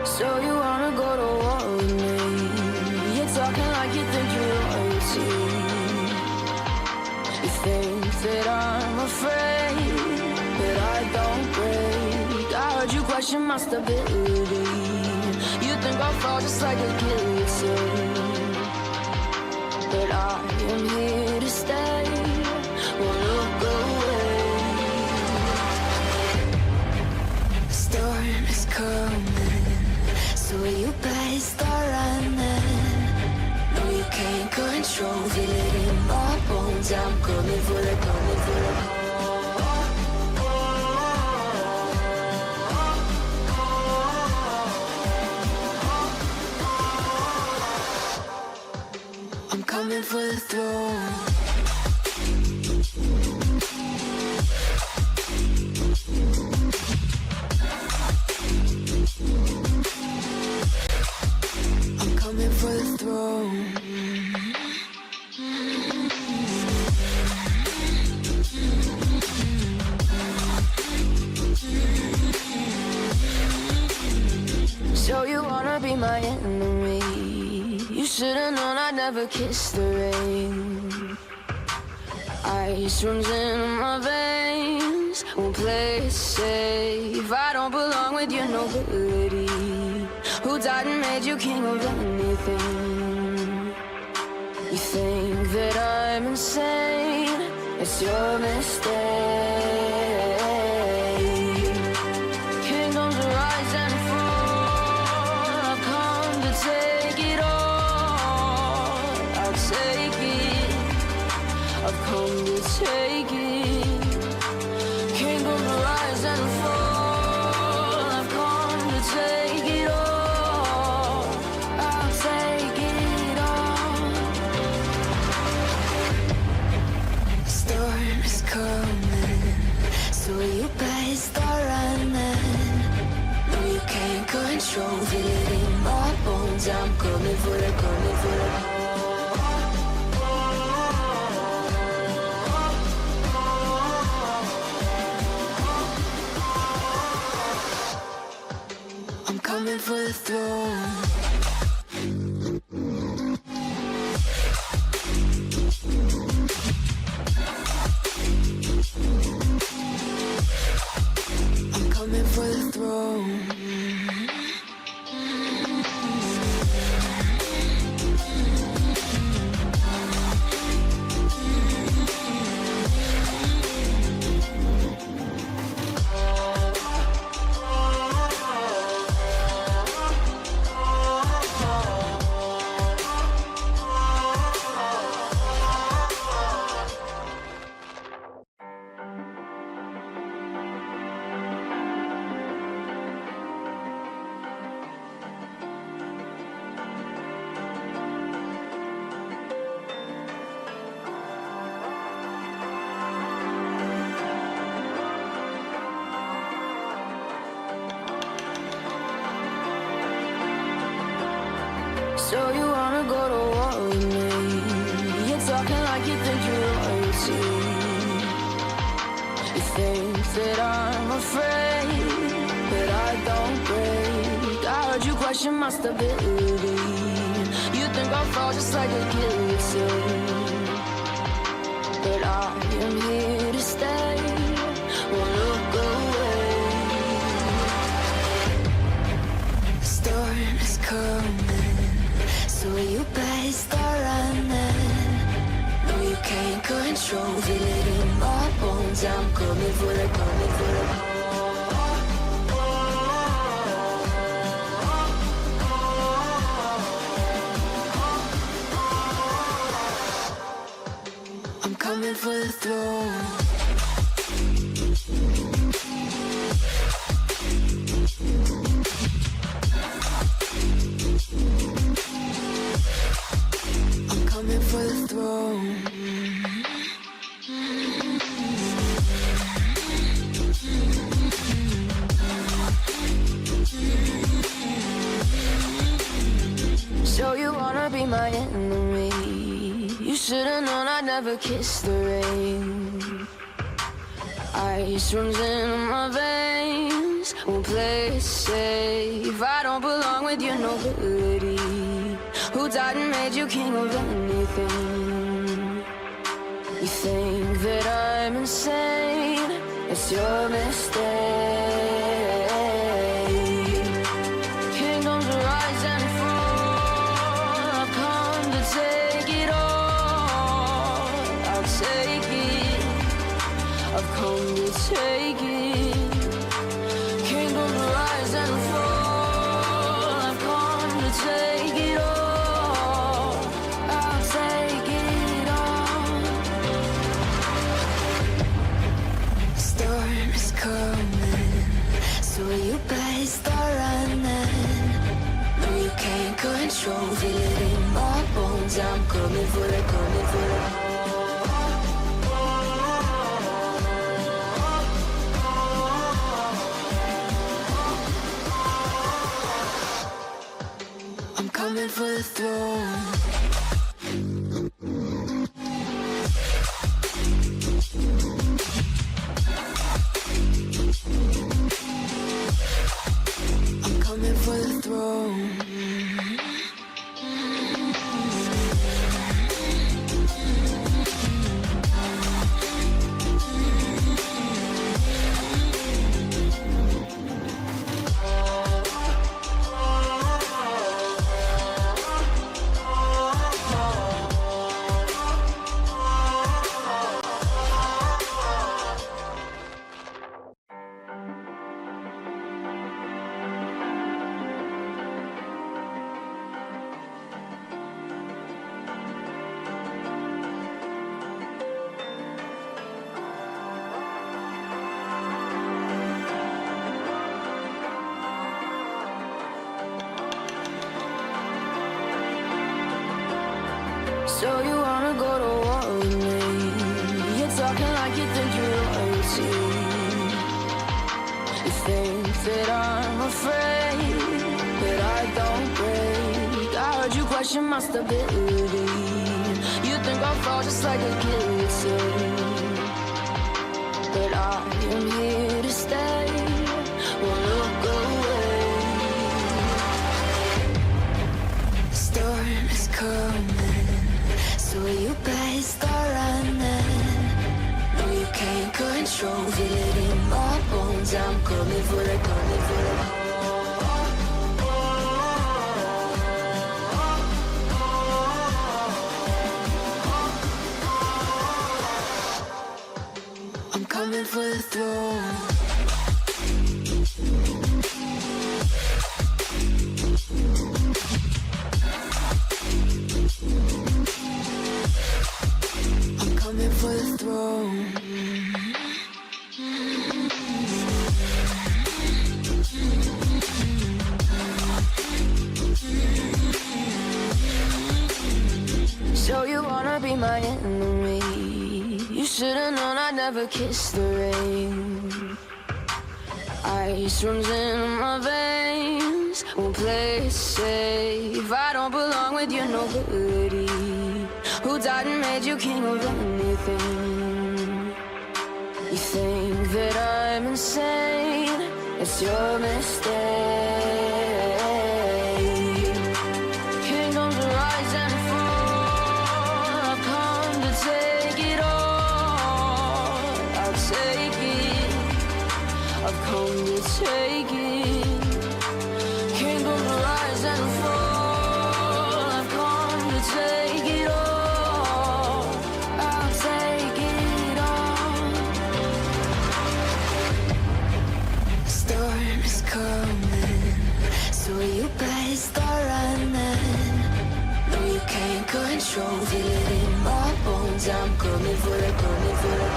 So you wanna go to war with me? You're talking like you think you're royalty. You think that I'm afraid, but I don't break. I heard you question my stability. You think I'll fall just like a guillotine, but I am here to stay. Won't look away. The storm is coming, so you better start running. No, you can't control, feel it in my bones. I'm coming for the, coming for the. I'm coming for the throne. I'm coming for the throne. So you wanna be my enemy? You should've known I'd never kiss the rain. Ice runs in my veins, won't play it safe. I don't belong with your nobility. Who died and made you king of anything? You think that I'm insane? It's your mistake. Kingdoms rise and fall. I've come to take it all. I'll take it. I've come to take it. Kingdoms rise and fall. I've come to take it all. I'll take it all. The storm is coming, so you better start running. No, you can't control, feel it in my bones. I'm coming for the, coming for the. I'm coming for the throne. I'm coming for the throne. So you wanna go to war with me? You're talking like you think you're royalty. You think that I'm afraid, but I don't break. I heard you question my stability. You think I'll fall just like a guillotine, but I am here to stay. Won't look away. The storm is coming, so you better start running. No, you can't control, feel it in my bones. I'm coming for the, coming for the. I'm coming for the throne. I'm coming for the throne. So you wanna be my enemy? You should've known I'd never kiss the rain. Ice runs in my veins, veins, won't play it safe. I don't belong with your nobility. Who died and made you king of anything? You think that I'm insane? It's your mistake. Kingdoms rise and fall. I've come to take it all. I'll take it. I've come to take it. Kingdoms rise and fall. I've come to take it all. I'll take it all. Storm is coming, so you better start running. No, you can't control, feel it in my bones. I'm coming for it, coming for it. I'm coming for the throne. I'm coming for the throne. So you wanna go to war with me? You're talking like you think you're royalty. You think that I'm afraid, but I don't break. I heard you question my stability. You think I'll fall just like a guillotine, but I am here to stay. Won't look away. The storm is coming, so you better start running. No, you can't control, feel it in my bones. I'm coming for it, coming for it. I'm coming for the throne. I'm coming for the throne. So you wanna be my enemy? You should've known I'd never kiss the rain. Ice runs in my veins, won't play it safe. I don't belong with your nobility. Who died and made you king of anything? You think that I'm insane? It's your mistake. Kingdoms rise and fall. I've come to take it all. I'll take it. I've come to take it. Kingdoms rise and fall. I've come to take it all. I'll take it all. Storm is coming, so you better start running. No, you can't control, feel it in my bones. I'm coming for it, coming for it.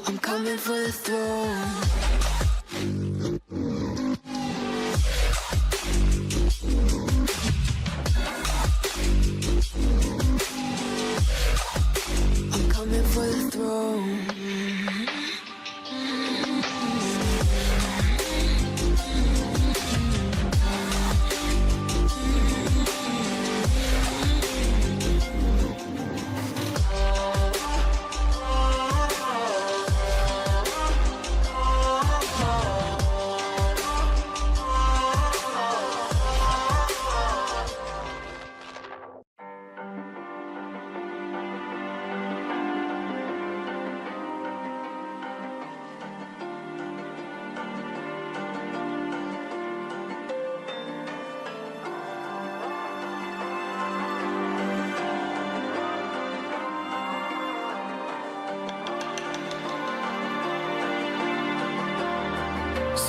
I'm coming for the throne. I'm coming for the throne.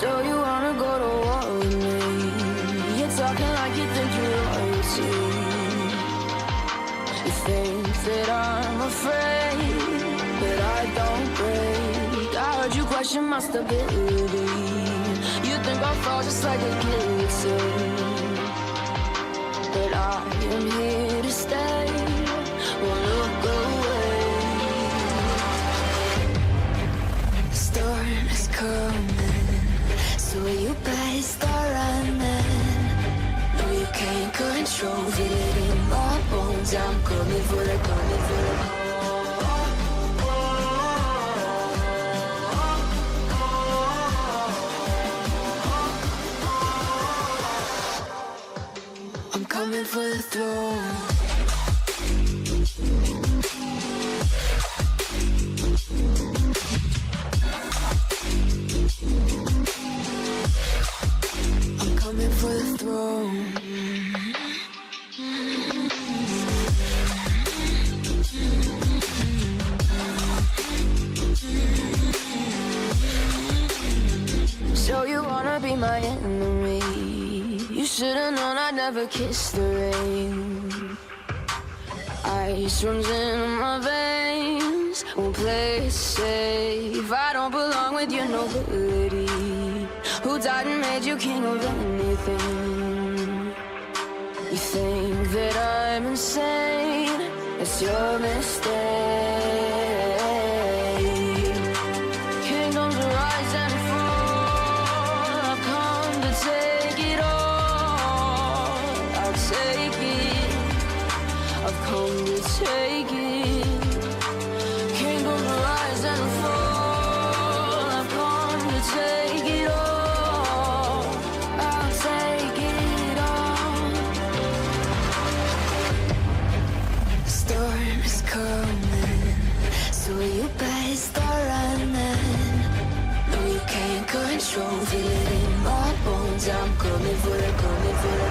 So you wanna go to war with me? You're talking like you think you're royalty. You think that I'm afraid, but I don't break. I heard you question my stability. You think I'll fall just like a guillotine, but I am here to stay. Won't look away. The storm is coming, so you better start running. No, you can't control it in my bones. I'm coming for the, coming for the. I'm coming for the throne. I'm coming for the throne. So you wanna be my enemy? You should've known I'd never kiss the rain. Ice runs in my veins, won't play it safe. I don't belong with your nobility. Who died and made you king of anything? You think that I'm insane? It's your mistake. Kingdoms rise and fall. I've come to take it all. I'll take it. I've come to take it. Kingdoms rise and fall. I've come to take it all. I'll take it all. The storm is coming, so you better start running. No, you can't control it in my bones. I'm coming for the, coming for the.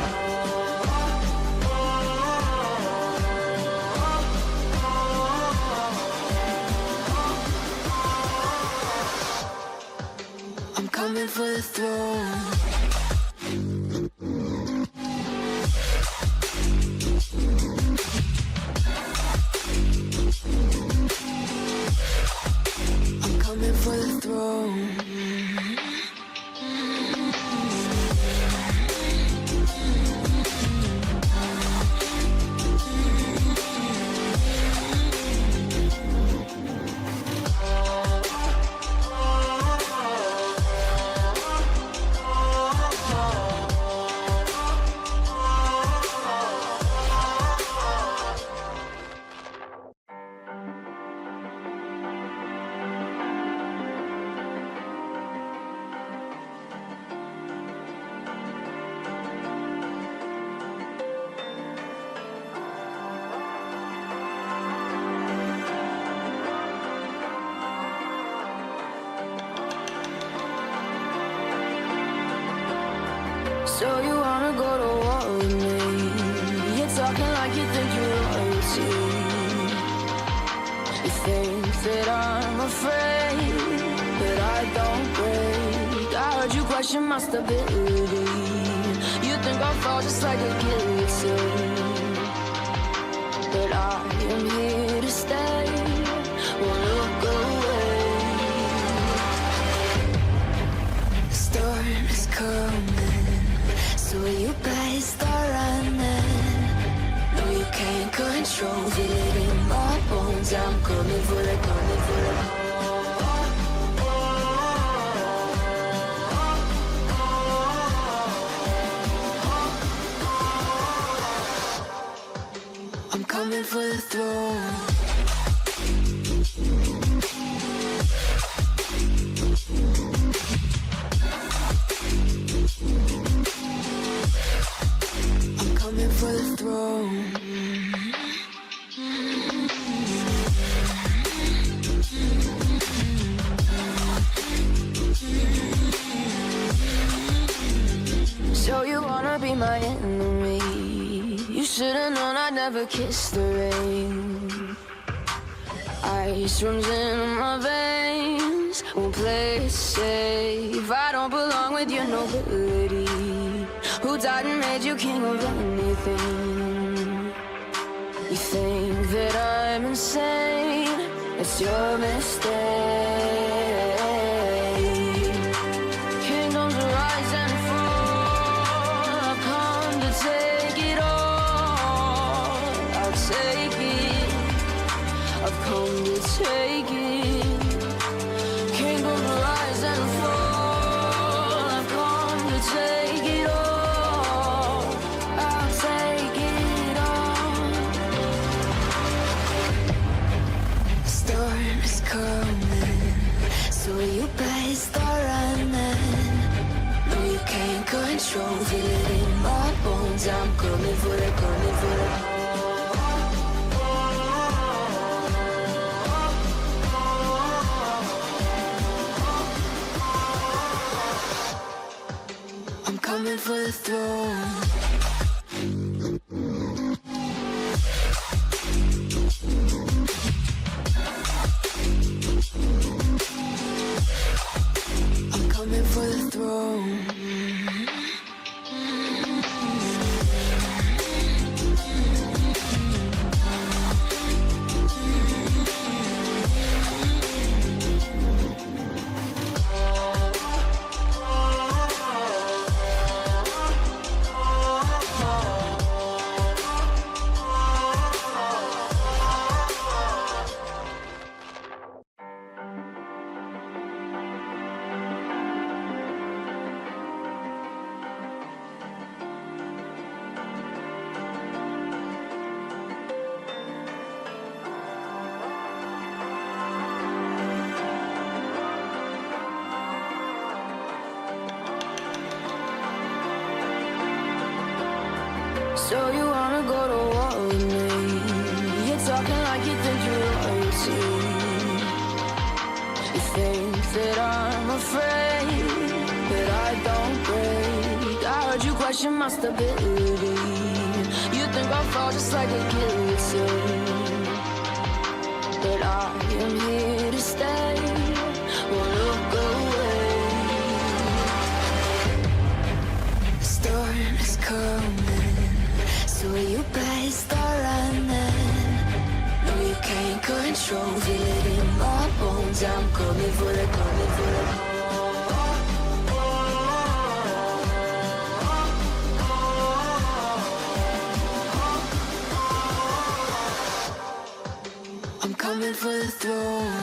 I'm coming for the throne. I'm coming for the throne. So you wanna go to war with me? You're talking like you think you're royalty. You think that I'm afraid, but I don't break. I heard you question my stability. You think I'll fall just like a guillotine, but I am here to stay. Won't look away. The storm is coming, so you better start running. No, you can't control it in my bones. I'm coming for the, coming for the. I'm coming for the throne. I'm coming for the throne. So you wanna be my enemy? You should've known I'd never kiss the rain. Ice runs in my veins, won't play it safe. I don't belong with your nobility. Who died and made you king of anything? You think that I'm insane? It's your mistake. Kingdoms rise and fall. I've come to take it all. I'll take it. I've come to take it. Kingdoms rise and fall. I've come to take it all. I'll take it all. The storm is coming, so you better start running. No, you can't control, feel it in my bones. I'm coming for it, coming for it. Coming for the throne. I'm coming for the throne. So you wanna go to war with me? You're talking like you think you're royalty. You think that I'm afraid, but I don't break. I heard you question my stability. You think I'll fall just like a guillotine, but I am here to stay. Won't look away. The storm is coming, so you better start running. No, you can't control, feel it in my bones. I'm coming for it, coming for it. I'm coming for the throne.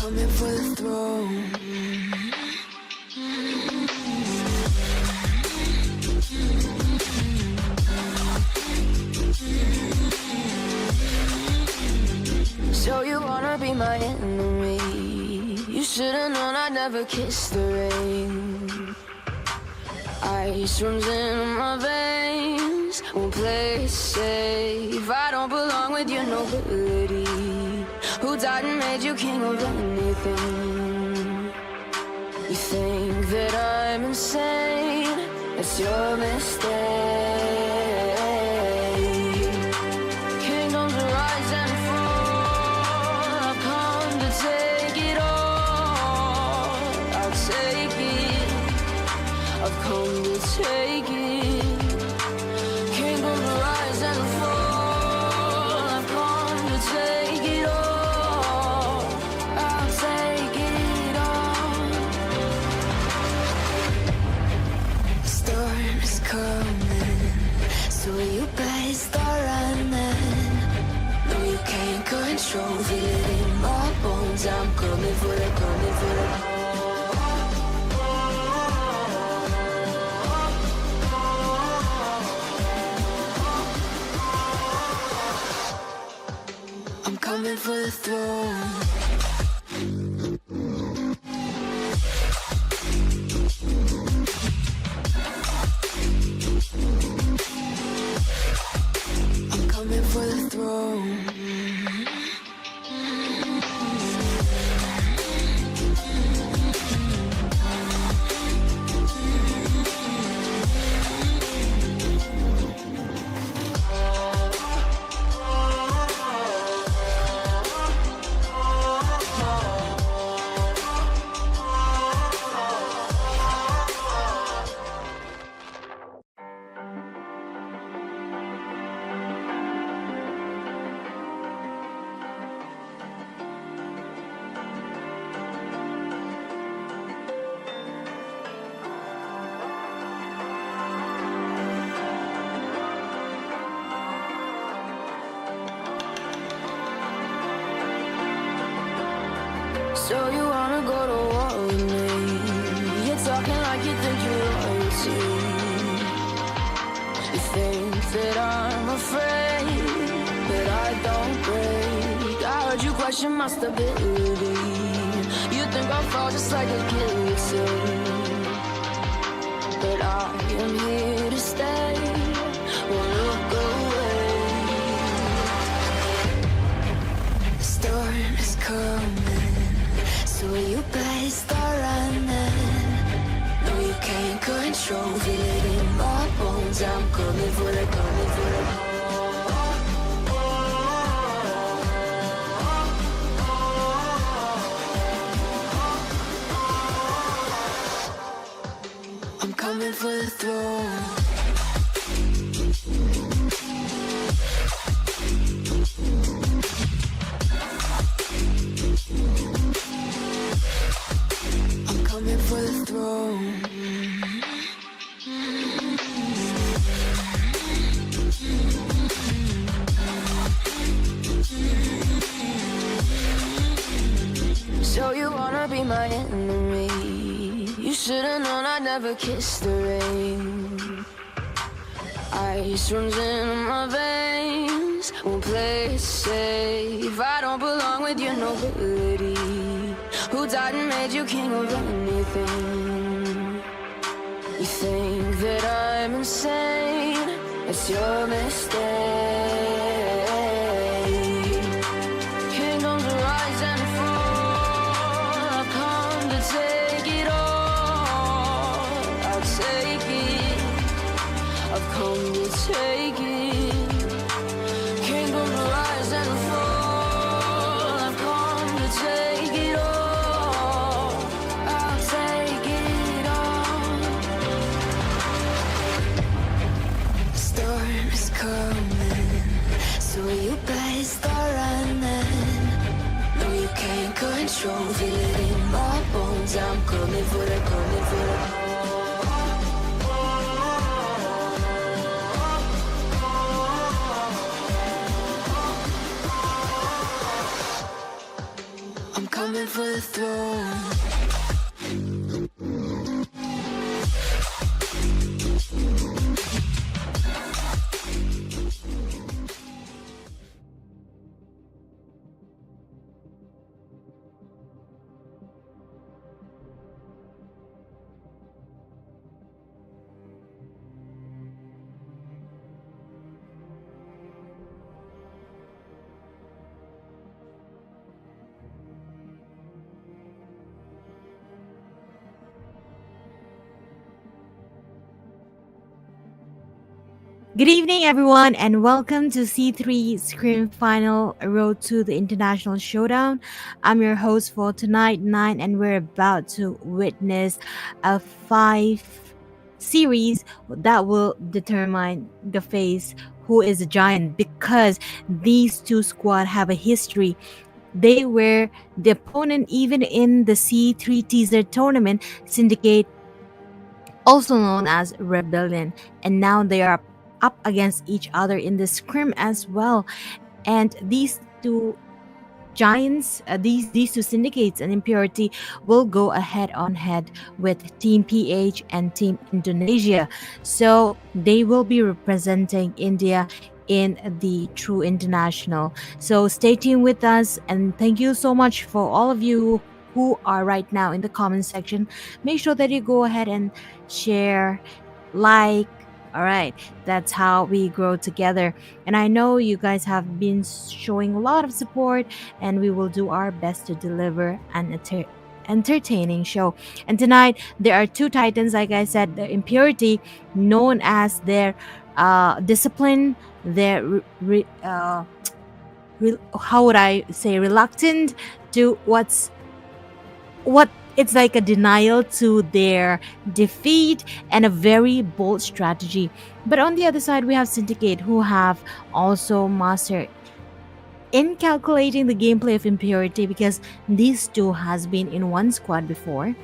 Coming for the throne. So you wanna be my enemy? You should've known I'd never kiss the rain. Ice runs in my veins, won't play it safe. I don't belong with your nobility. Who died and made you king of anything? You think that I'm insane? It's your mistake. Kingdoms rise and fall. I've come to take it all. I'll take it. I've come to take it. Kingdoms rise and fall. I've come to take it all. I'll take it all. The storm is coming, so you better start running. No, you can't control, feel it in my bones. I'm coming for it, coming for it. I'm coming for the throne. I'm coming for the throne. So you wanna go to war with me? You're talking like you think you're royalty. You think that I'm afraid, but I don't break. I heard you question my stability. You think I'll fall just like a guillotine, but I am here to stay. Won't look away. The storm is coming, so you better start running. No, you can't control, feel it in my bones. I'm coming for the, coming for the. I'm coming for the throne. I'm coming for the throne. So you wanna be my enemy? You should've known I'd never kiss the rain. Ice runs in my veins, won't play it safe. I don't belong with your nobility. Who died and made you king of anything? You think that I'm insane? It's your mistake. Kingdoms rise and fall. I've come to take it all. I'll take it. I've come to take it. Kingdoms rise and fall. I've come to take it all. I'll take it all. The storm is coming, so you better start running. No, you can't control, feel it in my bones. I'm coming for the, coming for the. I'm coming for the throne. Good evening, everyone, and welcome to C3 Scrim Final Road to the International Showdown. I'm your host for tonight, 9, and we're about to witness a 5 series that will determine the face who is a giant, because these two squads have a history. They were the opponent even in the C3 teaser tournament, Syndicate, also known as Rebellion, and now they are up against each other in the scrim as well. And these two giants, these two syndicates and Impurity will go ahead on head with Team PH and Team Indonesia. So they will be representing India in the True International. So stay tuned with us, and thank you so much for all of you who are right now in the comment section. Make sure that you go ahead and share, like. All right, that's how we grow together. And I know you guys have been showing a lot of support, and we will do our best to deliver an entertaining show. And tonight, there are two titans, like I said, the Impurity, known as their discipline, their how would I say, reluctant to what it's like a denial to their defeat and a very bold strategy. But on the other side, we have Syndicate, who have also mastered in calculating the gameplay of Impurity, because these two has been in one squad before.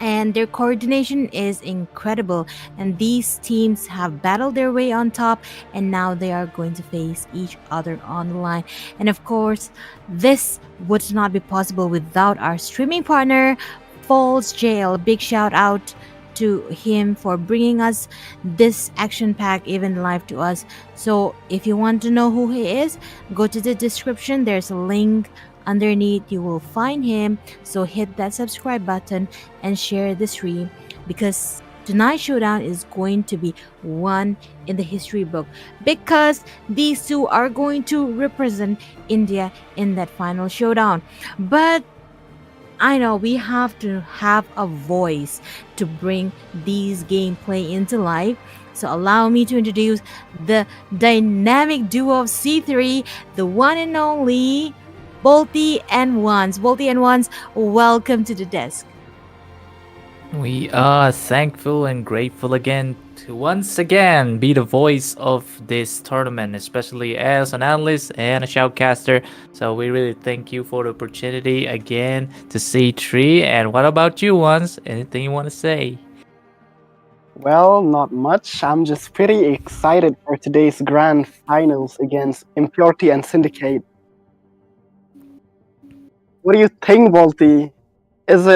and their coordination is incredible, and these teams have battled their way on top, and now they are going to face each other on the line. And of course, this would not be possible without our streaming partner, Falls Jail. Big shout out to him for bringing us this action pack even live to us. So if you want to know who he is, go to the description, there's a link underneath, you will find him. So hit that subscribe button and share the stream, because tonight's showdown is going to be one in the history book, because these two are going to represent India in that final showdown. But I know we have to have a voice to bring these gameplay into life. So allow me to introduce the dynamic duo of C3, the one and only Bolty and Ones. Bolty and Ones, welcome to the desk. We are thankful and grateful again to once again be the voice of this tournament, especially as an analyst and a shoutcaster. So we really thank you for the opportunity again to see Tree. And what about you, Ones? Anything you want to say? Well, not much. I'm just pretty excited for today's grand finals against Impurity and Syndicate. What do you think, Volty? Is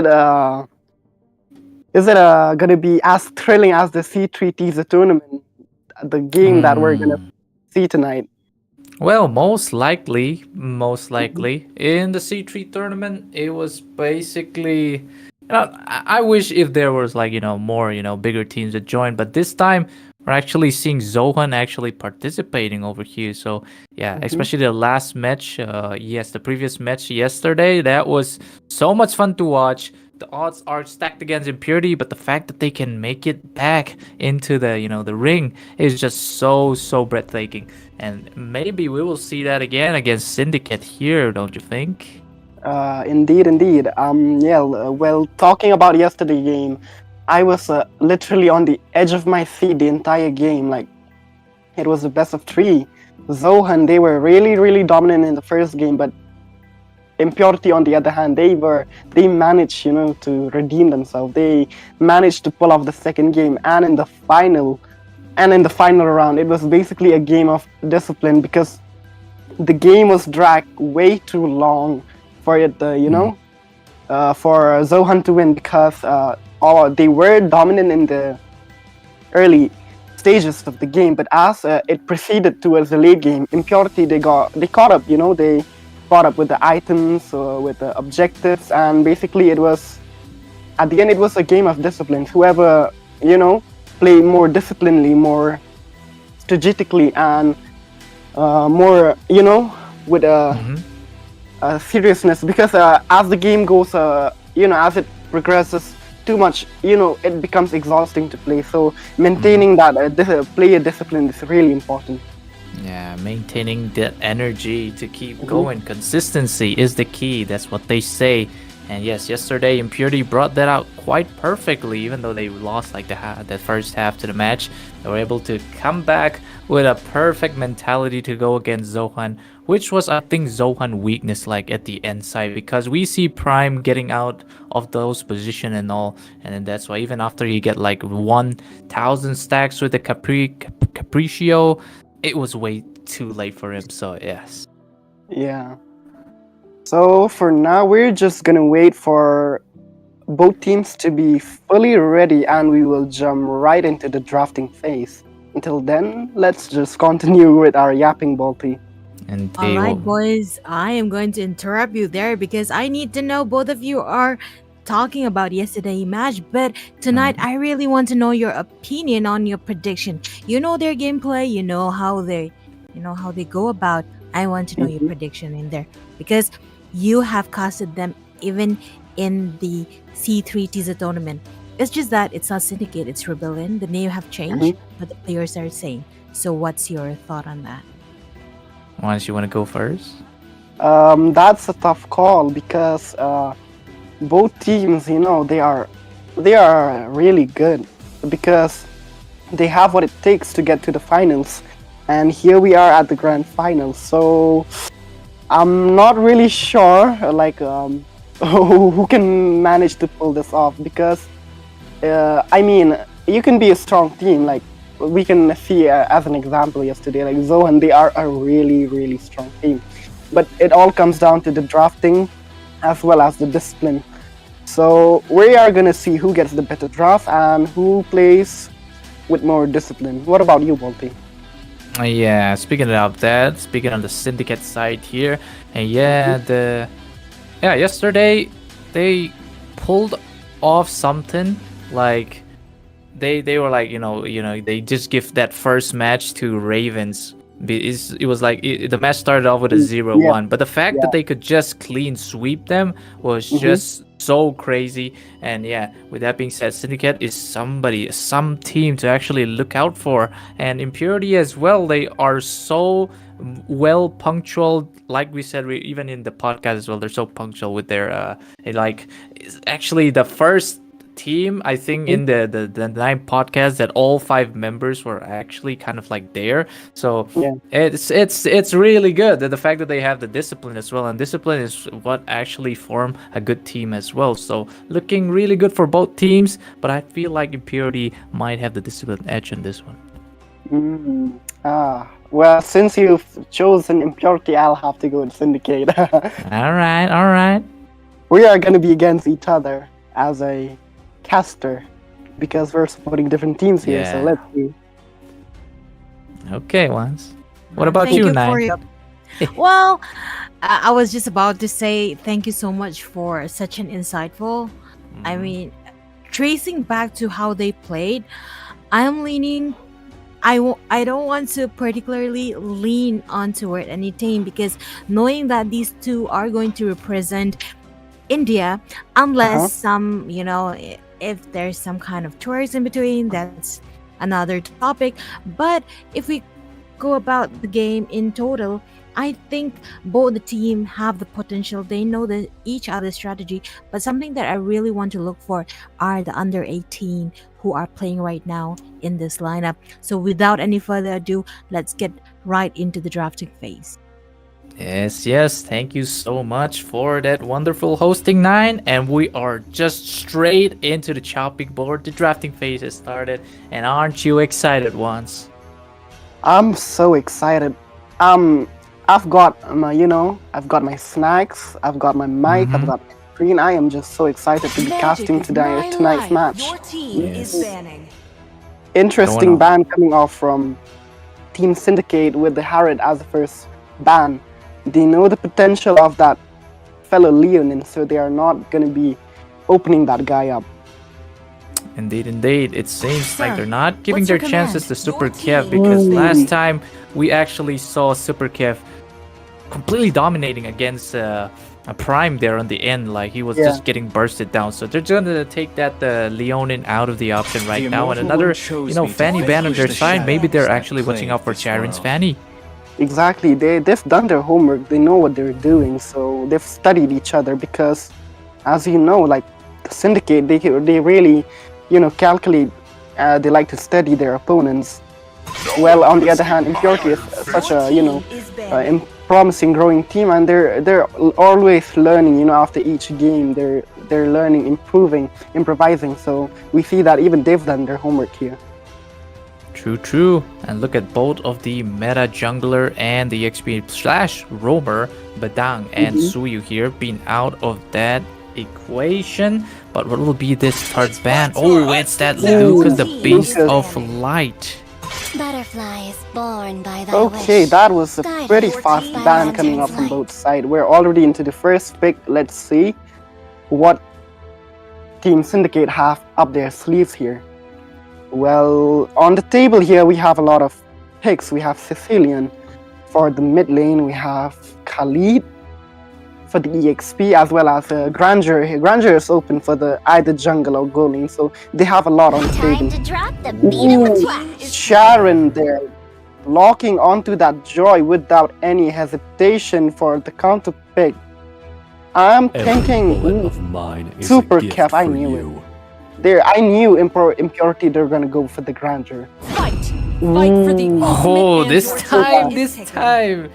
it gonna be as thrilling as the C3 teaser tournament, the game that we're gonna see tonight? Well, most likely, in the C3 tournament, it was basically. I wish if there was more bigger teams that joined, but this time we're actually seeing Zohan actually participating over here. So yeah, especially the last match, the previous match yesterday, that was so much fun to watch. The odds are stacked against Impurity, but the fact that they can make it back into the ring is just so breathtaking. And maybe we will see that again against Syndicate here, don't you think? Indeed. Well, talking about yesterday's game, I was literally on the edge of my seat the entire game. Like, it was the best of three. Zohan, they were really dominant in the first game, but Impurity, on the other hand, they managed, to redeem themselves. They managed to pull off the second game, and in the final round, it was basically a game of discipline, because the game was dragged way too long for it, for Zohan to win, because they were dominant in the early stages of the game, but as it proceeded towards the late game, Impurity, they caught up, they caught up with the items, with the objectives, and basically at the end it was a game of disciplines. Whoever, played more disciplinedly, more strategically, and more, with seriousness, because as the game goes, as it progresses too much, it becomes exhausting to play. So maintaining that player discipline is really important. Yeah, maintaining that energy to keep going. Consistency is the key. That's what they say. And yes, yesterday Impurity brought that out quite perfectly. Even though they lost the first half to the match, they were able to come back with a perfect mentality to go against Zohan, which was, I think, Zohan weakness at the end side, because we see Prime getting out of those position and all, and then that's why even after you get 1,000 stacks with the Capriccio, it was way too late for him. So yes. Yeah. So for now, we're just gonna wait for both teams to be fully ready, and we will jump right into the drafting phase. Until then, let's just continue with our yapping, Balti. And All right, boys, I am going to interrupt you there because I need to know, both of you are talking about yesterday's match, but tonight I really want to know your opinion on your prediction. You know their gameplay, you know how they go about. I want to know your prediction in there, because you have casted them even in the C3 teaser tournament. It's just that it's not Syndicate, it's Rebellion. The name have changed, but the players are the same. So what's your thought on that? Once you want to go first? That's a tough call, because both teams, they are really good, because they have what it takes to get to the finals, and here we are at the grand finals. So I'm not really sure, who can manage to pull this off. Because I mean, you can be a strong team. Like we can see as an example yesterday, like Zohan, they are a really, really strong team. But it all comes down to the drafting as well as the discipline. So we are gonna see who gets the better draft and who plays with more discipline. What about you, Balti? Yeah, speaking of that, speaking on the Syndicate side here, and yesterday they pulled off something like they were like they just give that first match to Ravens. It was like the match started off with a 0-1, but the fact that they could just clean sweep them was just so crazy. And yeah, with that being said, Syndicate is some team to actually look out for, and Impurity as well. They are so well punctual, like we said, even in the podcast as well. They're so punctual with their it's actually the first team I think in the 9 podcasts that all 5 members were actually kind of like there. So it's really good that the fact that they have the discipline as well, and discipline is what actually form a good team as well. So looking really good for both teams, but I feel like Impurity might have the discipline edge in this one. Well, since you've chosen Impurity, I'll have to go with Syndicate. all right, we are gonna be against each other as a caster because we're supporting different teams here. So let's see. Okay, once. What about Thank you, for Nine? Well, I was just about to say thank you so much for such an insightful. I mean, tracing back to how they played, I'm leaning. I don't want to particularly lean onto it any team because knowing that these two are going to represent India, unless some, if there's some kind of choice in between, that's another topic. But if we go about the game in total, I think both the team have the potential. They know each other's strategy, but something that I really want to look for are the under 18 who are playing right now in this lineup. So without any further ado, let's get right into the drafting phase. Yes. Thank you so much for that wonderful hosting, Nine. And we are just straight into the chopping board. The drafting phase has started. And aren't you excited, Once? I'm so excited. I've got I've got my snacks, I've got my mic, I've got my screen. I am just so excited to be casting tonight's match. Your team is banning. Interesting ban coming off from Team Syndicate with the Harrod as the first ban. They know the potential of that fellow Leonin, so they are not going to be opening that guy up. Indeed. It seems like they're not giving their chances to Super Kev, because last time we actually saw Super Kev completely dominating against a Prime there on the end. Like he was just getting bursted down. So they're going to take that Leonin out of the option right now. And another, Fanny ban on their side. Maybe they're actually watching out for Charon's Fanny. Exactly. They've done their homework. They know what they're doing. So they've studied each other because, as you know, like the Syndicate, they really, calculate. They like to study their opponents. Well, on the other hand, Impurity is such a promising growing team, and they're always learning. After each game, they're learning, improving, improvising. So we see that even they've done their homework here. True. And look at both of the meta jungler and the XP / roamer, Badang and Suyu here being out of that equation. But what will be this third ban? Oh, it's that Lucas, the Beast of Light. Butterflies born by thy Okay, wish. that was a pretty fast ban coming up from both sides. We're already into the first pick. Let's see what Team Syndicate have up their sleeves here. Well, on the table here we have a lot of picks. We have Sicilian for the mid lane. We have Khalid for the EXP, as well as Grandeur. Grandeur is open for the either jungle or gold lane, so they have a lot on the Time table. to drop the beat of the track. Sharon there, locking onto that Joy without any hesitation for the counter pick. I'm thinking Super Kev. I knew it. I knew Impurity they're gonna go for the Grandeur. Fight for the Oh, ultimate this android time, is this taken. time.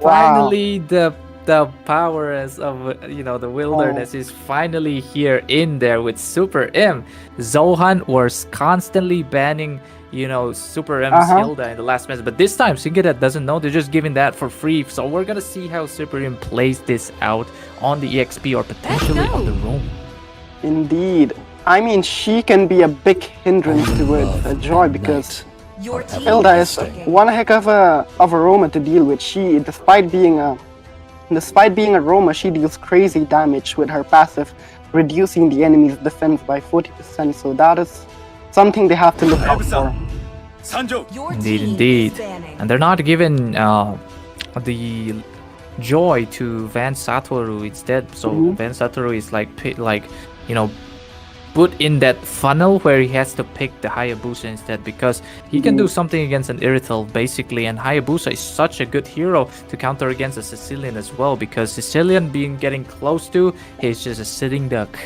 Wow. Finally, the the powers of the wilderness is finally here in there with Super M. Zohan was constantly banning Super M's Hilda in the last match, but this time Syndicate doesn't know. They're just giving that for free. So we're gonna see how Super M plays this out on the EXP or potentially on the roam. Indeed. I mean, she can be a big hindrance to Joy because Hilda is one heck of a roamer to deal with. She, despite being a roamer, she deals crazy damage with her passive, reducing the enemy's defense by 40%. So that is something they have to look out for. Indeed. And they're not given the joy to Van Satoru instead. So Van Satoru is put in that funnel where he has to pick the Hayabusa instead, because he can do something against an Irithel basically, and Hayabusa is such a good hero to counter against a Sicilian as well, because Sicilian being getting close to, he's just a sitting duck.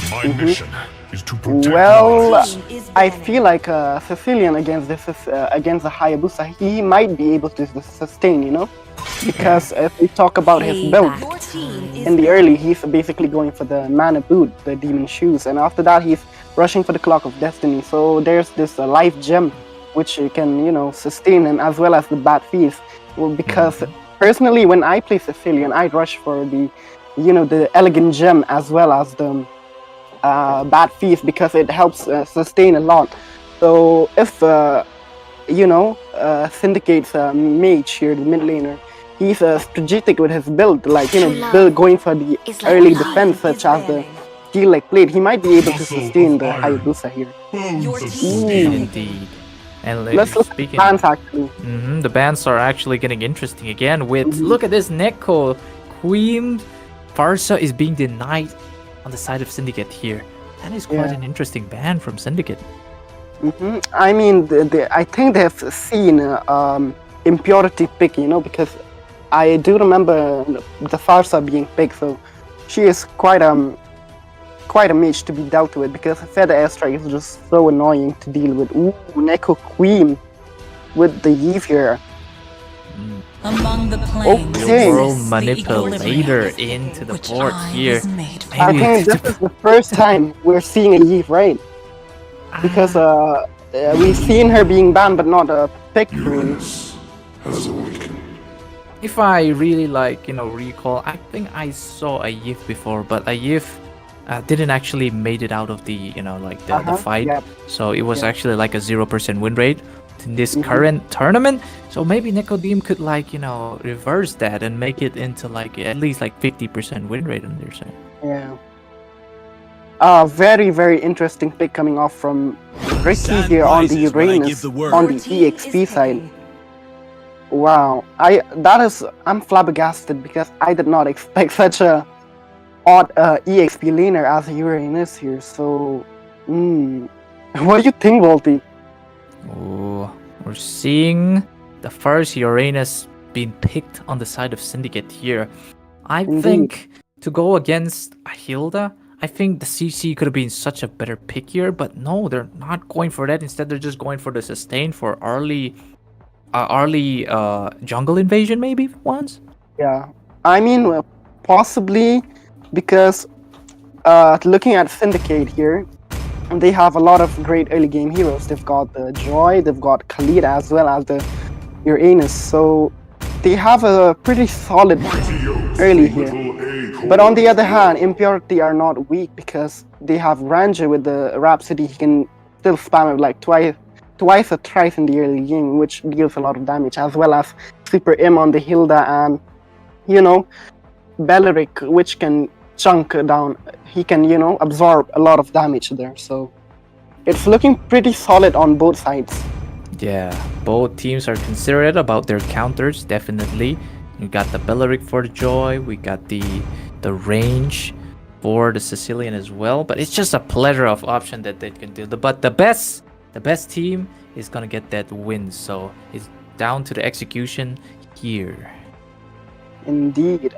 My mission is to protect Well, lives. I feel like Sicilian against the Hayabusa, he might be able to sustain, because if we talk about his build, in the early, he's basically going for the mana boot, the demon shoes, and after that he's rushing for the clock of destiny. So there's this life gem which can sustain him, as well as the bad feast. Well, because personally, when I play Sicilian, I rush for the elegant gem as well as the bad feast, because it helps sustain a lot. So if Syndicate's mage here, the mid laner, he's strategic with his build, going for the early defense, such as the steel-like plate. He might be able to sustain the Hayabusa here. Indeed. And Let's look at the bans actually. The bans are actually getting interesting again with, look at this, Neko, Queen Farsa is being denied on the side of Syndicate here. That is quite an interesting ban from Syndicate. I mean, I think they have seen Impurity pick, because I do remember the Farsa being picked, so she is quite a mage to be dealt with, because Feather Airstrike is just so annoying to deal with. Ooh, Neko Queen with the Eve here. Among the planes, Okay. World Manipulator into the board here. I think this is the first time we're seeing a Eve, right? Because we've seen her being banned, but not picked really. Has awakened. If I really recall, I think I a Yif before, but a Yif didn't actually made it out of the the fight. Yep. So it was actually like a 0% win rate in this current tournament. So maybe Nicodeem could reverse that and make it into at least 50% win rate on their side. Yeah. Very, very interesting pick coming off from Ricky here on the Uranus, on the EXP side. Wow, I'm flabbergasted, because I did not expect such a odd EXP laner as Uranus here. So, what do you think, Volty? Oh, we're seeing the first Uranus being picked on the side of Syndicate here. I think to go against Hilda, I think the CC could have been such a better pick here, but no, they're not going for that. Instead, they're just going for the sustain for early jungle invasion, maybe once. Yeah, I mean, possibly, because looking at Syndicate here, they have a lot of great early game heroes. They've got the Joy, they've got Khalid, as well as the Uranus. So they have a pretty solid early here. But on the other hand, Impurity are not weak, because they have Ranger with the Rhapsody. He can still spam it twice or thrice in the early game, which deals a lot of damage, as well as Super M on the Hilda and, Belleric, which can chunk down. He can, absorb a lot of damage there. So it's looking pretty solid on both sides. Yeah, both teams are considerate about their counters, definitely. We got the Belleric for the Joy, we got the range for the Sicilian as well, but it's just a plethora of options that they can do. But the best team is gonna get that win, so it's down to the execution here. Indeed.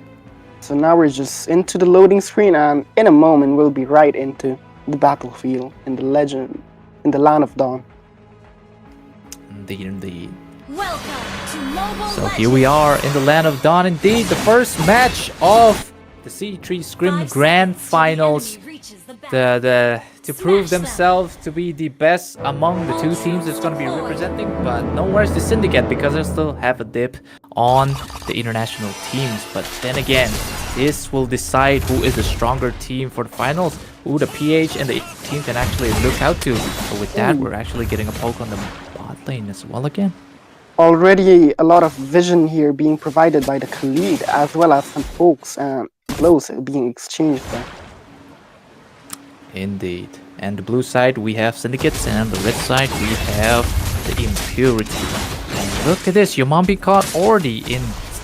So now we're just into the loading screen, and in a moment we'll be right into the battlefield in the land of Dawn. Indeed. Welcome to Mobile So here we are in the land of Dawn. Indeed, the first match of the C3 Scrim Grand Finals. To prove themselves to be the best among the two teams it's going to be representing, but no worries the Syndicate because they still have a dip on the international teams. But then again, this will decide who is the stronger team for the finals, who the PH and the team can actually look out to. So with that, we're actually getting a poke on the bot lane as well again. Already a lot of vision here being provided by the Khalid, as well as some pokes and blows being exchanged there. Indeed. And the blue side we have Syndicates, and on the red side we have the Impurity. And look at this, Yomambi caught already in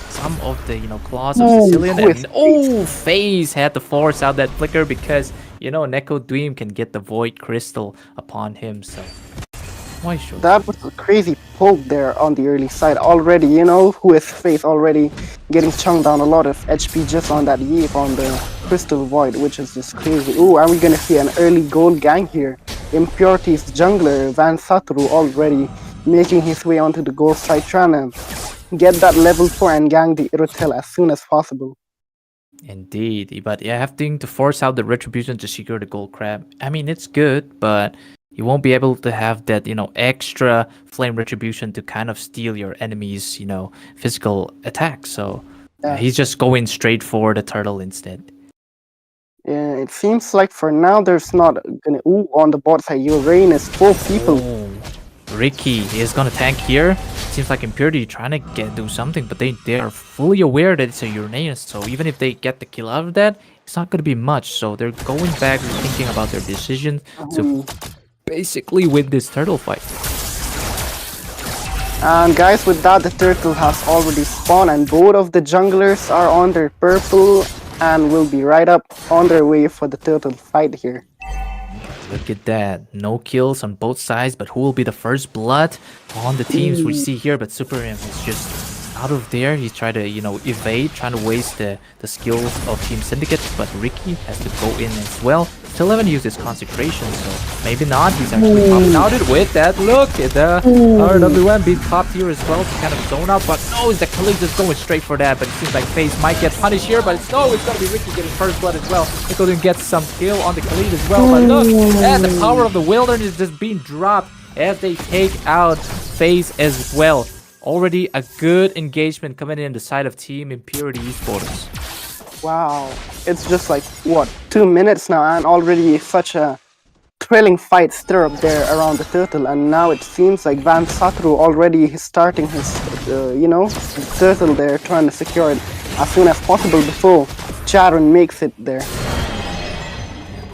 some of the claws of Sicilian. And FaZe had to force out that flicker because Neko Dream can get the Void Crystal upon him. So why should that was a crazy poke there on the early side already, who is FaZe already getting chunked down a lot of HP just on that Yeep on the Crystal Void, which is just crazy. Ooh, are we gonna see an early gold gang here? Impurity's jungler, Van Satru, already making his way onto the gold side, trying to get that level 4 and gang the Irotel as soon as possible. Indeed, but yeah, having to force out the Retribution to secure the gold crab. I mean, it's good, but you won't be able to have that, extra flame retribution to kind of steal your enemy's, physical attack. So he's just going straight for the turtle instead. Yeah, it seems like for now there's not gonna. Ooh, on the bot side, Uranus, 4 people. Oh, Ricky is gonna tank here. Seems like Impurity trying to do something, but they are fully aware that it's a Uranus. So even if they get the kill out of that, it's not gonna be much. So they're going back and thinking about their decision to basically win this turtle fight. And guys, with that, the turtle has already spawned, and both of the junglers are on their purple and will be right up on their way for the turtle fight here. Look at that. No kills on both sides, but who will be the first blood on the teams we see here? But Super M is just out of there. He's trying to, evade, trying to waste the skills of Team Syndicate, but Ricky has to go in as well. Still haven't used his consecration, so maybe not. He's actually popping out it with that. Look at the RWM being popped here as well to kind of zone out, but no, is the Khalid just going straight for that, but it seems like FaZe might get punished here, but it's gonna be Ricky getting first blood as well. Nickelodeon gets some kill on the Khalid as well, but look at the power of the wilderness just being dropped as they take out FaZe as well. Already a good engagement coming in the side of Team Impurity Esports. Wow, it's just like, what, 2 minutes now, and already such a thrilling fight stir up there around the turtle, and now it seems like Van Satru already starting his, turtle there, trying to secure it as soon as possible before Charon makes it there.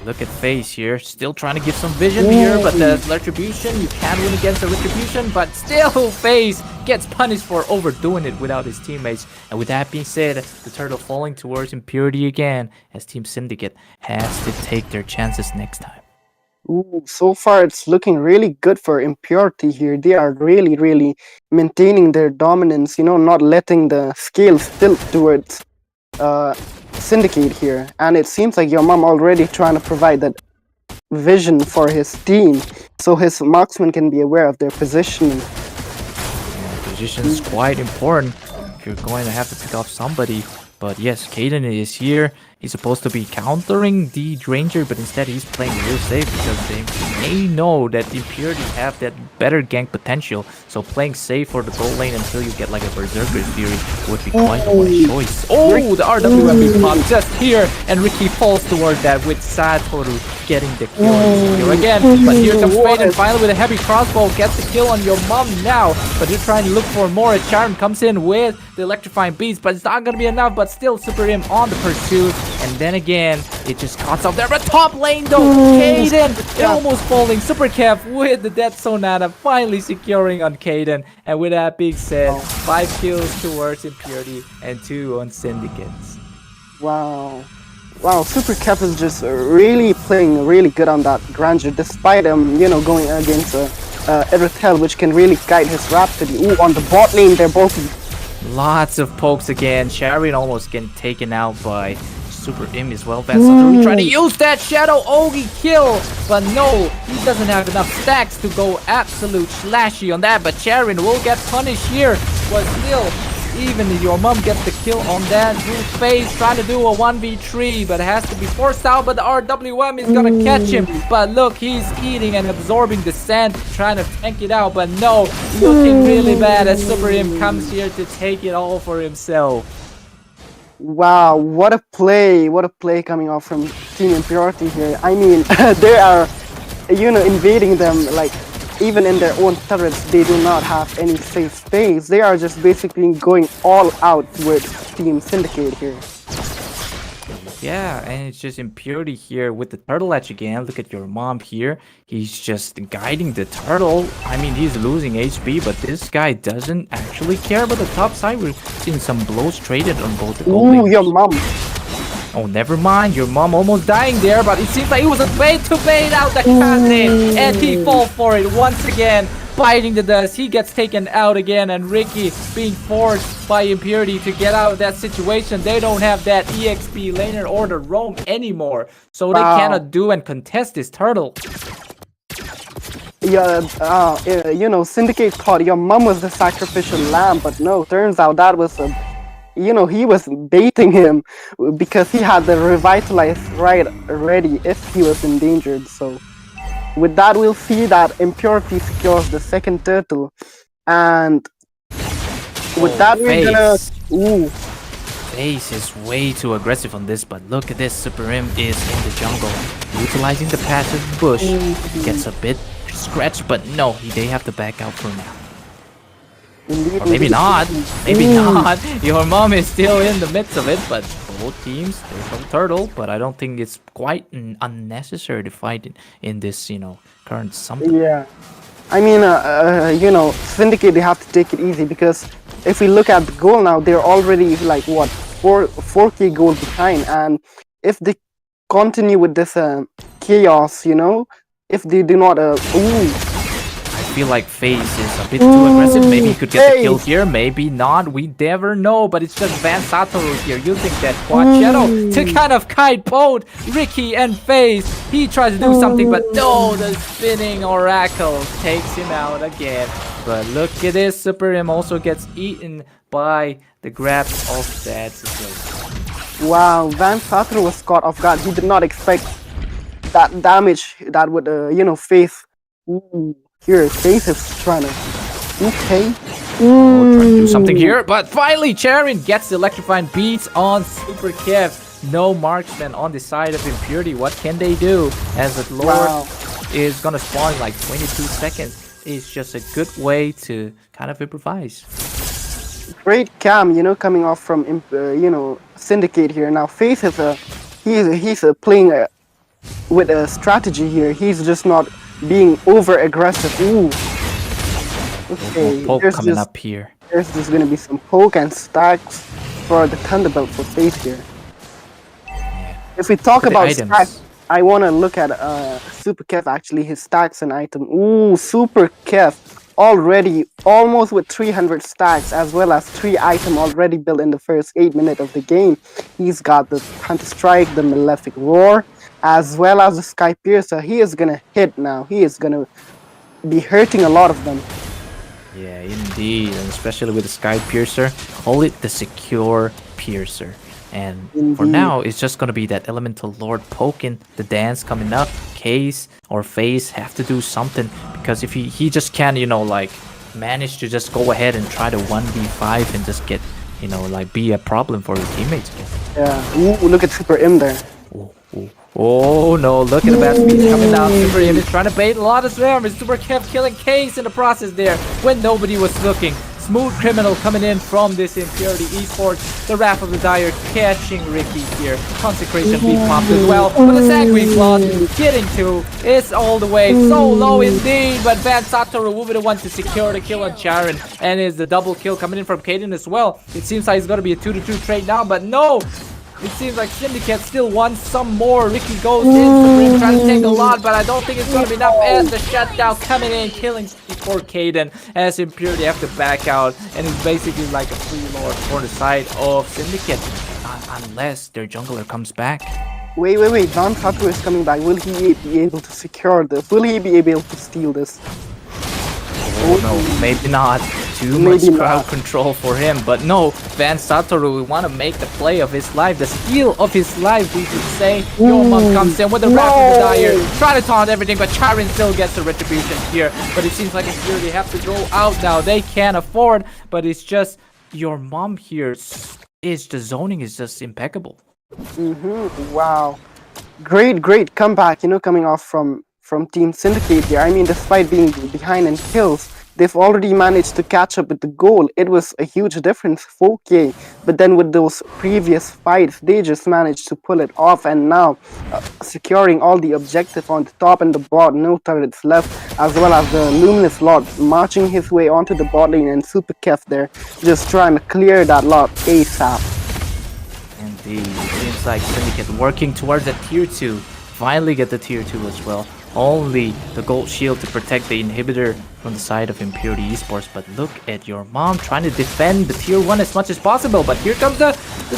Look at FaZe here, still trying to give some vision here, but the Retribution, you can win against the Retribution, but still FaZe gets punished for overdoing it without his teammates. And with that being said, the turtle falling towards Impurity again, as Team Syndicate has to take their chances next time. Ooh, so far it's looking really good for Impurity here. They are really maintaining their dominance, not letting the scales tilt towards Syndicate here, and it seems like your mom already trying to provide that vision for his team so his marksman can be aware of their positioning. Position is quite important if you're going to have to pick off somebody. But yes, Kaden is here. He's supposed to be countering the Ranger, but instead he's playing real safe because they may know that the Impurity have that better gank potential. So playing safe for the gold lane until you get like a Berserker's Fury would be quite a wise choice. Oh, the RWM being popped just here, and Ricky falls towards that with Satoru getting the kill here again. But here comes Faden finally with a heavy crossbow, gets the kill on your mom now. But they're trying to look for more. Charon comes in with the electrifying beast, but it's not going to be enough. But still, Super M on the pursuit. And then again, it just cuts off there. But top lane though, Kaden almost falling. Super Kev with the Death Sonata finally securing on Kaden. And with that being said, 5 kills towards Impurity and 2 on Syndicates. Wow, Super Kev is just really playing really good on that Grandeur, despite going against Erotel, which can really guide his Rhapsody. Ooh, on the bot lane, they're both lots of pokes again. Sharon almost getting taken out by Super Im as well. Van Satoru trying to use that Shadow Ogi kill, but no, he doesn't have enough stacks to go absolute slashy on that. But Charon will get punished here, but still, even your mom gets the kill on that. Face trying to do a 1v3, but has to be forced out. But the RWM is gonna catch him. But look, he's eating and absorbing the sand, trying to tank it out. But no, looking really bad as Super Im comes here to take it all for himself. Wow, what a play! What a play coming off from Team Impurity here. I mean, they are, invading them like. Even in their own turrets, they do not have any safe space. They are just basically going all out with Team Syndicate here. Yeah, and it's just Impurity here with the turtle edge again. Look at your mom here. He's just guiding the turtle. I mean, he's losing HP, but this guy doesn't actually care about the top side. We're seeing some blows traded on both the gold. Ooh, your mom. Oh, never mind. Your mom almost dying there, but it seems like it was a way to bait out the Kaze, and he falls for it once again, biting the dust. He gets taken out again, and Ricky being forced by Impurity to get out of that situation. They don't have that EXP laner or the roam anymore, so they cannot do and contest this turtle. Yeah, Syndicate thought your mom was the sacrificial lamb, but no, turns out that was he was baiting him because he had the revitalize right ready if he was endangered. So with that, we'll see that Impurity secures the second turtle, and with that, we're gonna. Ooh. Face is way too aggressive on this, but look at this. Super Im is in the jungle, utilizing the passive bush. Gets a bit scratched, but no, they have to back out for now. Indeed, Or maybe not. Maybe not. Your mom is still in the midst of it, but both teams, there's no turtle, but I don't think it's quite unnecessary to fight in this, current something. Yeah. I mean, Syndicate, they have to take it easy because if we look at the goal now, they're already like, what, 4k goal behind. And if they continue with this chaos, if they do not, I feel like FaZe is a bit too aggressive. Maybe he could get the kill here, maybe not. We never know, but it's just Van Satoru here using that quad shadow to kind of kite both Ricky and FaZe. He tries to do something, but no, the spinning oracle takes him out again. But look at this, Super Im also gets eaten by the grabs of that situation. Wow, Van Satoru was caught off guard. He did not expect that damage that would, FaZe. Ooh. Here, FaZe is trying to. Okay. Trying to do something here, but finally, Charon gets the electrifying beats on Super Kev. No marksman on the side of Impurity. What can they do? As the Lord is gonna spawn in like 22 seconds. It's just a good way to kind of improvise. Great cam, coming off from Syndicate here. Now FaZe is he's playing with a strategy here. He's just not being over aggressive. Ooh. Okay, Poke coming up here. There's just gonna be some poke and stacks for the Thunderbolt for FaZe here. Yeah. If we talk about stacks, I wanna look at Super Kev actually, his stacks and item. Ooh, Super Kev already almost with 300 stacks as well as 3 items already built in the first 8 minutes of the game. He's got the Hunter Strike, the Malefic Roar, as well as the Sky Piercer. He is gonna hit now. He is gonna be hurting a lot of them. Yeah, indeed, and especially with the Sky Piercer, call it the Secure Piercer. And for now, it's just gonna be that Elemental Lord poking the dance coming up. Case or FaZe have to do something, because if he just can't, manage to just go ahead and try to 1v5 and just get, be a problem for his teammates. Yeah. Ooh, look at Super Im there. Oh no, look at the bad speeds coming down. Super Im is trying to bait a lot of damage. Super Kev killing Case in the process there when nobody was looking. Smooth Criminal coming in from this Impurity Esports. The Wrath of the Dire catching Ricky here. Consecration being popped as well. But the Sanguine Claws getting to is all the way so low indeed. But Van Satoru will be the one to secure the kill on Charon. And is the double kill coming in from Kaden as well. It seems like it's going to be a 2-2 trade now, but no! It seems like Syndicate still wants some more. Ricky goes in, Supreme trying to take a lot, but I don't think it's going to be enough. And the shutdown coming in, killing before Kaden, as Impurity have to back out. And it's basically like a free lord for the side of Syndicate. unless their jungler comes back. Wait. Van Satoru is coming back. Will he be able to secure this? Will he be able to steal this? Oh no, maybe not. Too much Maybe crowd not. control for him. But no, Van Satoru will want to make the play of his life, the steal of his life, we should say. Yormon comes in with the rapid desire, trying to taunt everything, but Chiron still gets the retribution here. But it seems like Impurity have to go out now. They can't afford, but it's just your mom here is the zoning is just impeccable. Wow. Great comeback, coming off from Team Syndicate here. I mean, despite being behind in kills, they've already managed to catch up with the goal. It was a huge difference, 4K. But then with those previous fights, they just managed to pull it off. And now, securing all the objectives on the top and the bot, no turrets left, as well as the Luminous Lord marching his way onto the bot lane, and Super Kef there, just trying to clear that lot ASAP. Indeed, it seems like Syndicate working towards a tier 2. Finally get the tier 2 as well. Only the gold shield to protect the inhibitor from the side of Impurity Esports. But look at your mom trying to defend the tier 1 as much as possible. But here comes the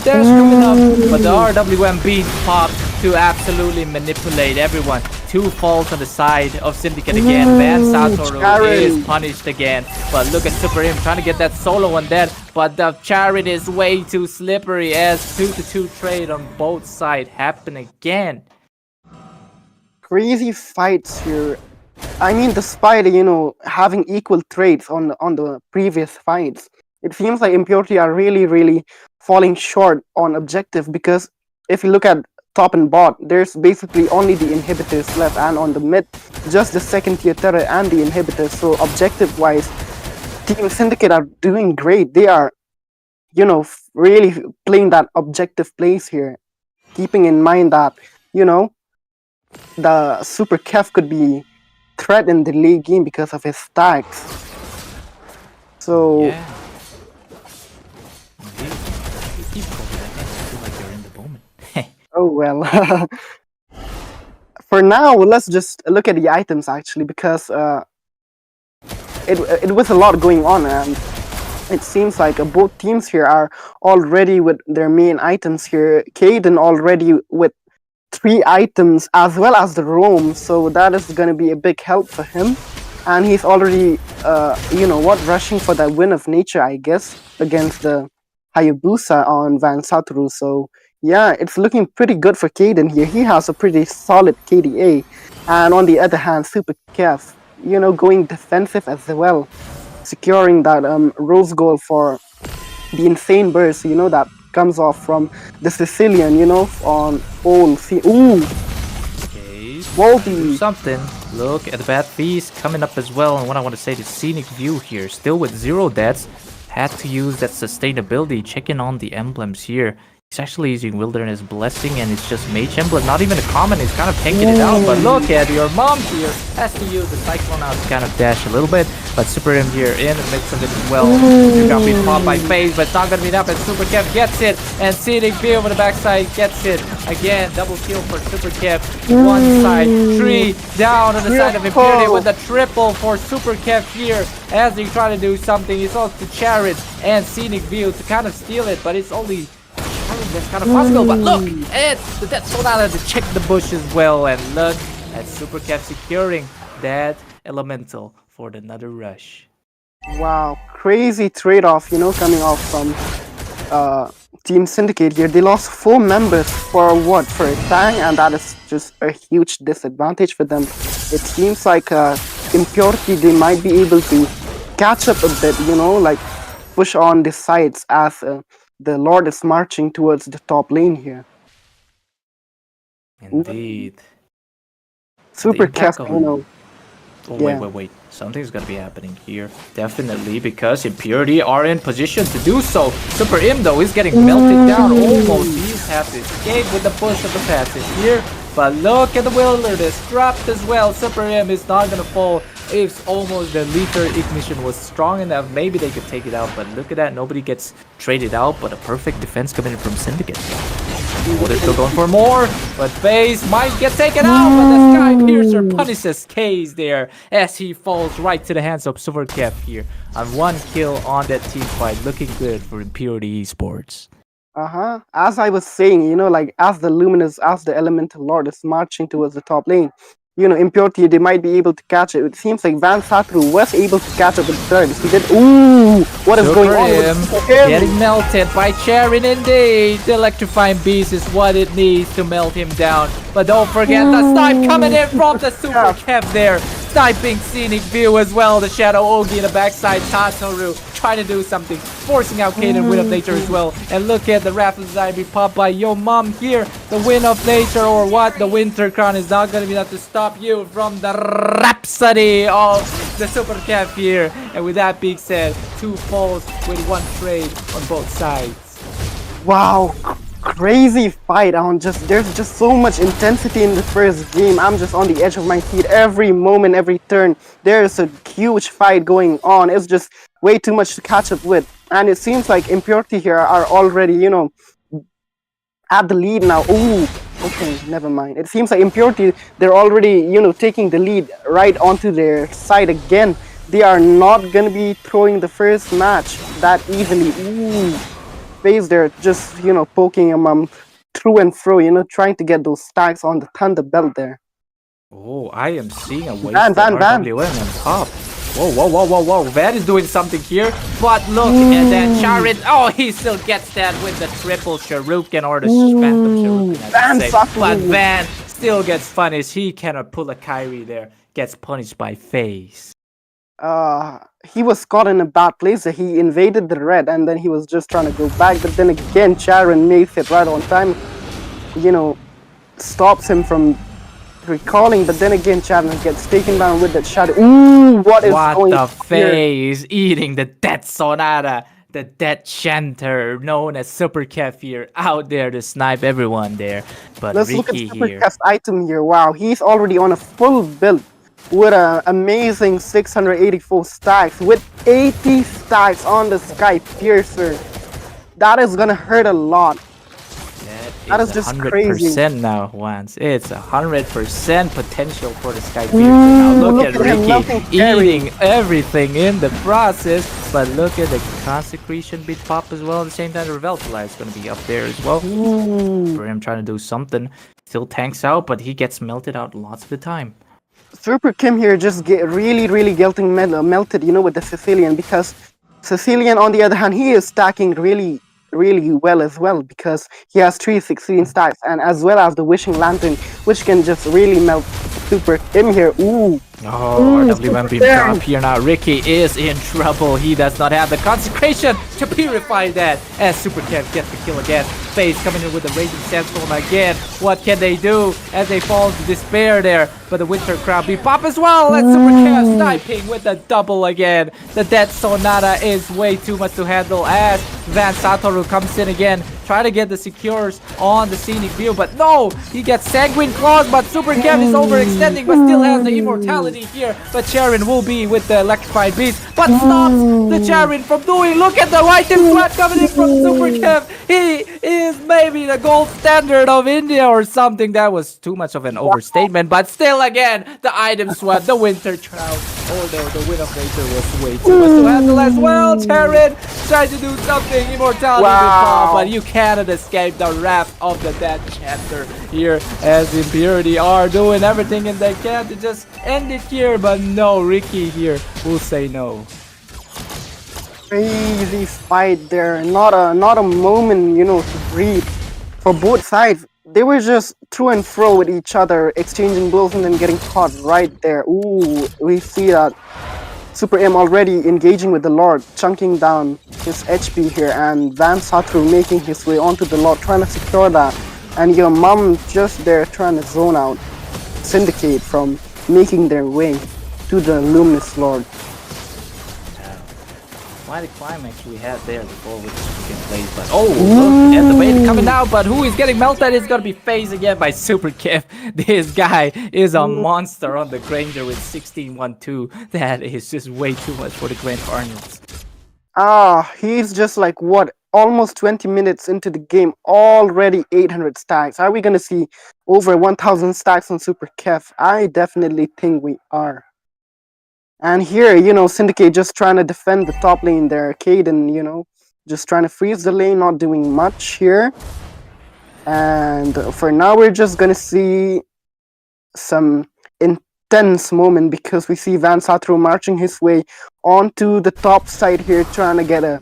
dash coming up. But the RWM being popped to absolutely manipulate everyone. 2 falls on the side of Syndicate again. Van Satoru is punished again. But look at Super Imp trying to get that solo one dead. But the Chariot is way too slippery as 2-2 trade on both sides happen again. Crazy fights here. I mean, despite having equal trades on the previous fights, it seems like Impurity are really falling short on objective, because if you look at top and bot, there's basically only the inhibitors left, and on the mid, just the second tier turret and the inhibitors. So objective wise, Team Syndicate are doing great. They are, really playing that objective plays here, keeping in mind that, the Super Kef could be threat in the late game because of his stacks. So Yeah. Indeed. You keep going, I guess. I feel like you're in the moment. oh well. For now, let's just look at the items actually, because it was a lot going on, and it seems like both teams here are already with their main items here. Kaden already with 3 items as well as the roam, so that is going to be a big help for him. And he's already, rushing for that win of nature, I guess, against the Hayabusa on Van Satoru. So yeah, it's looking pretty good for Kaden here. He has a pretty solid KDA. And on the other hand, Super Kef, going defensive as well, securing that rose goal for the insane burst, that comes off from the Sicilian, on all C. Ooh! Okay, Volty! something. Look at the bad feast coming up as well. And what I want to say, the scenic view here, still with 0 deaths, had to use that sustainability, checking on the emblems here. He's actually using Wilderness Blessing, and it's just Mage Emblem, not even a common, he's kind of tanking it out. But look at your mom here, has to use the Cyclone out to kind of dash a little bit. But Super M here in the midst of it as well. You're gonna be popped by FaZe, but it's not gonna be enough, and Super Kev gets it, and Scenic View over the backside gets it. Again, double kill for Super Kev. One side, 3 down on the side of Impurity with a triple for Super Kev here. As they try to do something, it's also to Chariot and Scenic View to kind of steal it, but it's only that's kind of possible. But look, it's the Death Soul to check the bush as well, and look at Super Kev securing that elemental for another rush. Wow, crazy trade-off, coming off from Team Syndicate here. They lost 4 members for what? For a tank, and that is just a huge disadvantage for them. It seems like Impurity, they might be able to catch up a bit, like push on the sides as the Lord is marching towards the top lane here. Indeed. Super impact Kef, on- Oh, Yeah. wait. Something's gonna be happening here. Definitely, because Impurity are in position to do so. Super Im, though, is getting melted down almost. He's have to escape with the push of the passage here. But look at the Wilderness, trapped as well. Super M is not gonna fall. It's almost the lethal ignition was strong enough. Maybe they could take it out, but look at that. Nobody gets traded out, but a perfect defense coming in from Syndicate. Oh, they're still going for more, but FaZe might get taken out, but the Sky Piercer punishes Kaze there as he falls right to the hands of Super Kev here. On 1 kill on that team fight, looking good for Impurity Esports. As I was saying, like as the Elemental Lord is marching towards the top lane, Impurity, they might be able to catch it. It seems like Van Satru was able to catch up with the turns. He did. Ooh, what is going Super on him with him? getting melted by Charin indeed. The electrifying beast is what it needs to melt him down. But don't forget the snipe coming in from the Super Kev there. Sniping scenic view as well. The Shadow Ogi in the backside. Tataru trying to do something. Forcing out Kaden Wind of Nature as well. And look at the Wrath of Zion be popped by Yo Mom here. The Wind of Nature or what? The Winter Crown is not going to be enough to stop you from the Rhapsody of the Super Kev here. And with that being said, 2 falls with 1 trade on both sides. Wow, crazy fight. There's just so much intensity in the first game. I'm just on the edge of my seat every moment, every turn. There's a huge fight going on. It's just way too much to catch up with. And it seems like Impurity here are already, at the lead now. Ooh, okay, never mind. It seems like Impurity, they're already, taking the lead right onto their side again. They are not gonna be throwing the first match that easily. Ooh, FaZe there just, poking him through and fro, trying to get those stacks on the Thunder Belt there. Oh, I am seeing a wasted Van. RWM on top. Whoa. Van is doing something here. But look at that Charin. Oh, he still gets that with the triple Shuriken or the Phantom Shuriken. But Van still gets punished. He cannot pull a Kyrie there. Gets punished by FaZe. He was caught in a bad place. He invaded the red and then he was just trying to go back. But then again, Charin makes it right on time. Stops him from recalling, but then again Charin gets taken down with that shadow. Ooh, what is going on? What the FaZe eating the Death Sonata, the Death Chanter, known as Super Kev here, out there to snipe everyone there. But Let's Ricky look at Super here. Kev's item here. Wow, he's already on a full build with an amazing 684 stacks, with 80 stacks on the Sky Piercer. That is gonna hurt a lot. That is just 100% crazy. now, once. It's 100% potential for the Sky Piercer. Now look at Ricky eating everything in the process. But look at the Consecration bit pop as well. At the same time, the Reveltalize is going to be up there as well. For him trying to do something. Still tanks out, but he gets melted out lots of the time. Super Kim here just get really getting melted, with the Sicilian, because Sicilian, on the other hand, he is stacking really well as well, because he has 316 stacks, and as well as the Wishing Lantern, which can just really melt Super Kim here. Ooh. Oh, RWM being dropped here now. Ricky is in trouble. He does not have the Consecration to purify that. As Super Kev gets the kill again. FaZe coming in with the Raging Sandstorm again. What can they do as they fall into despair there? But the Winter Crown be pop as well. And Super Kev sniping with the double again. The Death Sonata is way too much to handle as Van Satoru comes in again. Try to get the secures on the scenic view, but no! He gets Sanguine Claws, but Super Kev is overextending, but still has the immortality here. But Charin will be with the Electrified Beast, but stops the Charin from doing. Look at the item swap coming in from Super Kev. He is maybe the gold standard of India or something. That was too much of an overstatement, but still again, the item swap, the Winter Trout. Although the Wind of Nature was way too much to handle as well. Charin tried to do something, immortality before, but you cannot escape the wrath of the Death Chanter here, as Impurity are doing everything and they can to just end it here, but no, Ricky here will say no. Crazy fight there. Not a moment, to breathe for both sides. They were just through and fro with each other, exchanging blows and then getting caught right there. Ooh, we see that Super M already engaging with the Lord, chunking down his HP here, and Van Satru making his way onto the Lord, trying to secure that. And your mom just there trying to zone out Syndicate from making their way to the Luminous Lord. Quite a climax we had there before with the freaking plays, but oh, look at the wave coming out, but who is getting melted is gonna be FaZe again by Super Kev. This guy is a monster on the Granger with 16-1-2. That is just way too much for the Grand Cardinals. He's just like, what, almost 20 minutes into the game, already 800 stacks. Are we gonna see over 1000 stacks on Super Kev? I definitely think we are. And here, Syndicate just trying to defend the top lane there. Kaden, just trying to freeze the lane, not doing much here. And for now, we're just gonna see some intense moment because we see Van Satro marching his way onto the top side here, trying to get a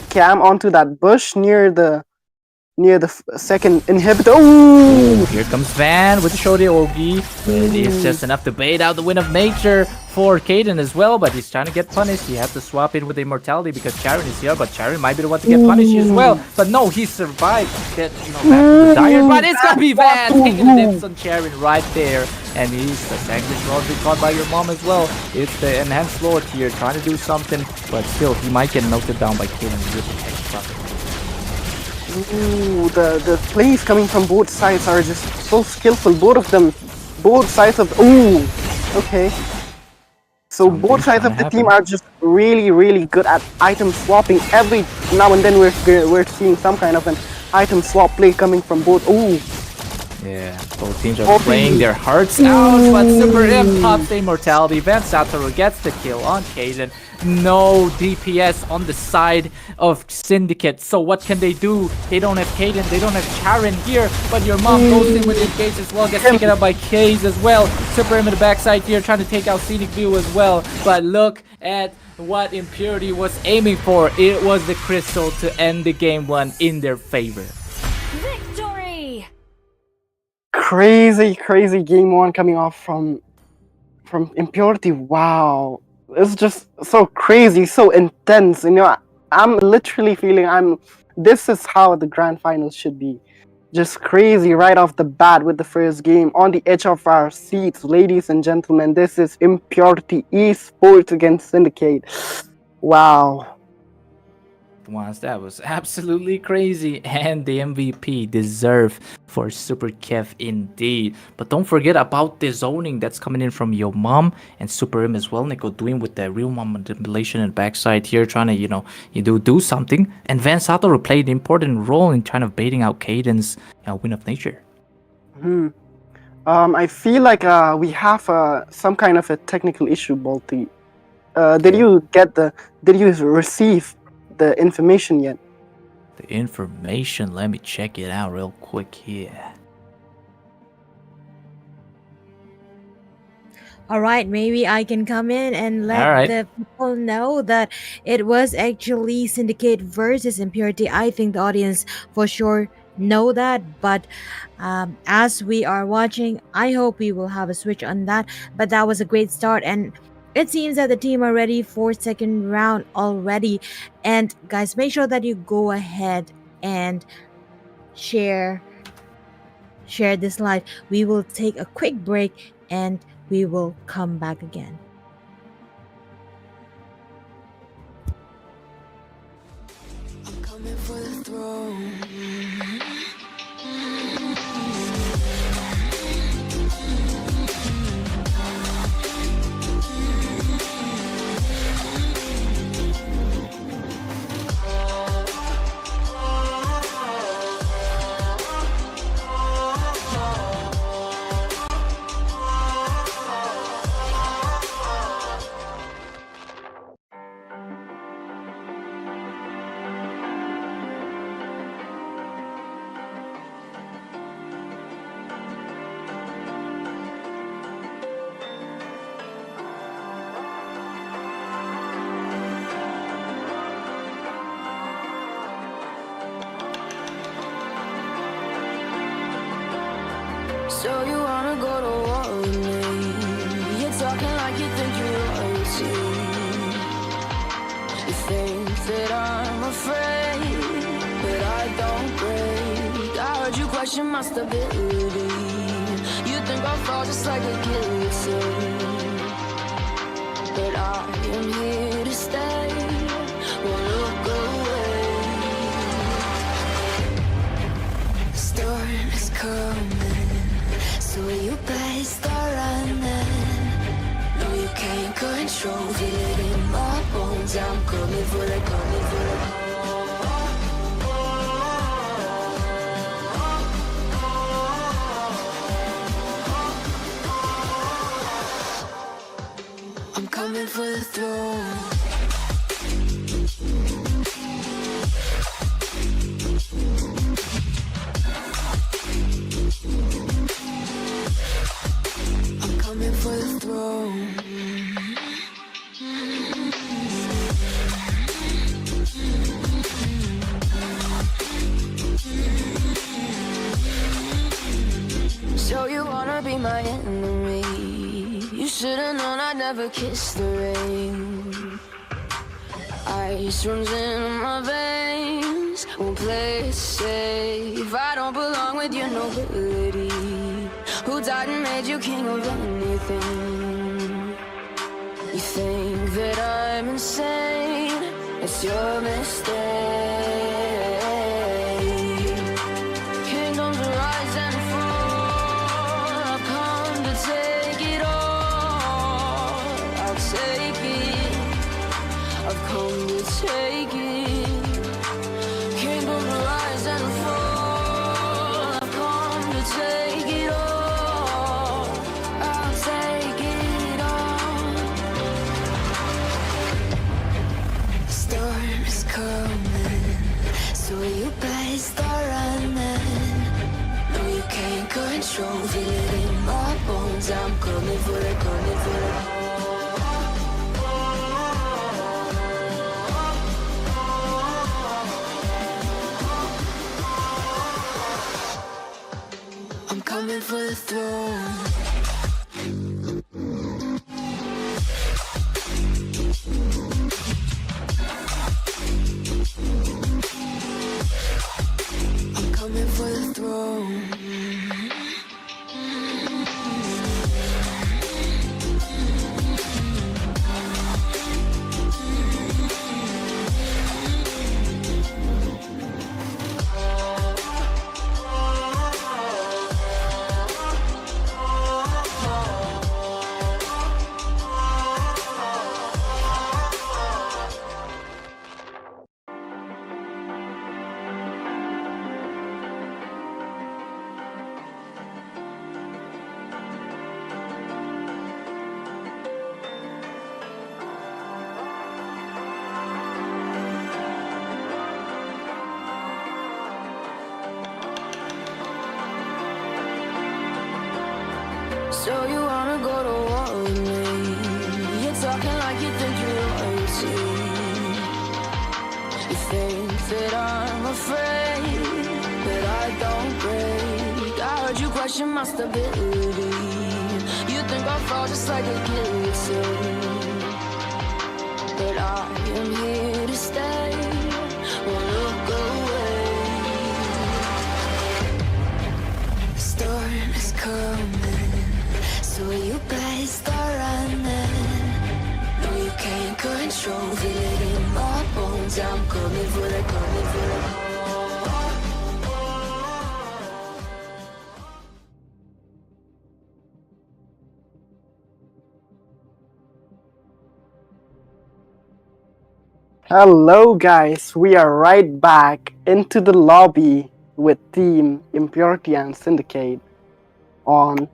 cam onto that bush near the second inhibitor. Ooh! Here comes Van with the Shode Ogi. It is just enough to bait out the Wind of Nature for Kaden as well, but he's trying to get punished. He has to swap in with Immortality because Charon is here, but Charon might be the one to get punished as well. But no, he survived. Get, back to the Dire, but it's gonna be Van taking the dips on Charon right there. And he's the Sanguine Lord be caught by your mom as well. It's the Enhanced Lord here trying to do something, but still, he might get melted down by Kaden with the tech bucket. Ooh, the plays coming from both sides are just so skillful. Both of them, both sides of. Ooh, okay. So both sides of the team are just really good at item swapping. Every now and then we're seeing some kind of an item swap play coming from both. Ooh. Yeah, both teams are playing their hearts out, but Super Imp pops the Immortality. Van Satoru gets the kill on Kaden. No DPS on the side of Syndicate. So what can they do? They don't have Kaden, they don't have Charon here, but your mom goes in with Engage as well, gets taken up by Kaze as well. Super Imp in the backside here trying to take out Scenic View as well. But look at what Impurity was aiming for. It was the crystal to end the game one in their favor. Victory! Crazy game one coming off from Impurity. Wow, it's just so crazy, so intense. You know, I'm literally feeling this is how the grand finals should be. Just crazy right off the bat with the first game on the edge of our seats, ladies and gentlemen. This is Impurity Esports against Syndicate. Wow. That was absolutely crazy, and the MVP deserved for Super Kev indeed. But don't forget about the zoning that's coming in from your mom and Super M as well. Nico doing with the real mom manipulation and backside here, trying to you do something. And Van Satoru played an important role in trying to baiting out Caden's Wind of Nature. I feel like we have some kind of a technical issue, Balti. Did you receive the information yet? The information, let me check it out real quick here. All right, maybe I can come in and let the people know that it was actually Syndicate versus Impurity. I think the audience for sure know that, but as we are watching, I hope we will have a switch on that. But that was a great start, and it seems that the team are ready for second round already. And guys, make sure that you go ahead and share this live. We will take a quick break and we will come back again. I'm coming for the throne. So you wanna go to war with me? You're talking like you think you're royalty. You think that I'm afraid, but I don't break. I heard you question my stability. You think I'll fall just like a guillotine, but I am here to stay. Won't look away. The storm is coming, so you better start running. No, you can't control, feel it in my bones. I'm coming for the, coming for the. I'm coming for the throne. coming for the throne. So you wanna be my enemy? You should've known I'd never kiss the rain. Ice runs in my veins, won't play it safe. I don't belong with your nobility. Who died and made you king of anything? You think that I'm insane? It's your mistake. Kingdoms rise and fall. I've come to take it all. I'll take it. I've come to take it. Kingdoms rise and fall. I've come to take it all. I'll take it all. The storm is coming, so you better start running. No, you can't control, feel it in my bones. I'm coming for it, coming for it. I'm coming for the throne. I'm coming for the throne. So you wanna go to war with me? You're talking like you think you're royalty. You think that I'm afraid, but I don't break. I heard you question my stability. You think I'll fall just like a guillotine, but I am here to stay. Won't look away. The storm is coming, so you better start running. No, you can't control, feel it in my bones. I'm coming for the, coming for the. Hello guys, we are right back into the lobby with Team Impurity and Syndicate on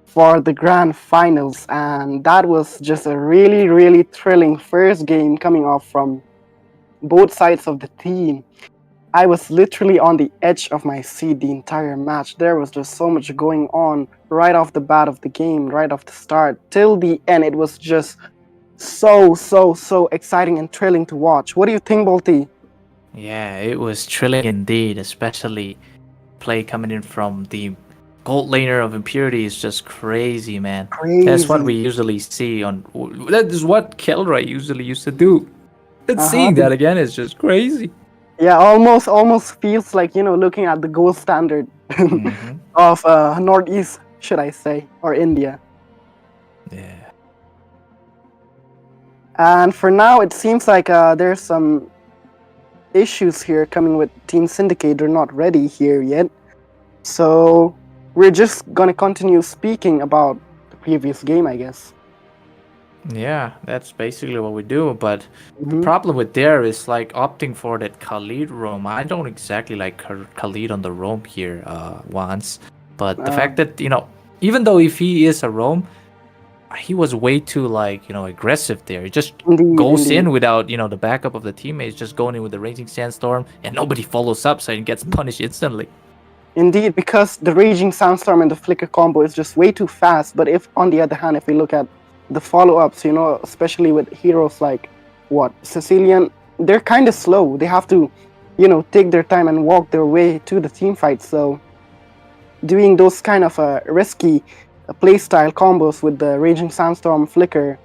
for the grand finals, and that was just a really thrilling first game coming off from both sides of the team. I was literally on the edge of my seat the entire match. There was just so much going on right off the bat of the game, right off the start till the end. It was just so exciting and thrilling to watch. What do you think, Bolty? Yeah, it was thrilling indeed, especially play coming in from the gold laner of Impurity is just crazy, man. That's what we usually see on. That is what Kelroy usually used to do. And seeing that again is just crazy. Yeah, almost feels like, you know, looking at the gold standard of Northeast, should I say, or India. Yeah. And for now, it seems like there's some issues here coming with Team Syndicate. They're not ready here yet. So we're just gonna continue speaking about the previous game, I guess. Yeah, that's basically what we do. But the problem with there is like opting for that Khalid roam. I don't exactly like Khalid on the roam here once. But the fact that, you know, even though if he is a roam, he was way too like, you know, aggressive there. He just goes in without, you know, the backup of the teammates, just going in with the raging sandstorm and nobody follows up, so he gets punished instantly. Indeed, because the Raging Sandstorm and the Flicker combo is just way too fast. But if, on the other hand, if we look at the follow-ups, especially with heroes like Sicilian, they're kind of slow. They have to, take their time and walk their way to the team fight. So doing those kind of risky playstyle combos with the Raging Sandstorm Flicker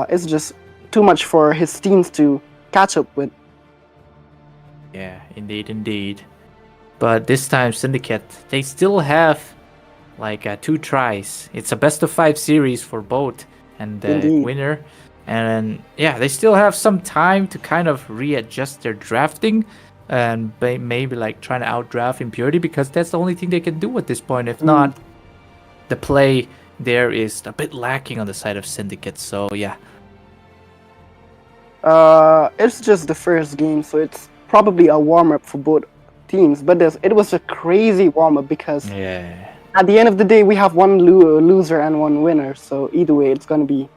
is just too much for his teams to catch up with. Yeah, indeed. But this time, Syndicate, they still have like 2 tries. It's a best of 5 series for both, and the Indeed. winner. And yeah, they still have some time to kind of readjust their drafting and maybe like trying to outdraft Impurity, because that's the only thing they can do at this point. If not, the play there is a bit lacking on the side of Syndicate. So yeah. It's just the first game, so it's probably a warm-up for both teams. But it was a crazy warm-up because at the end of the day, we have one loser and one winner. So either way, it's gonna be,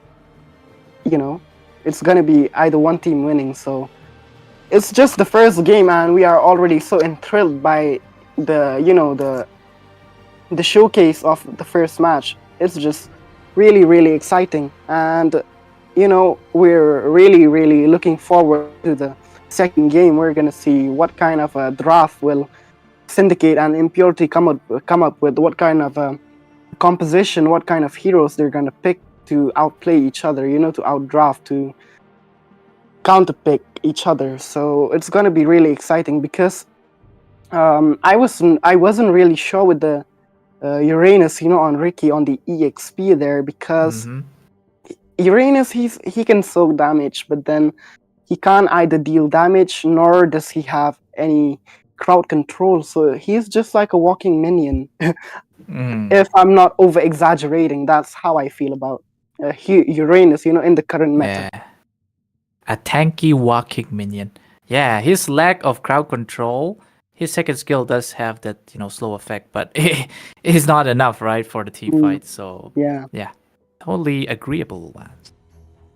it's gonna be either one team winning. So it's just the first game, and we are already so enthralled by the showcase of the first match. It's just really, really exciting, and we're really, really looking forward to the second game. We're gonna see what kind of a draft will Syndicate and Impurity come up with, what kind of composition, what kind of heroes they're gonna pick to outplay each other, to outdraft, to counterpick each other. So it's gonna be really exciting because I wasn't really sure with the Uranus, on Ricky on the EXP there, because Uranus, he can soak damage, but then he can't either deal damage nor does he have any crowd control. So he's just like a walking minion. If I'm not over exaggerating, that's how I feel about Uranus, in the current meta. Yeah. A tanky walking minion. Yeah, his lack of crowd control, his second skill does have that, slow effect, but it is not enough, right, for the team fight. So yeah, totally agreeable ones.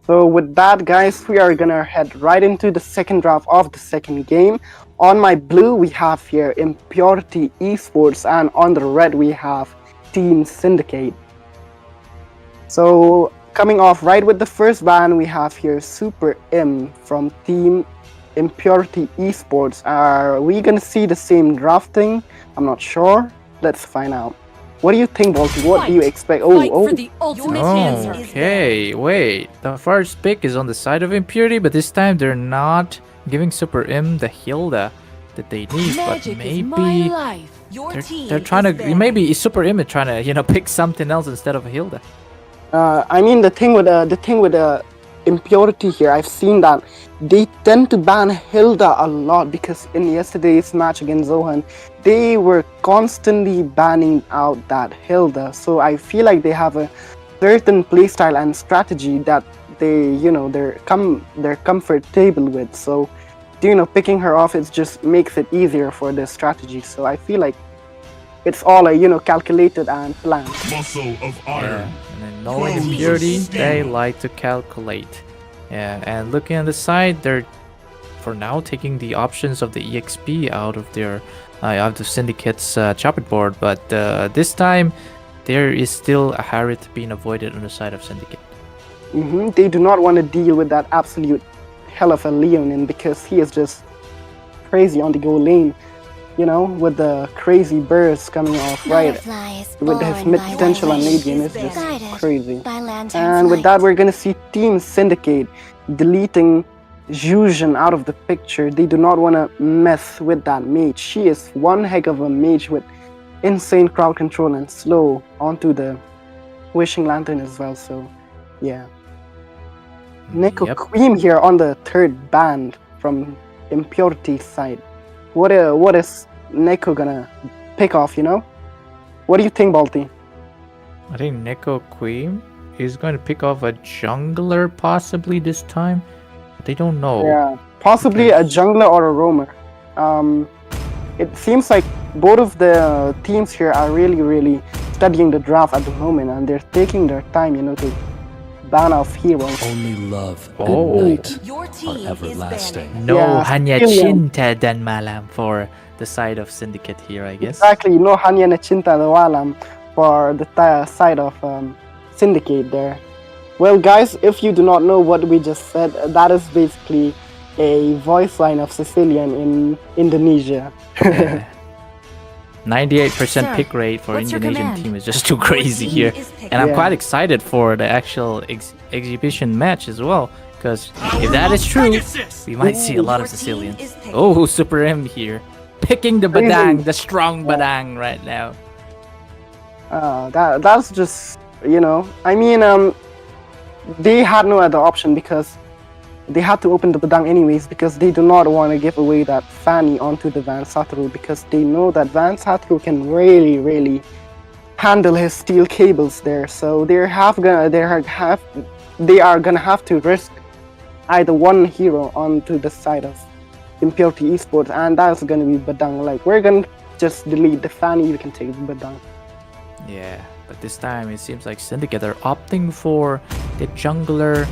So with that, guys, we are gonna head right into the second draft of the second game. On my blue, we have here Impurity Esports, and on the red, we have Team Syndicate. So coming off right with the first ban, we have here Super M from Team Impurity Esports. Are we gonna see the same drafting? I'm not sure. Let's find out. What do you think, Balti? What do you expect? For the ultimate answer. Okay, wait. The first pick is on the side of Impurity, but this time they're not giving Super M the Hilda that they need. Magic but is my maybe life. Your team they're trying is to. banned. Maybe Super M is trying to pick something else instead of a Hilda. I mean, the thing with Impurity here, I've seen that they tend to ban Hilda a lot, because in yesterday's match against Zohan, they were constantly banning out that Hilda. So I feel like they have a certain playstyle and strategy that they're comfortable with. So picking her off, it just makes it easier for their strategy. So I feel like it's all calculated and planned. Muscle of iron. And then knowing Impurity, they like to calculate. Yeah, and looking on the side, they're for now taking the options of the EXP out of their out of Syndicate's chopping board. But this time, there is still a Harriet being avoided on the side of Syndicate. They do not want to deal with that absolute hell of a Leonin, because he is just crazy on the goal lane. With the crazy bursts coming off right with his mid potential and late game is just crazy. And with that, we're gonna see Team Syndicate deleting Zhuzhen out of the picture. They do not want to mess with that mage. She is one heck of a mage with insane crowd control and slow onto the Wishing Lantern as well. So yeah, Neko Queen here on the third band from Impurity's side. What is Neko gonna pick off, What do you think, Balti? I think Neko Queen is going to pick off a jungler possibly this time. They don't know. Yeah, possibly a jungler or a roamer. It seems like both of the teams here are really, really studying the draft at the moment, and they're taking their time, to ban off heroes. Only love and Oh. night Your are team is everlasting. banned. No, Yeah, hanya Syrian. cinta dan malam for the side of Syndicate here, I guess. Exactly, no hanya na cinta na walam for the side of Syndicate there. Well, guys, if you do not know what we just said, that is basically a voice line of Sicilian in Indonesia. Yeah. 98% Sir, pick rate for what's your Indonesian command? team is just too crazy team here. is picking. And I'm Yeah. quite excited for the actual exhibition match as well. Because if that is true, we might see a lot of Your team Sicilians. is picking. Oh, Super M here. Picking the Crazy. Badang, the strong Badang right now. That's just, I mean, they had no other option because they had to open the Badang anyways because they do not want to give away that Fanny onto the Van Satoru because they know that Van Satoru can really, really handle his steel cables there. So they are gonna have to risk either one hero onto the side of Impurity Esports, and that's gonna be Badang. Like, we're gonna just delete the Fanny, we can take the Badang. Yeah, but this time it seems like Syndicate are opting for the jungler,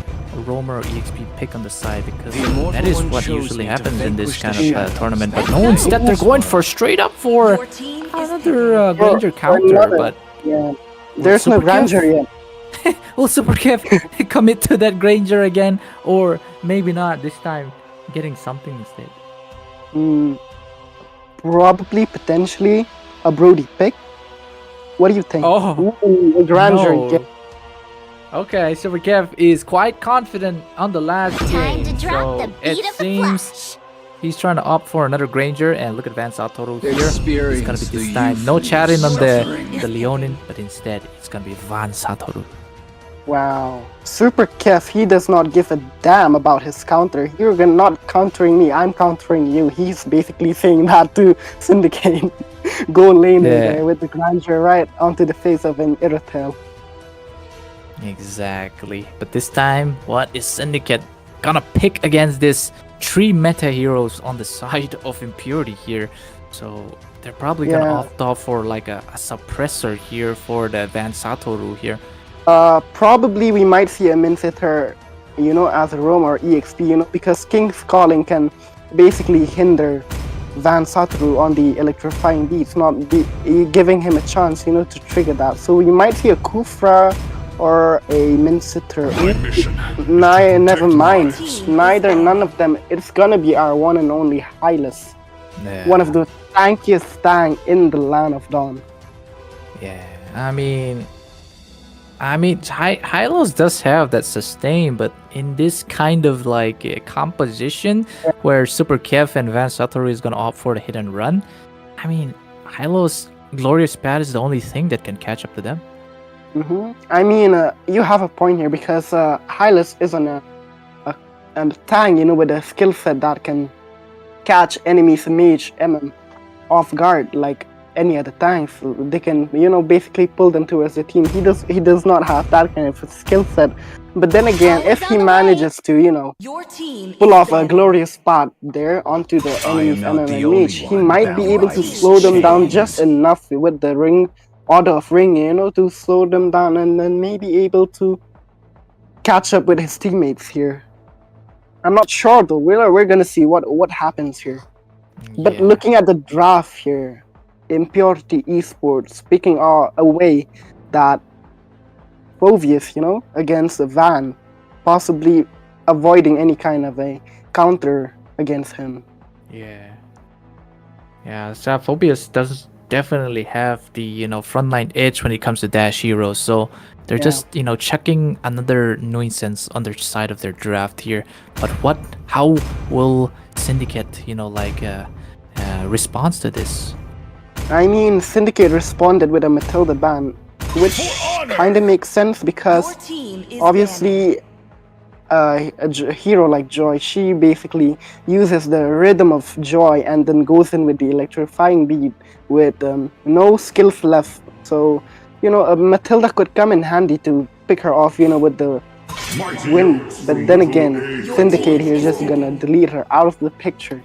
roamer, or EXP pick on the side because that is what usually happens in this kind of tournament. But no, instead they're going for straight up for Your team is another picking. Granger counter. another. But Yeah, there's no Super Granger Kev? yet. will Super Kev commit to that Granger again, or maybe not this time, getting something instead? Probably, potentially, a Brody pick. What do you think? Oh, Ooh, a Granger. no. Yeah. Okay, Super Kev is quite confident on the last Time game, to drop so the beat it of the seems flesh. he's trying to opt for another Granger. And look at Van Satoru here. It's gonna be Experience this the time no youth chatting on the suffering. Leonin, but instead it's gonna be Van Satoru. Wow. Super Kev, he does not give a damn about his counter. You're not countering me, I'm countering you. He's basically saying that to Syndicate. Go lane there with the Granger right onto the face of an Irritel. Exactly. But this time, what is Syndicate gonna pick against this 3 meta heroes on the side of Impurity here? So they're probably gonna Yeah. opt off for like a suppressor here for the Van Satoru here. Probably we might see a Minsitter, as a roam or EXP, because King's Calling can basically hinder Van Satoru on the electrifying beats, not giving him a chance, to trigger that. So we might see a Kufra or a Minsitter. My mission is to Never protect mind. lives. None of them. It's gonna be our one and only Hylas. Yeah. One of the tankiest tank in the Land of Dawn. Yeah, I mean, Hylos does have that sustain, but in this kind of like composition where Super Kev and Van Satoru is gonna opt for the hit and run, I mean, Hylos' glorious pad is the only thing that can catch up to them. I mean, you have a point here because Hylas isn't a tank, with a skill set that can catch enemies mage MM off guard like any other tanks. They can, basically pull them towards the team. He does not have that kind of a skill set. But then again, if he manages to, Your team pull is off a picking. glorious spot there onto the enemy's not MM the and only mage, he one might be bound able by to these slow them down chains. just enough with the order of ring, to slow them down and then maybe able to catch up with his teammates here. I'm not sure though. We're gonna see what happens here. But Yeah. looking at the draft here, Impurity Esports picking away that Fovius, against Van, possibly avoiding any kind of a counter against him. Yeah. Yeah, Phobius does definitely have the, frontline edge when it comes to dash heroes. So they're Yeah. just, chucking another nuisance on their side of their draft here. But how will Syndicate, response to this? I mean, Syndicate responded with a Matilda ban, which kind of makes sense because Your team is obviously a hero like Joy, she basically uses the rhythm of Joy and then goes in with the electrifying beat with no skills left. So, Matilda could come in handy to pick her off, with the Mighty win. oaks But from then Double again, A Syndicate here is just gonna delete her out of the picture.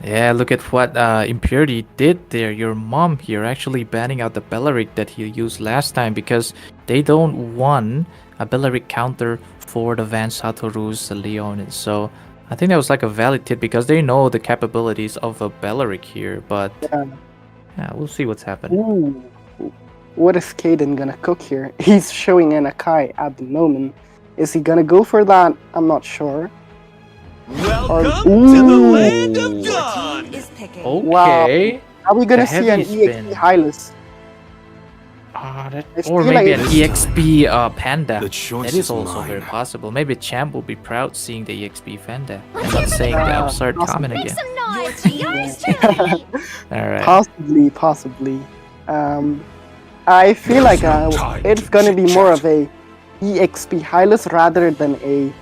Yeah, look at what Impurity did there. Your mom here actually banning out the Bellaric that he used last time because they don't want a Bellaric counter for the Van Satoru's Leonin. So I think that was like a valid tip because they know the capabilities of a Belleric here, but yeah, we'll see what's happening. Ooh. What is Kaden gonna cook here? He's showing an Akai at the moment. Is he gonna go for that? I'm not sure. Welcome to the land of Your dawn. team is picking. Okay. Are we gonna The see an heavy EXP spin. Hylas? I Or feel maybe like an it's- EXP Panda. The choice That is is also mine. very possible. Maybe Champ will be proud seeing the EXP Panda. I'm not saying the absurd awesome. comment Make again. some noise for yours truly. Alright. Possibly. I feel like it's gonna be more of a EXP Hylas rather than a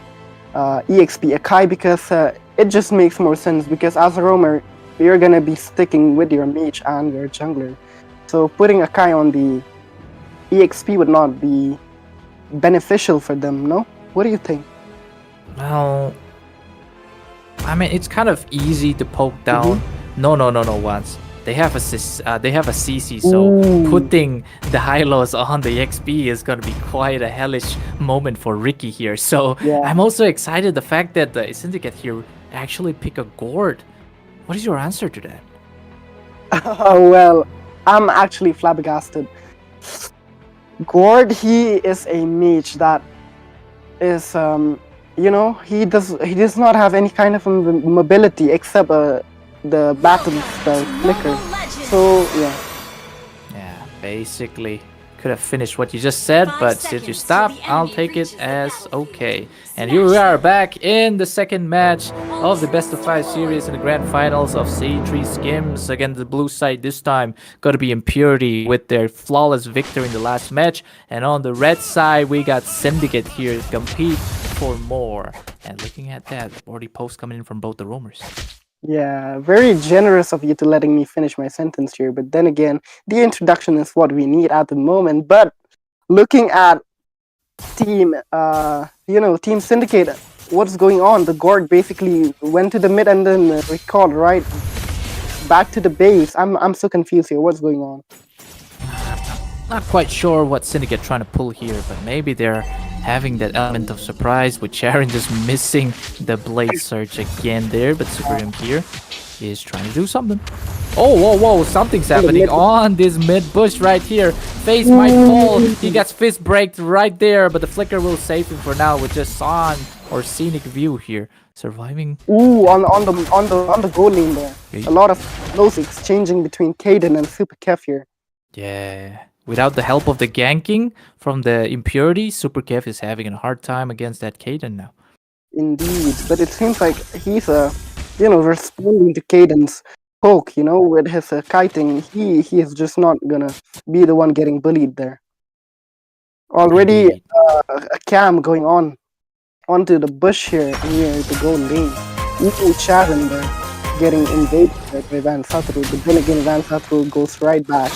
EXP Akai because it just makes more sense because as a roamer, you're gonna be sticking with your mage and your jungler. So putting Akai on the EXP would not be beneficial for them, no? What do you think? Well, I mean, it's kind of easy to poke down. No, once. They have a CC, so Ooh. putting the Hylos on the XP is gonna be quite a hellish moment for Ricky here. So Yeah. I'm also excited the fact that the Syndicate here actually pick a Gord. What is your answer to that? Well, I'm actually flabbergasted. Gord, he is a mage that is, he does not have any kind of mobility except the battle spell flicker. So yeah. Yeah, basically could have finished what you just said, 5 but since you seconds till stopped, the I'll enemy take it reaches the as battlefield. okay. And here we are back in the second match of the best of 5 series in the grand finals of C3 Skims against the blue side. This time gonna be Impurity with their flawless victory in the last match, and on the red side we got Syndicate here to compete for more. And looking at that, already posts coming in from both the roamers. Yeah, very generous of you to letting me finish my sentence here. But then again, the introduction is what we need at the moment. But looking at Team Syndicate, what's going on? The Gord basically went to the mid and then recalled right back to the base. I'm so confused here. What's going on? Not quite sure what Syndicate trying to pull here, but maybe they're having that element of surprise with Sharon just missing the blade surge again there, but Super Imp here is trying to do something. Oh, whoa, something's happening on this mid bush right here. Face might fall. He gets fist breaked right there, but the flicker will save him for now with just Son or Scenic View here. Surviving. Ooh, on the goal lane there. A lot of close exchanging between Kaden and Super Kev here. Yeah. Without the help of the ganking from the Impurity, Super Kev is having a hard time against that Kaden now. Indeed, but it seems like he's responding to Caden's poke, with his kiting. He is just not gonna be the one getting bullied there. Already Indeed. a cam going on onto the bush here near the goal lane. Ooh, Sharon there getting invaded by Van Satru, but then again Van Satru goes right back.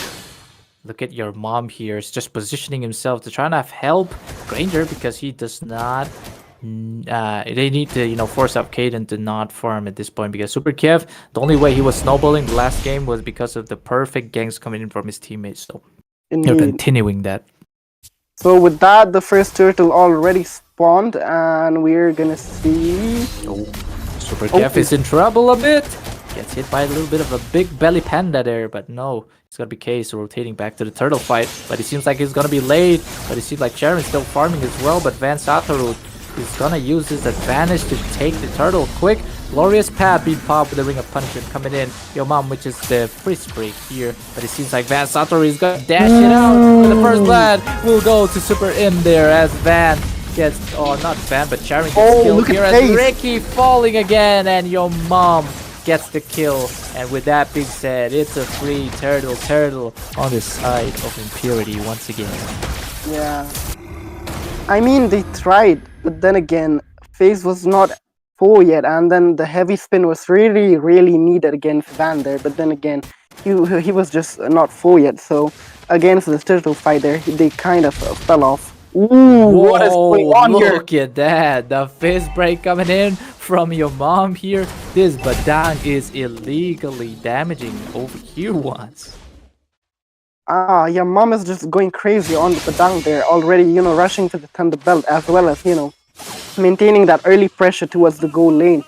Look at your mom here. Is just positioning himself to try to help Granger because he does not. They need to, force up Kaden to not farm at this point because Super Kev, the only way he was snowballing the last game was because of the perfect ganks coming in from his teammates. So they're Indeed. continuing that. So with that, the first turtle already spawned, and we're gonna see. Oh, Super Kev is in trouble a bit. Gets hit by a little bit of a big belly panda there, but no, it's gonna be Case rotating back to the turtle fight. But it seems like he's gonna be late. But it seems like Sharon's still farming as well. But Van Satoru is gonna use his advantage to take the turtle quick. Glorious Path being popped with the Ring of Punishment coming in. Yo Mom, which is the freeze break here. But it seems like Van Satoru is gonna dash it out. But the first blood will go to Super M there as Van gets, not Van, but Sharon gets killed look at here as Face. Ricky falling again, and Yo Mom gets the kill. And with that being said, it's a free turtle on the side of Impurity once again. Yeah. I mean, they tried, but then again, FaZe was not full yet, and then the heavy spin was really, really needed against Van there. But then again, he was just not full yet. So against the turtle fight there, they kind of fell off. Ooh, what is going on here? Look at that. The fist break coming in from your mom here. This Badang is illegally damaging over here once. Your mom is just going crazy on the Padang there, already, rushing to the Thunder Belt, as well as, maintaining that early pressure towards the goal lane.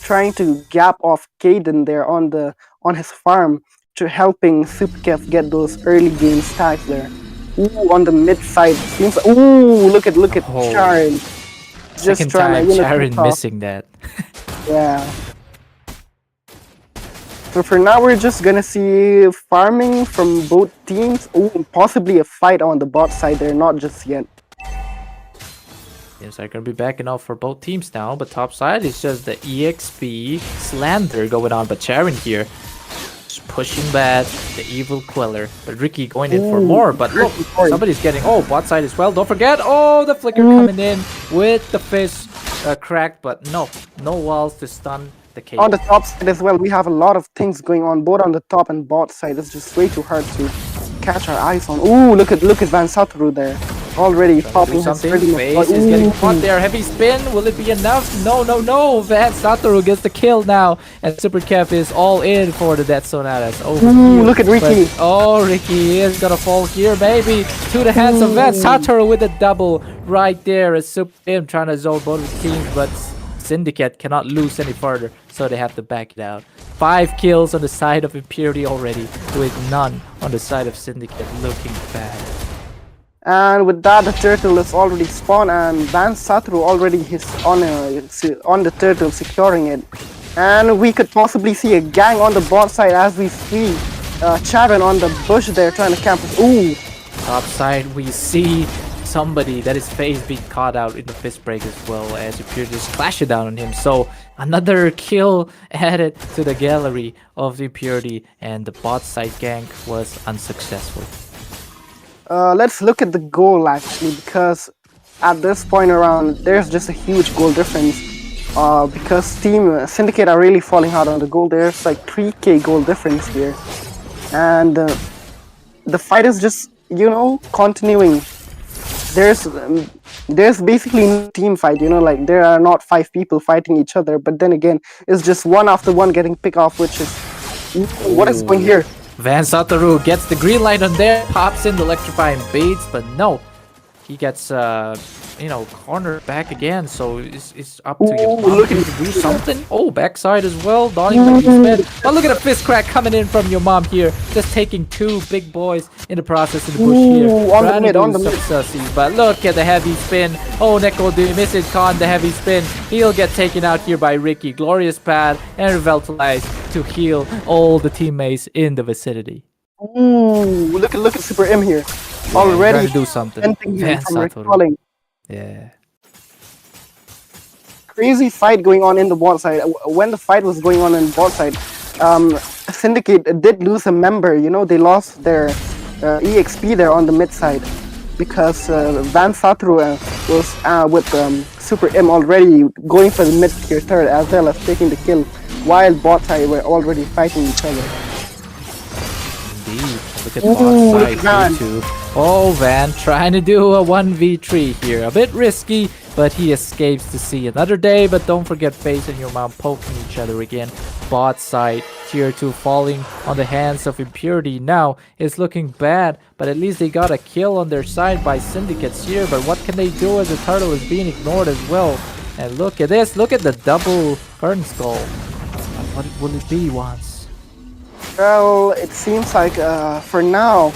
Trying to gap off Caden there on his farm to helping Superkev get those early game stacks there. Ooh, on the mid side seems. Ooh, look at Oh. Sharon. Just Second trying time to Sharon pick off. missing that. Yeah. So for now, we're just gonna see farming from both teams. Ooh, possibly a fight on the bot side there, not just yet. Seems like gonna be backing off for both teams now, but top side is just the EXP slander going on. But Sharon here just pushing back the evil queller. But Ricky going in for more. But look, somebody's getting bot side as well. Don't forget, the flicker coming in with the fist cracked, but no walls to stun the cage. On the top side as well, we have a lot of things going on, both on the top and bot side. It's just way too hard to catch our eyes on. Ooh, look at Van Satoru there. Already popping his something. early Face is getting caught there. Heavy spin. Will it be enough? No. Van Satoru gets the kill now. And Super Kev is all in for the Death Sonatas. Ooh, look at Ricky. Ricky is gonna fall here, baby. To the hands of Van Satoru with a double right there. As Super him trying to zone both of the teams, but Syndicate cannot lose any further, so they have to back it out. 5 kills on the side of Impurity already, with none on the side of Syndicate. Looking bad. And with that, the turtle is already spawned, and Van Satoru already is on the turtle, securing it. And we could possibly see a gang on the bot side as we see Charon on the bush there trying to camp. Ooh! Top side, we see somebody that his face being caught out in the fist break as well, as Impurity just clashed it down on him. So another kill added to the gallery of Impurity, and the bot side gank was unsuccessful. Let's look at the goal actually, because at this point around, there's just a huge goal difference. Because Team Syndicate are really falling hard on the goal. There's like 3k goal difference here. And the fight is just, continuing. There's basically no team fight, like there are not 5 people fighting each other. But then again, it's just one after one getting picked off, which is... What is going here? Van Satoru gets the green light on there, pops in the electrifying baits, but no. He gets, cornered back again, so it's up to you to do something. Oh, backside as well, dawning like he's sped. But look at the fist crack coming in from your mom here, just taking 2 big boys in the process in the bush here. On the mid. Sussy, but look at the heavy spin. Oh, Neko misses Khan the heavy spin. He'll get taken out here by Ricky. Glorious pad and revitalize to heal all the teammates in the vicinity. Ooh, look at Super M here. Already trying to do something. Van Satoru. Yeah. Crazy fight going on in the bot side. When the fight was going on in the bot side, Syndicate did lose a member. They lost their EXP there on the mid side because Van Satoru was with Super M already going for the mid tier third as well as taking the kill, while bot side were already fighting each other. Indeed. Look at bot side here too. Oh, Van trying to do a 1v3 here. A bit risky, but he escapes to see another day. But don't forget Face and your mom poking each other again. Bot side, tier 2 falling on the hands of Impurity. Now it's looking bad, but at least they got a kill on their side by Syndicates here. But what can they do as the turtle is being ignored as well? And look at this. Look at the double Fern Skull. What will it be once? Well, it seems like for now,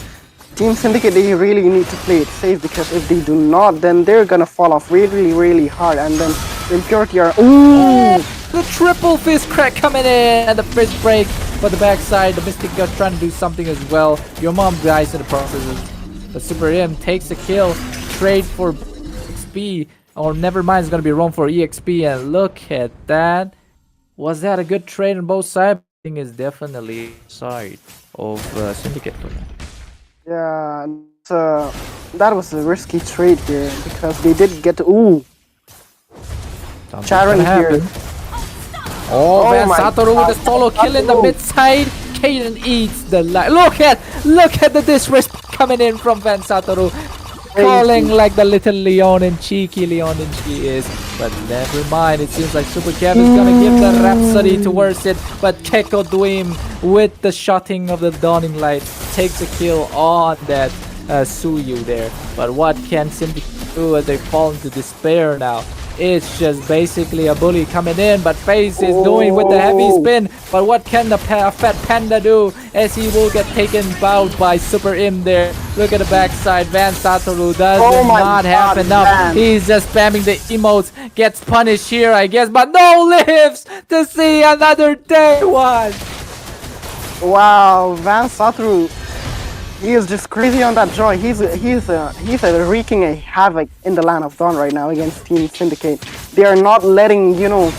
Team Syndicate, they really need to play it safe, because if they do not, then they're gonna fall off really, really hard, and then Impurity are... Ooh! The triple fist crack coming in, and the fist break for the backside. The Mystic Gut trying to do something as well. Your mom dies in the process, but Super M takes a kill. Trade for XP, or never mind, it's gonna be roam for EXP, and look at that. Was that a good trade on both sides? I think it's definitely side of Syndicate. Yeah, that was a risky trade here, because they did get to... Ooh! Charon here. Oh, Van Satoru with a solo kill in the mid side. Caden eats the light. Look at the disrespect coming in from Van Satoru. Calling like the little Leonin, cheeky Leonin she is. But never mind, it seems like Super Kev is gonna give the Rhapsody towards it. But Keko Dweem with the shotting of the Dawning Light takes a kill on that Suyu there. But what can Syndicate do as they fall into despair now? It's just basically a bully coming in, but FaZe is doing with the heavy spin. But what can the Fat Panda do as he will get taken out by Super Im there? Look at the backside. Van Satoru does not have enough. Man. He's just spamming the emotes. Gets punished here, I guess, but no lives to see another day one. Wow, Van Satoru, he is just crazy on that joy. He's wreaking a havoc in the land of Dawn right now against Team Syndicate. They are not letting, you know,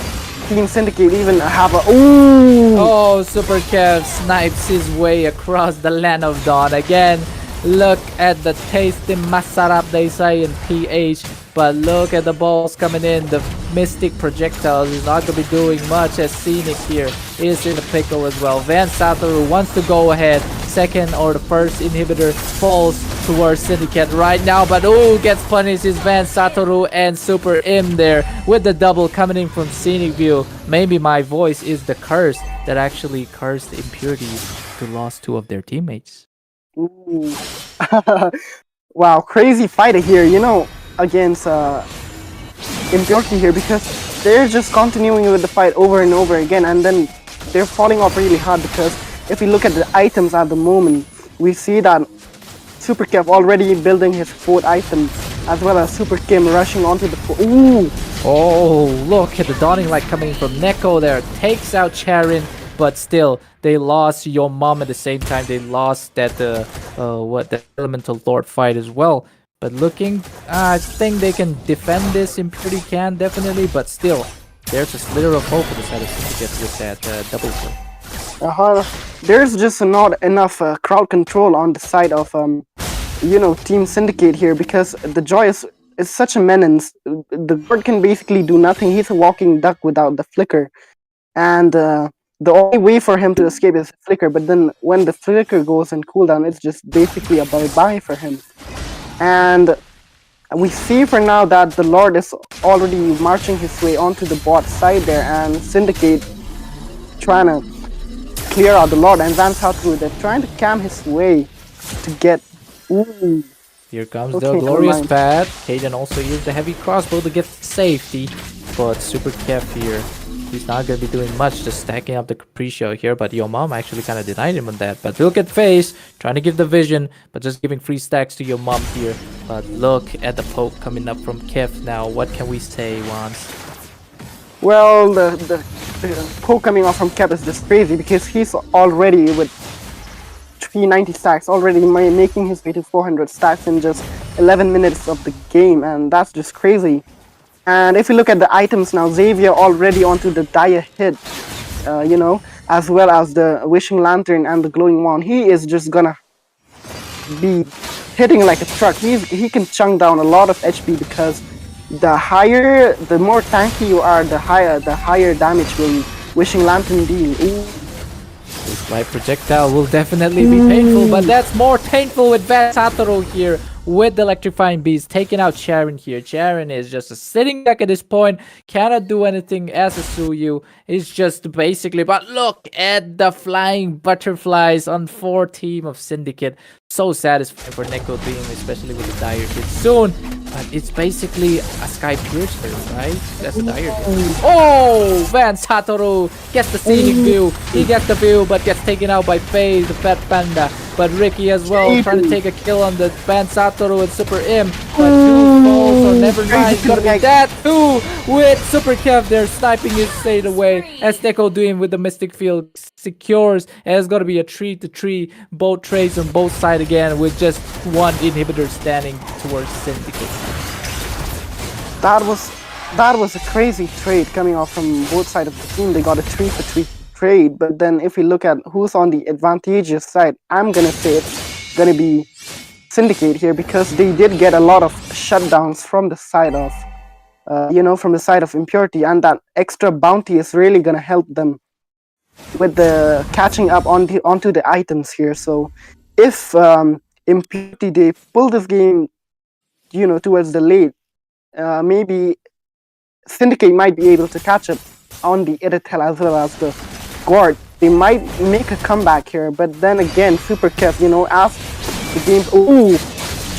Team Syndicate even have a Oh, Super Kev snipes his way across the land of Dawn again. Look at the tasty masarap they say in PH. But look at the balls coming in. The Mystic projectiles is not going to be doing much as Scenic here is in a pickle as well. Van Satoru wants to go ahead. Second or the first inhibitor falls towards Syndicate right now. But gets punished is Van Satoru and Super Im there with the double coming in from Scenic View. Maybe my voice is the curse that actually cursed Impurity to lost 2 of their teammates. Ooh. Wow, crazy fighter here, you know, against Impurity here, because they're just continuing with the fight over and over again, and then they're falling off really hard because if we look at the items at the moment, we see that Super Kev already building his 4th item, as well as Super Kim rushing onto the Oh, look at the dawning light coming in from Neko there. Takes out Charin, but still, they lost your mom at the same time. They lost that the Elemental Lord fight as well. But looking, I think they can defend this. Impurity can definitely, but still, there's a slither of hope for the side of Syndicate with that double kill. There's just not enough crowd control on the side of you know, Team Syndicate here, because the Joy is such a menace. The guard can basically do nothing. He's a walking duck without the flicker, and the only way for him to escape is flicker. But then when the flicker goes in cooldown, it's just basically a bye-bye for him. And we see for now that the Lord is already marching his way onto the bot side there, and Syndicate trying to clear out the Lord, and Van Satoru, they're trying to cam his way to get... Ooh. Here comes the glorious pad. Kaden also used the heavy crossbow to get safety, but Super Kev here, he's not going to be doing much, just stacking up the Capriccio here, but your mom actually kind of denied him on that. But look at FaZe, trying to give the vision, but just giving free stacks to your mom here. But look at the poke coming up from Kev now. What can we say, Wans? Well, the poke coming off from Kev is just crazy, because he's already with 390 stacks, already making his way to 400 stacks in just 11 minutes of the game, and that's just crazy. And if we look at the items now, Xavier already onto the Dire hit, you know, as well as the Wishing Lantern and the Glowing Wand. He is just gonna be hitting like a truck. He can chunk down a lot of HP, because the more tanky you are, the higher damage will Wishing Lantern deal. Ooh. This light projectile will definitely be painful, but that's more painful with Van Satoru here with the Electrifying Beast, taking out Charin here. Charin is just sitting back at this point, cannot do anything as a Suyu. It's just basically, but look at the flying butterflies on 4 team of Syndicate. So satisfying for Neko team, especially with the Dire hit soon. But it's basically a Sky Piercer, right? That's a Dire hit. Oh! Van Satoru gets the scenic view. He gets the view, but gets taken out by FaZe, the Fat Panda. But Ricky as well, trying to take a kill on the Van Satoru and Super Im. But 2 falls, so never mind. It's gonna be that too with Super Kev there sniping his state away. As Neko doing with the Mystic Field secures. And it's gonna be a 3-3 both trades on both sides again, with just 1 inhibitor standing towards Syndicate. That was a crazy trade coming off from both sides of the team. They got a 3-for-3 trade, but then if we look at who's on the advantageous side, I'm gonna say it's gonna be Syndicate here, because they did get a lot of shutdowns from the side of you know, from the side of Impurity, and that extra bounty is really gonna help them with the catching up onto the items here. So if Impurity, they pull this game, you know, towards the late, maybe Syndicate might be able to catch up on the Editel as well as the Guard. They might make a comeback here, but then again, Super Kev, you know, as the game... Ooh!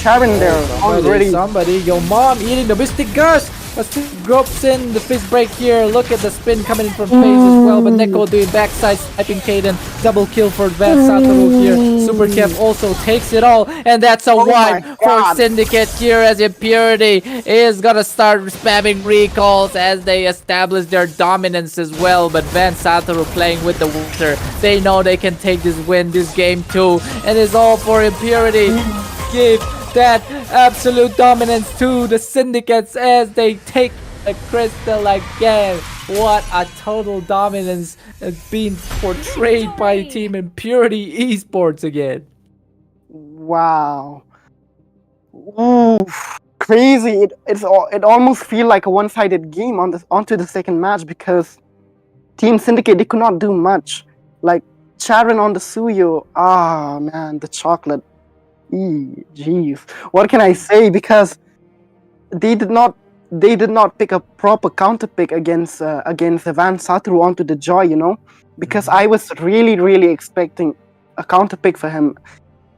Charin there already. Somebody, your mom eating the Mystic Gust! but still gropes in the fist break here. Look at the spin coming in from phase as well, but Neko doing backside sniping Kaden. Double kill for Advanced Satoru here. Super Kev also takes it all, and that's a wipe for Syndicate here as Impurity is gonna start spamming recalls as they establish their dominance as well. But Van Satoru playing with the water. They know they can take this game too, and it's all for Impurity. Give that absolute dominance to the Syndicates as they take the crystal again. What a total dominance has been portrayed by Team Impurity Esports again. Wow. Ooh, crazy. It almost feel like a one-sided game onto the second match because Team Syndicate, they could not do much. Like Charon on the Suyo. Ah man, the chocolate. Jeez. What can I say? Because they did not pick a proper counter pick against Van Satoru onto the Joy, you know? Because I was really expecting a counter pick for him.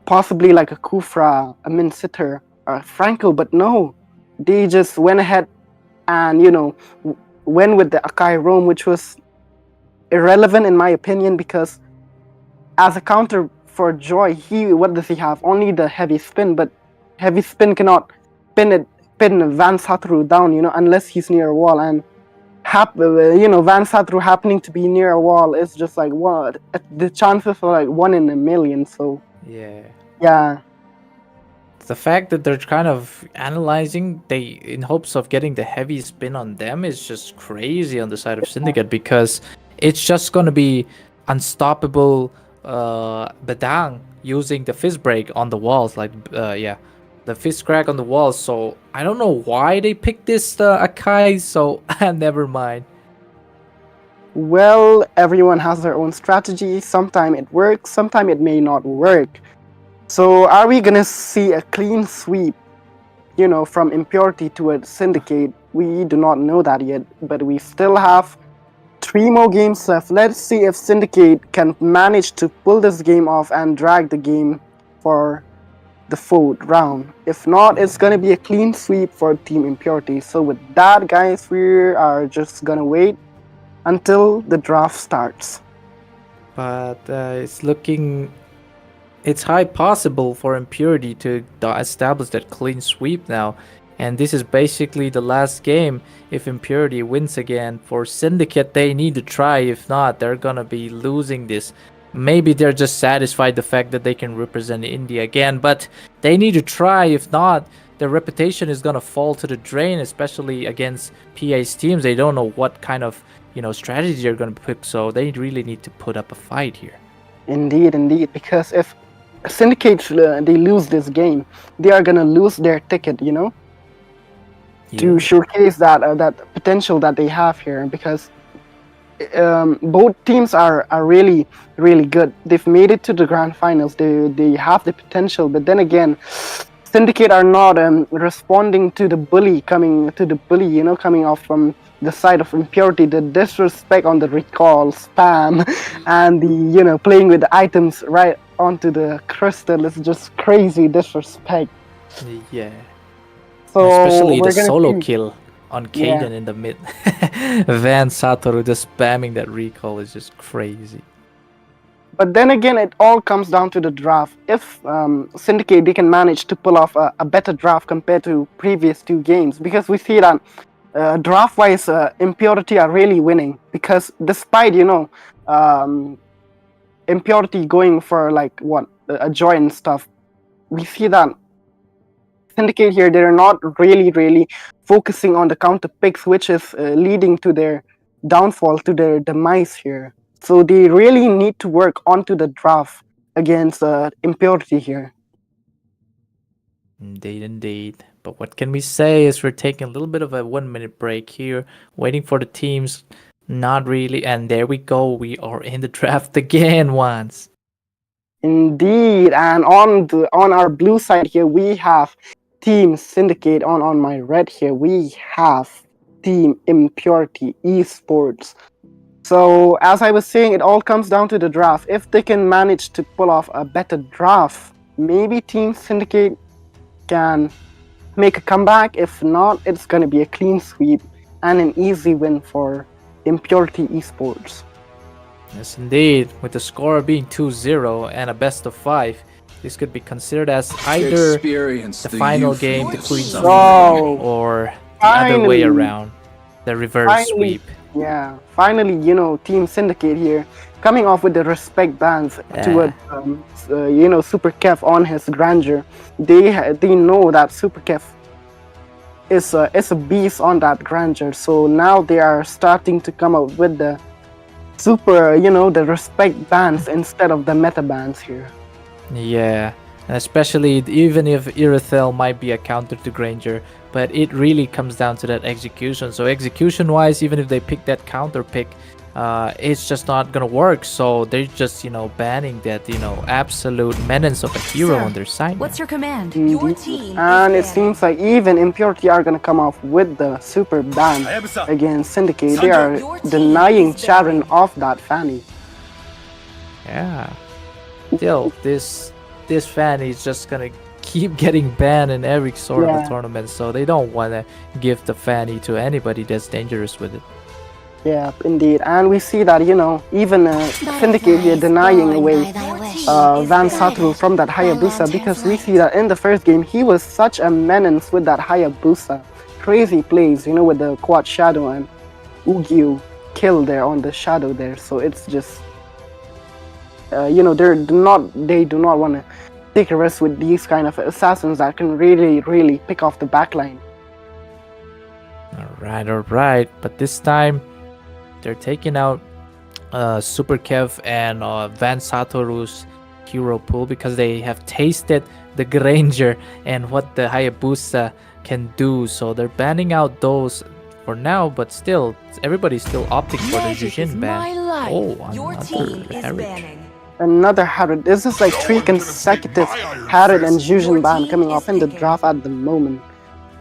Possibly like a Kufra, a Min Sitter, or a Franco, but no. They just went ahead and, went with the Akai Roam, which was irrelevant in my opinion because as a counter for Joy, what does he have? Only the heavy spin, but heavy spin cannot pin Van Satoru down, unless he's near a wall. And Van Satoru happening to be near a wall is just like what? The chances are like 1 in a million. So yeah. The fact that they're kind of analyzing in hopes of getting the heavy spin on them is just crazy on the side of Syndicate because it's just gonna be unstoppable. Bedang using the fist break on the walls, the fist crack on the walls. So I don't know why they picked this Akai. So never mind. Well, everyone has their own strategy. Sometimes it works, sometimes it may not work. So are we gonna see a clean sweep, from Impurity to a Syndicate? We do not know that yet, but we still have 3 more games left. Let's see if Syndicate can manage to pull this game off and drag the game for the 4th round. If not, it's gonna be a clean sweep for Team Impurity. So with that, guys, we are just gonna wait until the draft starts. But it's high possible for Impurity to establish that clean sweep now. And this is basically the last game. If Impurity wins again for Syndicate, they need to try. If not, they're gonna be losing this. Maybe they're just satisfied the fact that they can represent India again, but they need to try. If not, their reputation is gonna fall to the drain, especially against PA's teams. They don't know what kind of strategy they're gonna pick, so they really need to put up a fight here. Indeed, because if Syndicate they lose this game, they are gonna lose their ticket, to showcase that potential that they have here, because both teams are really good. They've made it to the grand finals. They have the potential, but then again, Syndicate are not responding to the bully coming off from the side of Impurity. The disrespect on the recall, spam, and the playing with the items right onto the crystal is just crazy disrespect. Yeah. So especially the solo kill on Kaden in the mid. Van Satoru just spamming that recall is just crazy. But then again, it all comes down to the draft. If Syndicate, they can manage to pull off a better draft compared to previous 2 games, because we see that draft-wise, Impurity are really winning. Because despite Impurity going for a Joy and stuff, we see that Syndicate here, they're not really focusing on the counter picks, which is leading to their downfall, to their demise here. So they really need to work onto the draft against Impurity here. Indeed. But what can we say is we're taking a little bit of a 1-minute break here, waiting for the teams. Not really. And there we go. We are in the draft again once. Indeed. And on our blue side here, we have Team Syndicate. On my red here, we have Team Impurity Esports. So as I was saying, it all comes down to the draft. If they can manage to pull off a better draft, maybe Team Syndicate can make a comeback. If not, it's gonna be a clean sweep and an easy win for Impurity Esports. Yes, indeed. With the score being 2-0 and a best of 5, this could be considered as either Experience the final youth game, of the clean sweep, Oh, or the other way finally. around, the reverse Finally. sweep. Yeah, finally, Team Syndicate here coming off with the respect bans toward, Super Kev on his grandeur. They know that Super Kev is a beast on that grandeur. So now they are starting to come up with the the respect bans instead of the meta bans here. Yeah, and especially even if Irithel might be a counter to Granger, but it really comes down to that execution. So execution-wise, even if they pick that counter pick, it's just not gonna work. So they're just banning that absolute menace of a hero Sir, on their side. What's your command? Your team And it is seems like even Impurity are gonna come off with the super ban against Syndicate. They are Your team denying is Charon banned. off that Fanny. Yeah. Still, this Fanny is just gonna keep getting banned in every sort of Yeah. a tournament, so they don't want to give the Fanny to anybody that's dangerous with it. Yeah, indeed. And we see that, even Syndicate here denying away Van Satru from that Hayabusa, because we see that in the first game he was such a menace with that Hayabusa. Crazy plays, with the quad shadow and Ugyu kill there on the shadow there. So it's just, they do not want to take a risk with these kind of assassins that can really, really pick off the backline. All right. But this time, they're taking out Super Kev and Van Satoru's hero pool because they have tasted the Granger and what the Hayabusa can do. So they're banning out those for now, but still, everybody's still opting for the Magic is Jujin my ban. life. Oh, Your another team is Herrick. banning. Another Harrod. This is like 3 consecutive Harrod and Jujin ban coming off in the draft at the moment.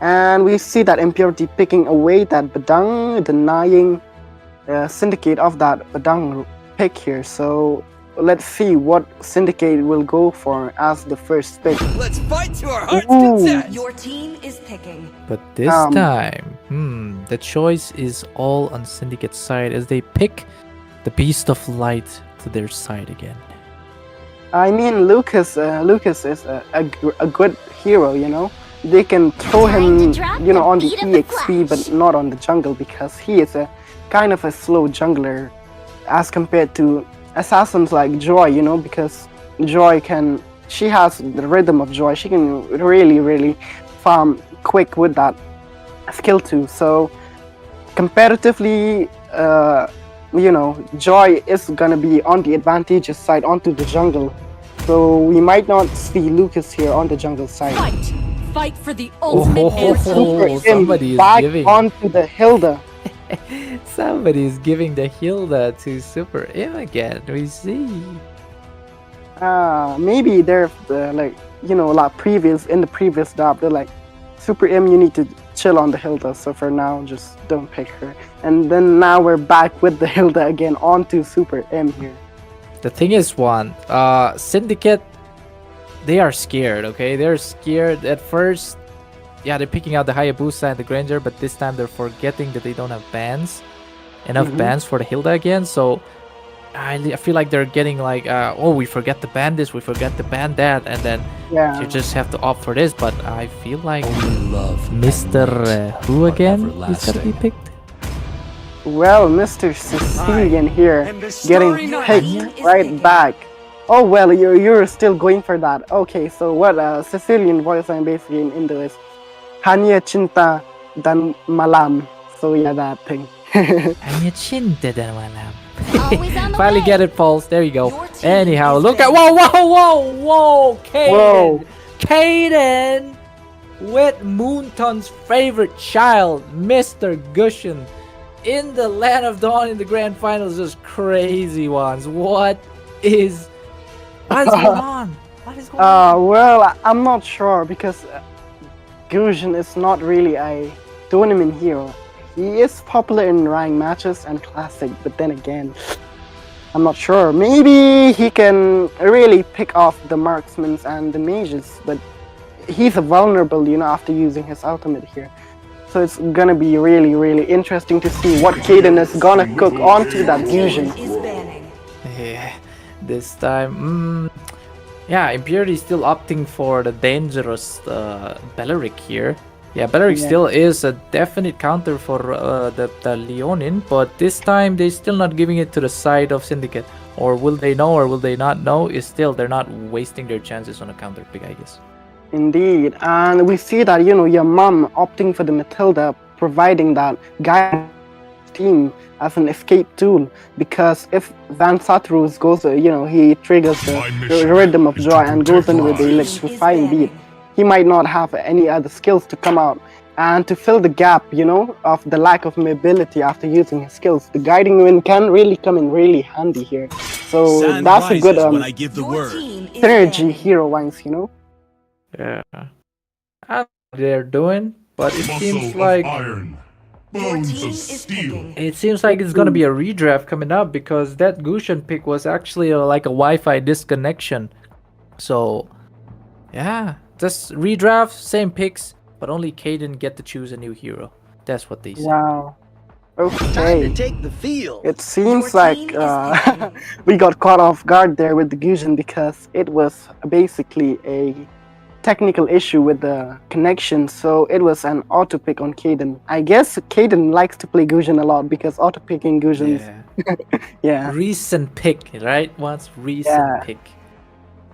And we see that Impurity picking away that Badang, denying Syndicate of that Badang pick here. So let's see what Syndicate will go for as the first pick. Let's fight to our heart's Ooh. content. Your team is picking. But this time, the choice is all on Syndicate's side as they pick the Beast of Light to their side again. I mean, Lucas is a good hero, They can throw Time to him, drop on the the beat of the EXP, but flash. not on the jungle because he is a kind of a slow jungler as compared to assassins like Joy, because Joy she has the rhythm of Joy. She can really, really farm quick with that skill too. So comparatively, Joy is gonna be on the advantageous side onto the jungle. So we might not see Lucas here on the jungle side. Fight! Fight for the ultimate Oh, answer. Super Im somebody is back giving. onto the Hilda. Somebody is giving the Hilda to Super Im again. We see. Maybe they're in the previous draft, they're like, Super Im, you need to chill on the Hilda. So for now, just don't pick her. And then now we're back with the Hilda again onto Super M here. The thing is, Syndicate, they are scared, okay? They're scared at first. Yeah, they're picking out the Hayabusa and the Granger, but this time they're forgetting that they don't have enough bans for the Hilda again. So I feel like they're getting like, we forget to ban this, we forget to ban that, and then you just have to opt for this. But I feel like Mr. Who again is gonna be picked? Well, Mr. Sicilian here And the getting story night picked is right picking. back. Oh well, you're still going for that. Okay, so what Sicilian voice I'm basically in Indo is Hanya Cinta dan Malam. So yeah, that thing. Hanya cinta dan malam. Always on the Finally way. get it, Pulse. There you go. Your team Anyhow, is look at banned. whoa, Kaden. Whoa. Kaden with Moonton's favorite child, Mr. Gushin, in the Land of Dawn in the grand finals. Just crazy ones. What is going on? What is going on? Well, I'm not sure because Gushin is not really a tournament hero. He is popular in rank matches and classic, but then again, I'm not sure. Maybe he can really pick off the marksmen and the mages, but he's vulnerable, after using his ultimate here. So it's gonna be really, really interesting to see what Kaden is gonna cook onto that fusion. Is banning. Yeah, this time, yeah, Impurity is still opting for the dangerous Belleric here. Yeah, Belleric Yeah. still is a definite counter for the Leonin, but this time they're still not giving it to the side of Syndicate. Or will they know or will they not know? Is still they're not wasting their chances on a counter pick, I guess. Indeed, and we see that your mom opting for the Matilda, providing that guide team as an escape tool, because if Van Satrus goes, he triggers the Rhythm of Joy and goes in with the electrifying beat, he might not have any other skills to come out. And to fill the gap, of the lack of mobility after using his skills, the guiding wind can really come in really handy here. So Sun that's a good rises when I give the Your word. team is synergy banning. hero-wise, Yeah. I don't know what they're doing, but it Muscle seems of like iron. Your Bones team of is steel. picking. it seems like it's gonna be a redraft coming up because that Gushan pick was actually like a Wi-Fi disconnection. So yeah, just redraft, same picks, but only Kaden get to choose a new hero. That's what they say. Wow. Time Okay. to take the field. It seems Your like team is picking. we got caught off guard there with the Gusion because it was basically a technical issue with the connection, so it was an auto pick on Kaden. I guess Kaden likes to play Gusion a lot because auto picking Gusions. Yeah. Yeah, Recent pick, right? Once recent Yeah. pick.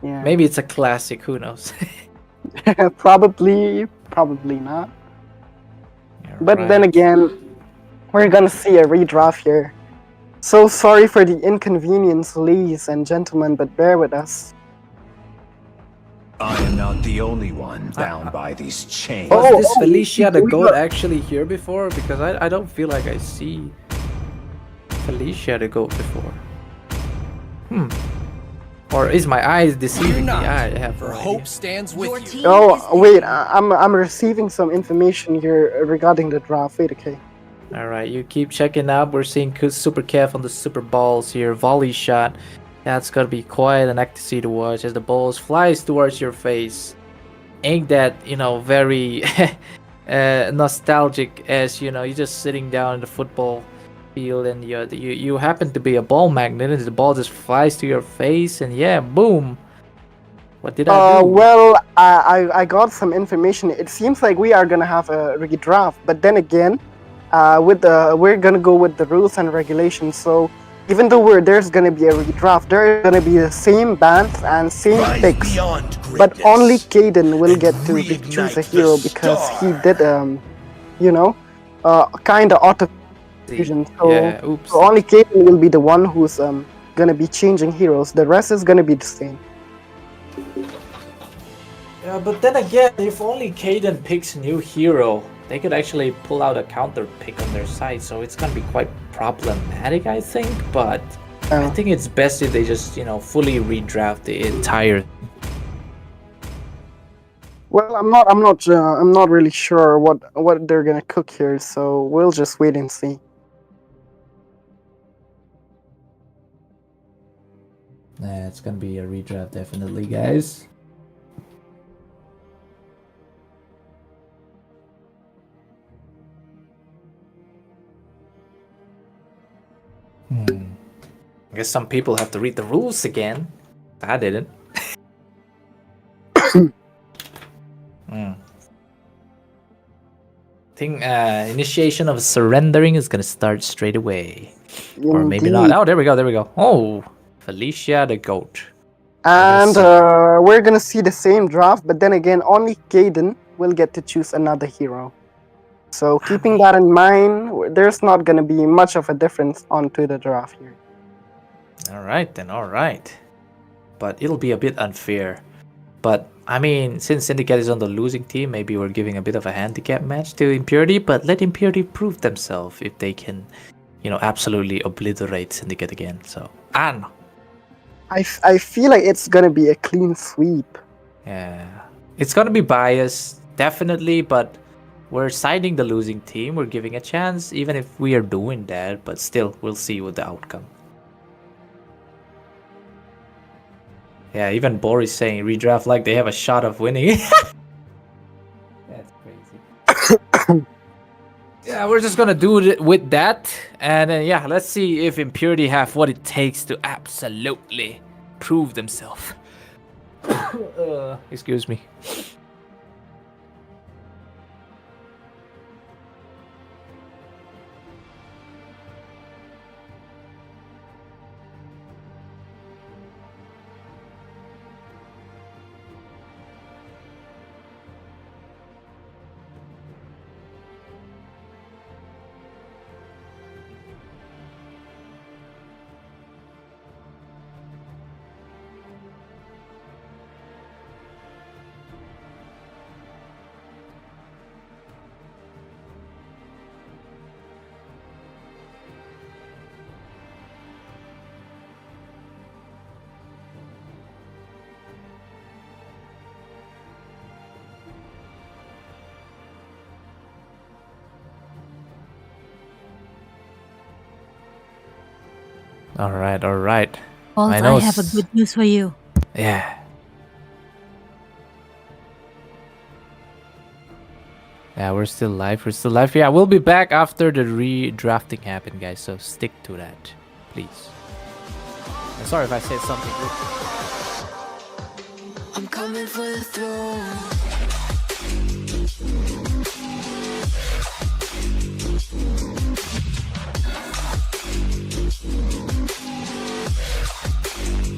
yeah. Maybe it's a classic. Who knows? probably not. But Right. then again, we're gonna see a redraft here. So sorry for the inconvenience, ladies and gentlemen, but bear with us. I am not the only one bound by these chains. Was Oh, this oh, Felicia the we goat got- actually here before? Because I don't feel like I see Felicia the goat before. Or is my eyes deceiving me? not, I have For no hope idea. stands Your with you. team Oh, is wait, picking. I'm receiving some information here regarding the draft. Wait, okay. All right, you keep checking up. We're seeing Super Kev on the super balls here. Volley shot. That's gonna be quite an ecstasy to watch as the balls flies towards your face. Ain't that very nostalgic as you're just sitting down in the football field and you happen to be a ball magnet and the ball just flies to your face and yeah, boom. What did I do? Well, I got some information. It seems like we are gonna have a redraft, but then again, we're gonna go with the rules and regulations. So even though there's gonna be a redraft, there's gonna be the same bans and same Rise picks, beyond but greatness. only Kaden will and get to reignite choose a the hero because he star. did kind of auto fusion. So, Yeah, oops. so only Kaden will be the one who's gonna be changing heroes. The rest is gonna be the same. Yeah, but then again, if only Kaden picks a new hero, they could actually pull out a counter pick on their side, so it's gonna be quite problematic, I think. But I think it's best if they just, fully redraft the entire. Well, I'm not really sure what they're gonna cook here, so we'll just wait and see. Nah, it's gonna be a redraft, definitely, guys. I guess some people have to read the rules again. I didn't. I think initiation of surrendering is gonna start straight away. Or maybe not. Indeed. Oh, there we go. Oh, Felicia the goat. And we're gonna see the same draft, but then again, only Kaden will get to choose another hero. So keeping that in mind, there's not gonna be much of a difference onto the draft here. All right. But it'll be a bit unfair. But I mean, since Syndicate is on the losing team, maybe we're giving a bit of a handicap match to Impurity. But let Impurity prove themselves if they can, absolutely obliterate Syndicate again. So I don't know. I feel like it's gonna be a clean sweep. Yeah, it's gonna be biased, definitely. But we're siding the losing team. We're giving a chance, even if we are doing that. But still, we'll see what the outcome. Yeah, even Boris saying redraft like they have a shot of winning. Yeah, we're just gonna do it with that, and then yeah, let's see if Impurity have what it takes to absolutely prove themselves. Excuse me. All right. Bolt, I have a good news for you. Yeah. Yeah, we're still live. Yeah, we'll be back after the redrafting happened, guys. So stick to that, please. And sorry if I said something rude. I'm coming for the throne.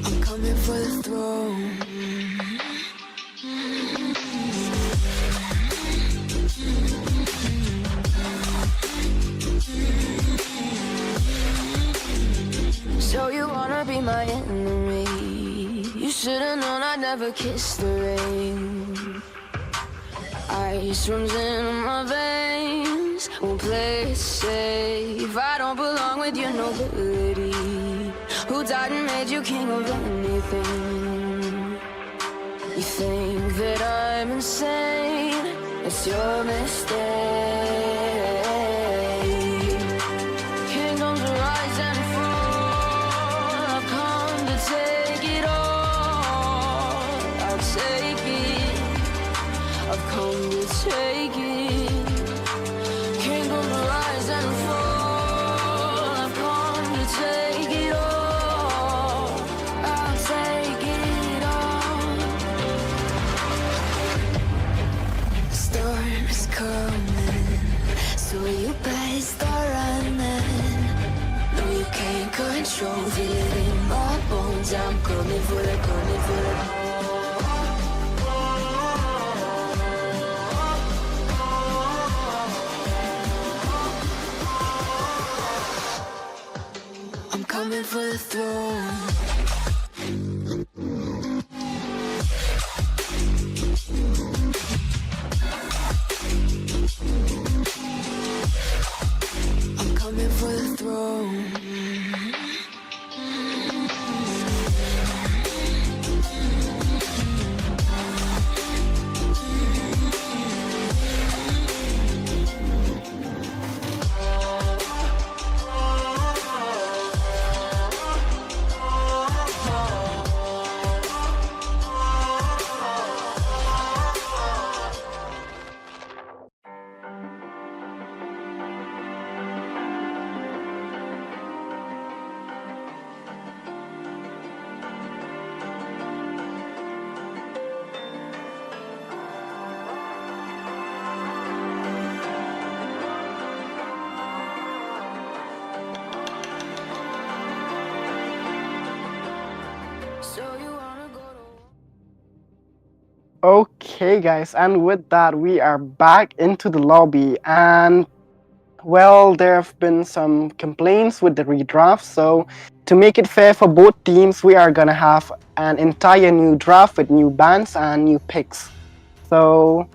I'm coming for the throne. So you wanna be my enemy? You should've known I'd never kiss the rain. Ice runs in my veins, won't play it safe. I don't belong with your nobility. Who died and made you king of anything? You think that I'm insane? It's your mistake. Kingdoms rise and fall. I've come to take it all. I'll take it. I've come to take it. Kingdoms rise and fall. I've come to take it all. I'll take it all. The storm is coming, so you better start running. No, you can't control, feel it in my bones. I'm coming for the. I'm coming for the throne. I'm coming for the throne. So you wanna go to Okay, guys, and with that, we are back into the lobby. And well, there have been some complaints with the redraft. So, to make it fair for both teams, we are gonna have an entire new draft with new bans and new picks. So,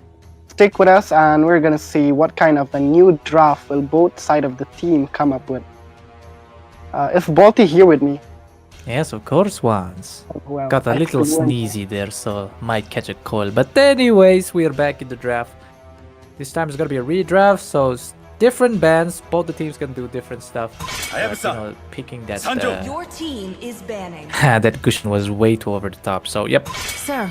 stick with us, and we're gonna see what kind of a new draft will both side of the team come up with. Is Balti here with me? Yes, of course, once. Well, Got a little excellent. sneezy there, so might catch a cold. But anyways, we're back in the draft. This time it's gonna be a redraft, so different bands. Both the teams can do different stuff. But, picking that Your team is banning. that cushion was way too over the top. So yep. Sir,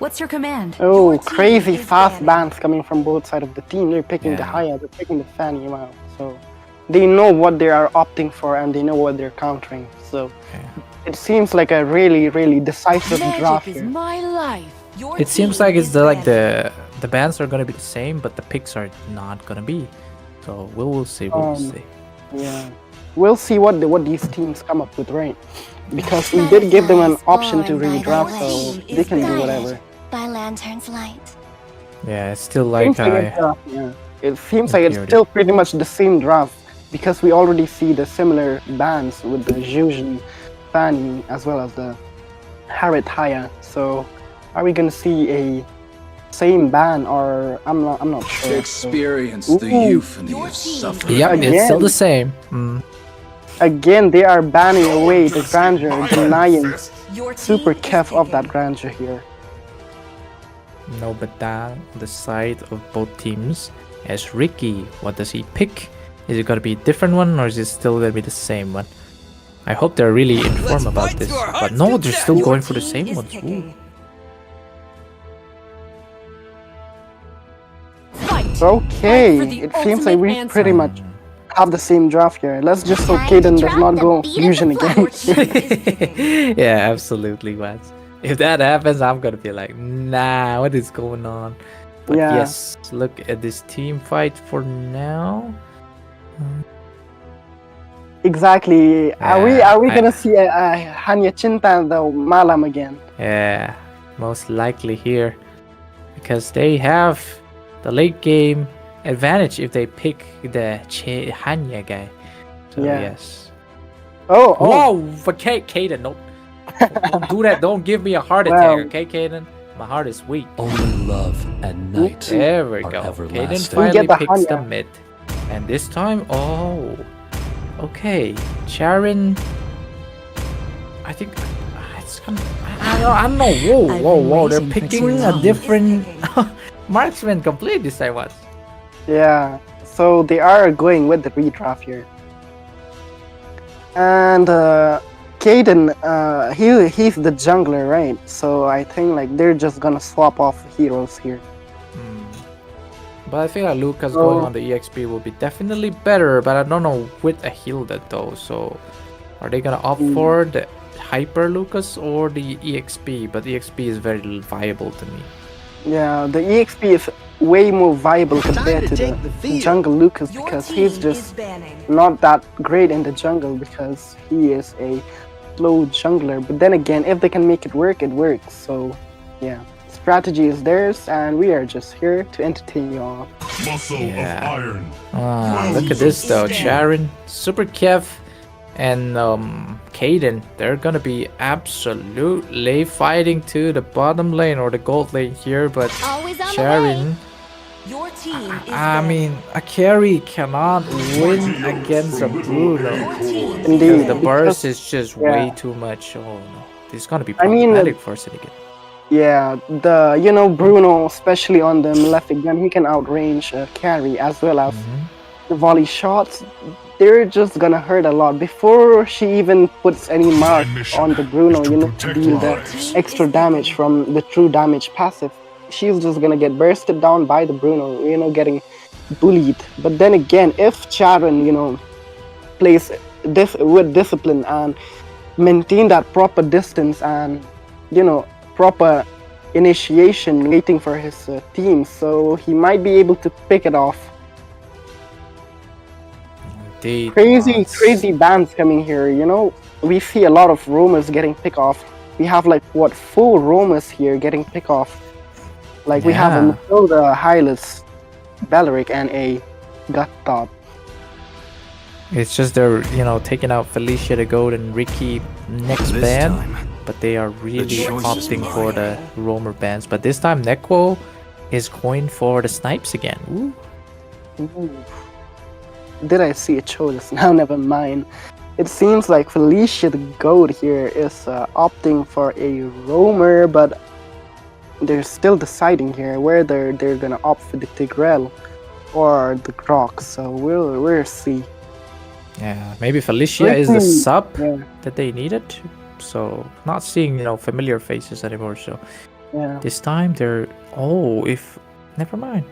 What's your command? Oh, Your team crazy is fast banning. bans coming from both sides of the team. They're picking the Yeah. Haya, they're picking the Fanny. Wow. So they know what they are opting for and they know what they're countering. So it seems like a really, really decisive draft Magic is here. my life. Your It seems team like it's is like banning. the bands are gonna be the same, but the picks are not gonna be. So we'll see. We'll see. Yeah. We'll see what these teams come up with, right? Because we did give them an option to redraft, so they can do whatever. By Lantern's light. Yeah, it's still Seems like it seems like it's Impurity. still pretty much the same draft because we already see the similar bands with the Zhuzhen, Fanny, as well as the Harriet Haya. So are we gonna see a same ban or I'm not sure. Experience So. the Ooh. euphony Your of team suffering. Yep, it's still Again. the same. Mm. Again, they are banning away the grandeur, denying Your team super is kev of that picking. grandeur here. No, but that the side of both teams as Ricky. What does he pick? Is it gonna be a different one or is it still gonna be the same one? I hope they're really informed about fight this. to our But hearts' no, they're content. still Your going for the team same is ones. Ooh. picking. Fight. Okay, for the it seems like ultimate we answer. pretty much have the same draft here. Let's just hope Time to Kaden does drop not the go beat of the fusion flow. again. Your team is picking. Yeah, absolutely, Vance. If that happens, I'm gonna be like, nah, what is going on? But Yeah. yes, look at this team fight for now. Exactly. Are we Yeah, gonna see a Hanya Chintan the Malam again? Yeah, most likely here. Because they have the late game advantage if they pick the Hanya guy. So Yeah. yes. Oh, Whoa, for Kaden, no. Don't do that. Don't give me a heart attack, Wow. okay, Kaden? My heart is weak. Only love and night There we are go. Kaden everlasting. We finally get the picks the Hanya. mid. And this time, oh. Okay. Sharon. I think it's gonna. I don't know. Whoa, I've whoa, been whoa. They're waiting for picking too a long. different Is marksman complete this time. What? Yeah. So they are going with the redraft here. And Kaden, he's the jungler, right? So I think like they're just gonna swap off heroes here. But I think that Lucas Oh. going on the EXP will be definitely better. But I don't know with a heal that though. So are they gonna opt for the Hyper Lucas or the EXP? But EXP is very viable to me. Yeah, the EXP is way more viable compared to the jungle Lucas Your because team he's is just banning. not that great in the jungle because he is a slow jungler. But then again, if they can make it work, it works. So yeah, strategy is theirs, and we are just here to entertain you all. Muscle Yeah. of iron. Look at this though. Sharon, Super Kev, and Kaden. They're gonna be absolutely fighting to the bottom lane or the gold lane here. But Always on the way. Sharon, Your team is I banning. mean, a carry cannot win against a Bruno. Your team is Indeed. Because the banning. burst because- is just yeah. way too much. Oh no, this is gonna be I mean, problematic for Syndicate. Yeah, Bruno, especially on the malefic gun, he can outrange carry as well as the volley shots. They're just gonna hurt a lot before she even puts any mark on the Bruno, to deal the extra damage from the true damage passive. She's just gonna get bursted down by the Bruno, getting bullied. But then again, if Sharon, plays with discipline and maintain that proper distance and, proper initiation waiting for his team, so he might be able to pick it off. Indeed. Crazy bands coming here, we see a lot of roamers getting pick off. We have like 4 roamers here getting pick off. Like we have a Yeah. Matilda, Hylas, Valeric, and a Gut Top. It's just they're, taking out Felicia the Goat and Ricky next This ban, time, but they are really choice is opting mine. for the roamer bans. But this time Nekwo is going for the snipes again. Ooh. Ooh. Did I see a choice? Now never mind. It seems like Felicia the Goat here is opting for a roamer, but they're still deciding here whether they're gonna opt for the Tigrel or the Grok. So we'll see. Yeah, maybe Felicia is the Ricky, sub yeah. that they needed. So not seeing, familiar faces anymore. So Yeah. This time they're never mind.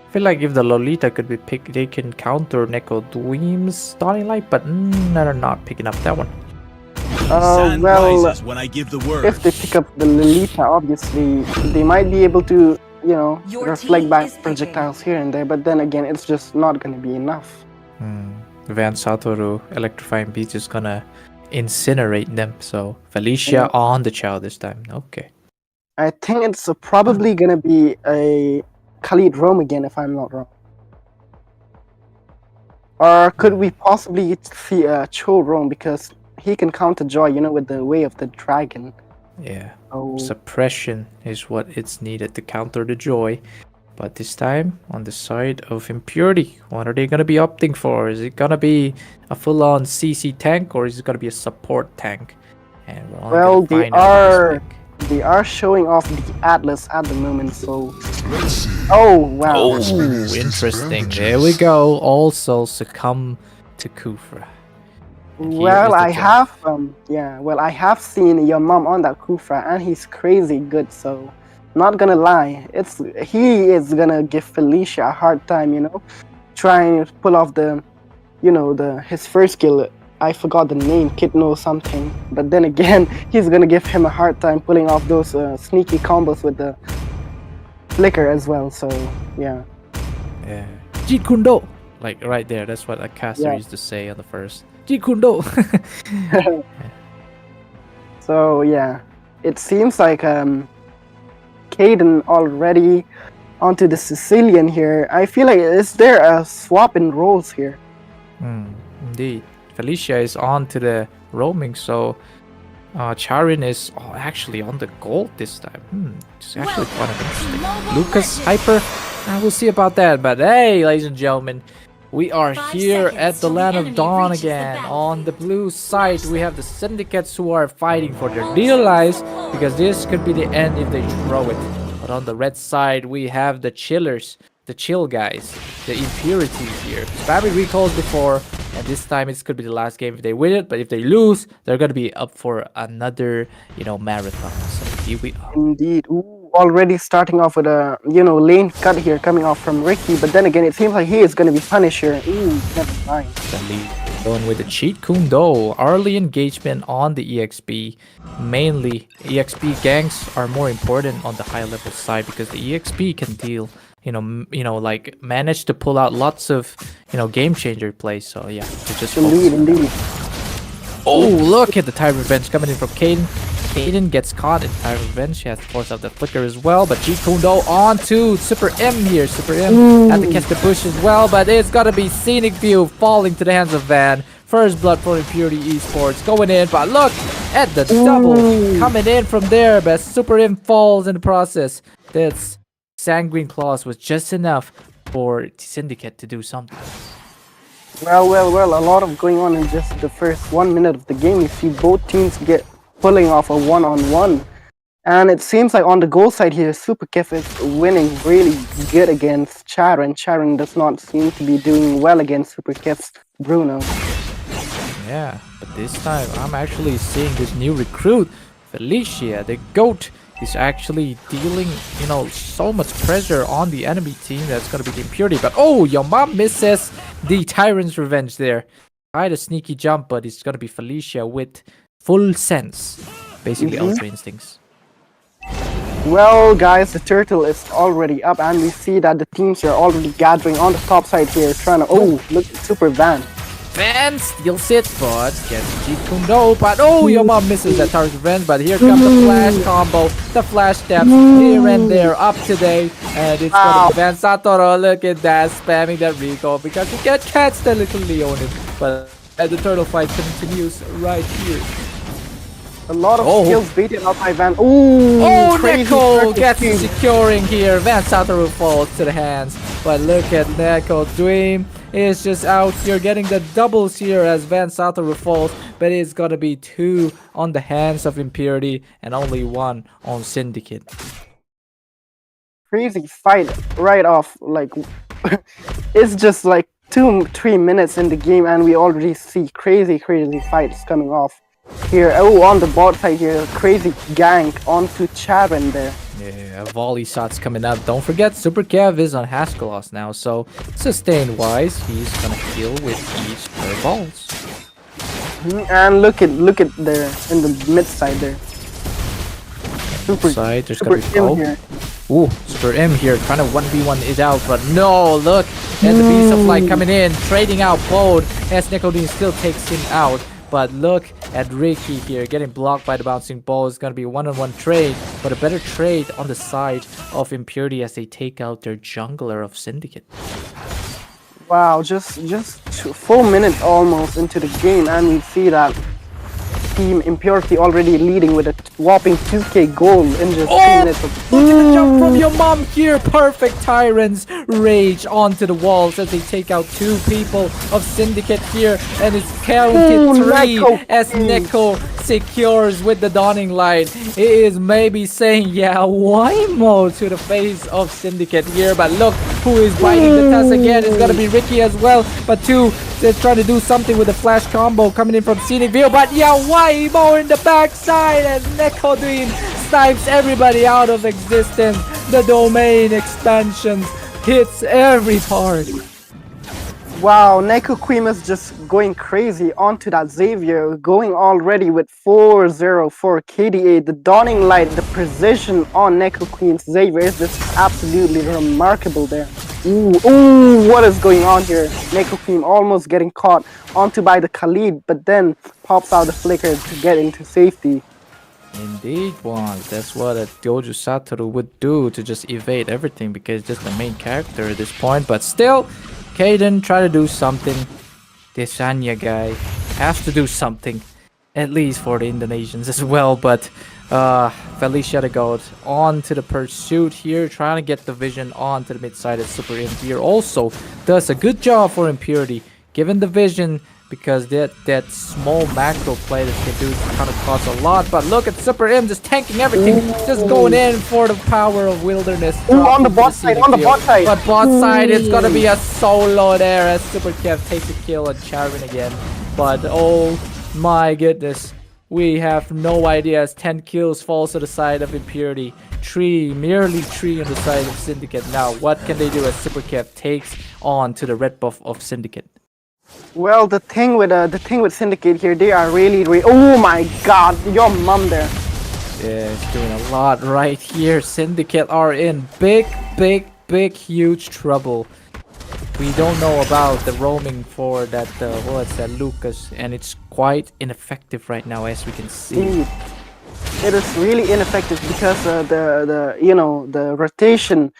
I feel like if the Lolita could be picked, they can counter Neko Dweem's Starting Light, but they're not picking up that one. Sand Well, rises when I give the word. if they pick up the Lolita, obviously they might be able to, Your reflect team back is picking. projectiles here and there. But then again, it's just not gonna be enough. Van Satoru Electrifying Beats is gonna incinerate them. So Felicia on the Chow this time. Okay. I think it's probably gonna be a Khalid Rome again, if I'm not wrong. Or could we possibly see a Cho Rome, because he can counter Joy, with the Way of the Dragon. Yeah. Oh. Suppression is what it's needed to counter the Joy. But this time, on the side of Impurity, what are they going to be opting for? Is it going to be a full-on CC tank, or is it going to be a support tank? And we're only Well, gonna find out this week. they are showing off the Atlas at the moment, so... Oh, wow. Ooh, interesting. There we go. Also succumb to Kufra. And here Well, is the I gem. I have seen your mom on that Kufra, and he's crazy good, so... Not gonna lie, he is gonna give Felicia a hard time, trying to pull off his first skill. I forgot the name, Kitno something. But then again, he's gonna give him a hard time pulling off those sneaky combos with the flicker as well. So yeah. Yeah. Jeet Kundo! Like right there, that's what a caster used to say on the first. Jeet Kundo! So yeah, it seems like Caden already onto the Sicilian here. I feel like, is there a swap in roles here? Indeed. Felicia is on to the roaming, so Charin is actually on the gold this time. It's actually quite interesting. Lucas Hyper, we'll see about that. But hey, ladies and gentlemen, we are here at the Land of Dawn again. On the blue side, we have the Syndicates who are fighting for their dear lives, because this could be the end if they throw it. But on the red side, we have the Chillers, the Chill guys, the Impurity here. Spammy recalls before, and this time it could be the last game if they win it. But if they lose, they're gonna be up for another, marathon. So here we are. Indeed. Ooh, already starting off with a lane cut here coming off from Ricky. But then again, it seems like he is gonna be punished here. Ooh, never mind. Going with the Cheat Kundo, early engagement on the EXP. Mainly, EXP ganks are more important on the high level side, because the EXP can deal, like manage to pull out lots of, game changer plays. So yeah, just indeed. Oh, look at the Tide Revenge coming in from Caden. Caden gets caught in Tide Revenge. She has to force out the flicker as well. But Cheat Kundo on to Super M here. Super M had to catch the push as well. But it's got to be Scenic View falling to the hands of Van. First blood for Impurity Esports going in. But look at the double coming in from there. But Super M falls in the process. That's Sanguine Claws was just enough for Syndicate to do something. Well, a lot of going on in just the first 1 minute of the game. We see both teams pulling off a one-on-one. And it seems like on the goal side here, Super Kef is winning really good against Charon. Charon does not seem to be doing well against Super Kef's Bruno. Yeah, but this time I'm actually seeing this new recruit, Felicia, the GOAT, is actually dealing, so much pressure on the enemy team. That's going to be the Impurity. But oh, your mom misses the Tyrant's Revenge there. Tried a sneaky jump, but it's going to be Felicia with full sense. Basically, Ultra Instincts. Well, guys, the turtle is already up, and we see that the teams are already gathering on the top side here, trying to... Oh, look at Super Van. Van steals it, but gets Jeet Kundo. But oh, your mom misses that Tyrant's Revenge. But here comes the flash combo, the flash steps here and there up today. And it's gonna be Van Satoru. Look at that, spamming that recall because he can't catch the little Leonin. But the turtle fight continues right here. A lot of skills baited out by Van. Ooh, Neko gets securing here. Van Satoru falls to the hands. But look at Neko. Dream is just out here getting the doubles here as Van Satoru falls. But it's gonna be 2 on the hands of Impurity and only 1 on Syndicate. Crazy fight right off. Like, it's just like 2-3 minutes in the game and we already see crazy fights coming off. Here, oh, on the bot side here, crazy gank onto Charon there. Yeah, volley shots coming up. Don't forget, Super Kev is on Haskalos now, so sustain-wise, he's gonna kill with each pair of balls. And look at there in the mid side there. Super Side, there's super gonna be M here. Ooh, Super M here trying to 1v1 it out, but no, look at the Beast of Light coming in, trading out both as Nicodine still takes him out. But look at Ricky here getting blocked by the bouncing ball. It's gonna be a one-on-one trade, but a better trade on the side of Impurity as they take out their jungler of Syndicate. Wow, just 4 minutes almost into the game, and we see that Team Impurity already leading with a whopping 2k goal in just 2 minutes. Look at the jump from your mom here. Perfect Tyrant's Rage onto the walls as they take out 2 people of Syndicate here. And it's counted 3 as Neko secures with the Dawning Light. It is maybe saying, yeah, why more to the face of Syndicate here. But look who is biting the test again. It's going to be Ricky as well. But 2 is trying to do something with the flash combo coming in from Scenic View. But yeah, why more in the backside as Necodine snipes everybody out of existence. The domain expansions hits every part. Wow, Neko Queen is just going crazy onto that Xavier, going already with 404 KDA. The Dawning Light, the precision on Neko Queen's Xavier is just absolutely remarkable there. Ooh, what is going on here? Neko Queen almost getting caught onto by the Khalid, but then pops out the flicker to get into safety. Indeed, Juan. That's what a Gojo Satoru would do to just evade everything because just the main character at this point. But still, Kaden try to do something. This Anya guy has to do something, at least for the Indonesians as well. But Felicia the Goat on to the pursuit here, trying to get the vision on to the mid side. Super Imp here also does a good job for Impurity, given the vision. Because that small macro play that can do kind of costs a lot. But look at Super M just tanking everything. Just going in for the power of Wilderness. On the bot side, on the bot side. But bot side, it's going to be a solo there as Super Kev takes a kill on Charon again. But oh my goodness. We have no idea as 10 kills falls to the side of Impurity. Merely 3 on the side of Syndicate. Now, what can they do as Super Kev takes on to the red buff of Syndicate? Well, the thing with Syndicate here, they are really oh my god, your mom there. Yeah, it's doing a lot right here. Syndicate are in big, huge trouble. We don't know about the roaming for that, Lucas, and it's quite ineffective right now, as we can see. It is really ineffective because the rotation.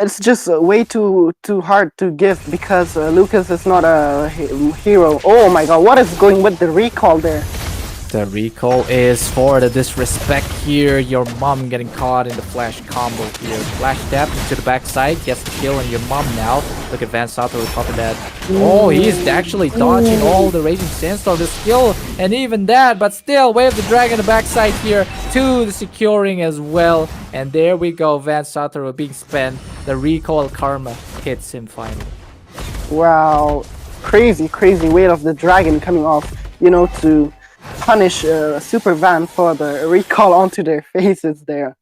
It's just way too hard to give because Lucas is not a hero. Oh my god, what is going with the recall there? The recall is for the disrespect here. Your mom getting caught in the flash combo here. Flash tap to the backside, gets the kill on your mom now. Look at Van Sato popping that. Oh, he's actually dodging all the Raging Sandstorm, the skill, and even that, but still, Wave the Dragon the backside here to the securing as well. And there we go, Van Sato being spent. The recall karma hits him finally. Wow, crazy weight of the dragon coming off, to punish Super Van for the recall onto their faces there.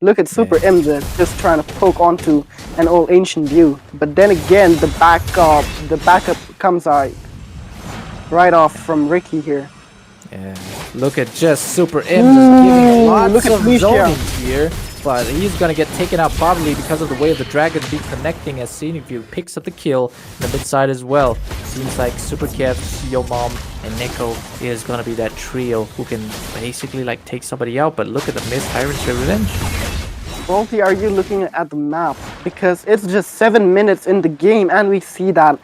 Look at Super M just trying to poke onto an old ancient view. But then again, the backup comes out right off from Ricky here. Yeah, look at just Super M just giving lots of zoning here. But he's gonna get taken out probably because of the way of the dragon be connecting as Scenic View picks up the kill on the mid side as well. Seems like Super Kev, Yo Mom, and Neko is gonna be that trio who can basically like take somebody out. But look at the missed Tyrant's Revenge. Multi, are you looking at the map? Because it's just 7 minutes in the game and we see that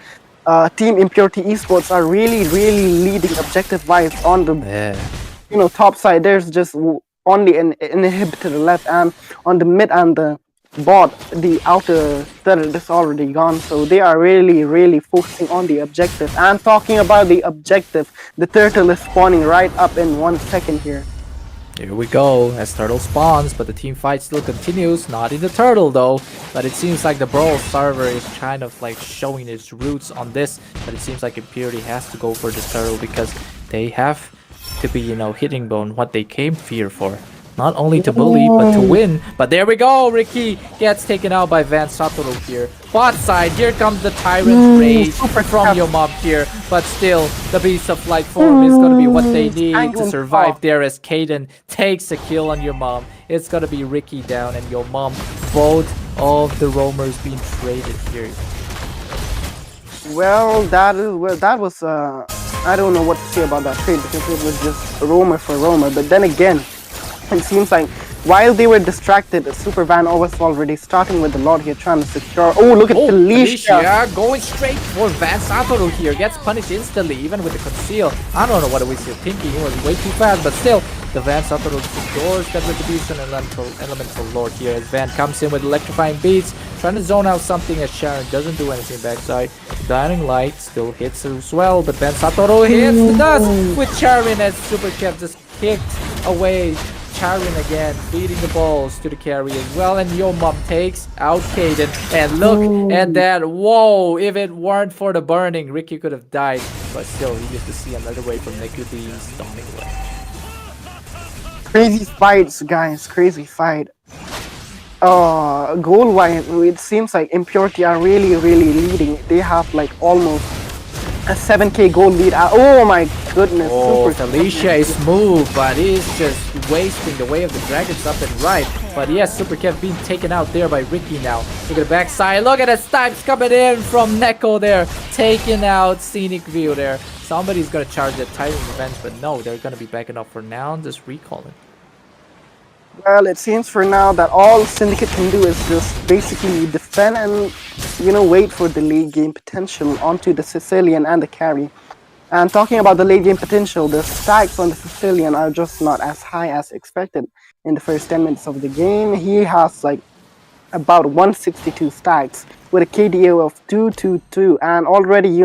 Team Impurity Esports are really leading objective-wise on the top side. There's just only an inhibitor left, and on the mid and the bot, the outer third is already gone. So they are really focusing on the objective. And talking about the objective, the turtle is spawning right up in 1 second here. Here we go, as turtle spawns, but the team fight still continues. Not in the turtle though, but it seems like the Brawl server is kind of like showing its roots on this. But it seems like Impurity has to go for the turtle because they have to be, hitting bone, what they came here for. Not only to bully, but to win. But there we go, Ricky gets taken out by Van Satoru here. Bot side, here comes the Tyrant's Rage from your mob here. But still, the Beast of Light form is going to be what they need to survive there as Kaden takes a kill on your mom. It's going to be Ricky down and your mom. Both of the roamers being traded here. Well, that was I don't know what to say about that trade because it was just roamer for roamer. But then again, it seems like while they were distracted, Super Van was already starting with the Lord here trying to secure. Oh, look at Felicia going straight for Van Satoru here. Gets punished instantly, even with the conceal. I don't know what we see thinking. He was way too fast, but still, the Van Satoru secures that retribution and elemental Lord here as Van comes in with electrifying beats, trying to zone out something as Sharon doesn't do anything backside. Dying Light still hits as well, but Van Satoru hits the dust with Sharon as Super Kev just kicked away. Charin again, feeding the balls to the carry as well, and Yo Mom takes out Kaden. And look at that. Whoa, if it weren't for the burning, Ricky could have died. But still, he gets to see another way from Neku being stunning away. Crazy fights, guys. Crazy fight. Goal-wise, it seems like Impurity are really leading. They have like almost a 7k goal lead. Oh my goodness. Oh, Felicia is smooth, but he's just wasting the way of the dragons up and right. But yes, Super Kev being taken out there by Ricky now. Look at the backside. Look at the snipes coming in from Neko there. Taking out Scenic View there. Somebody's going to charge that Titan Revenge, but no, they're going to be backing up for now. Just recalling. Well, it seems for now that all Syndicate can do is just basically defend and, wait for the late game potential onto the Sicilian and the carry. And talking about the late game potential, the stacks on the Sicilian are just not as high as expected in the first 10 minutes of the game. He has like about 162 stacks with a KDA of 222 and already,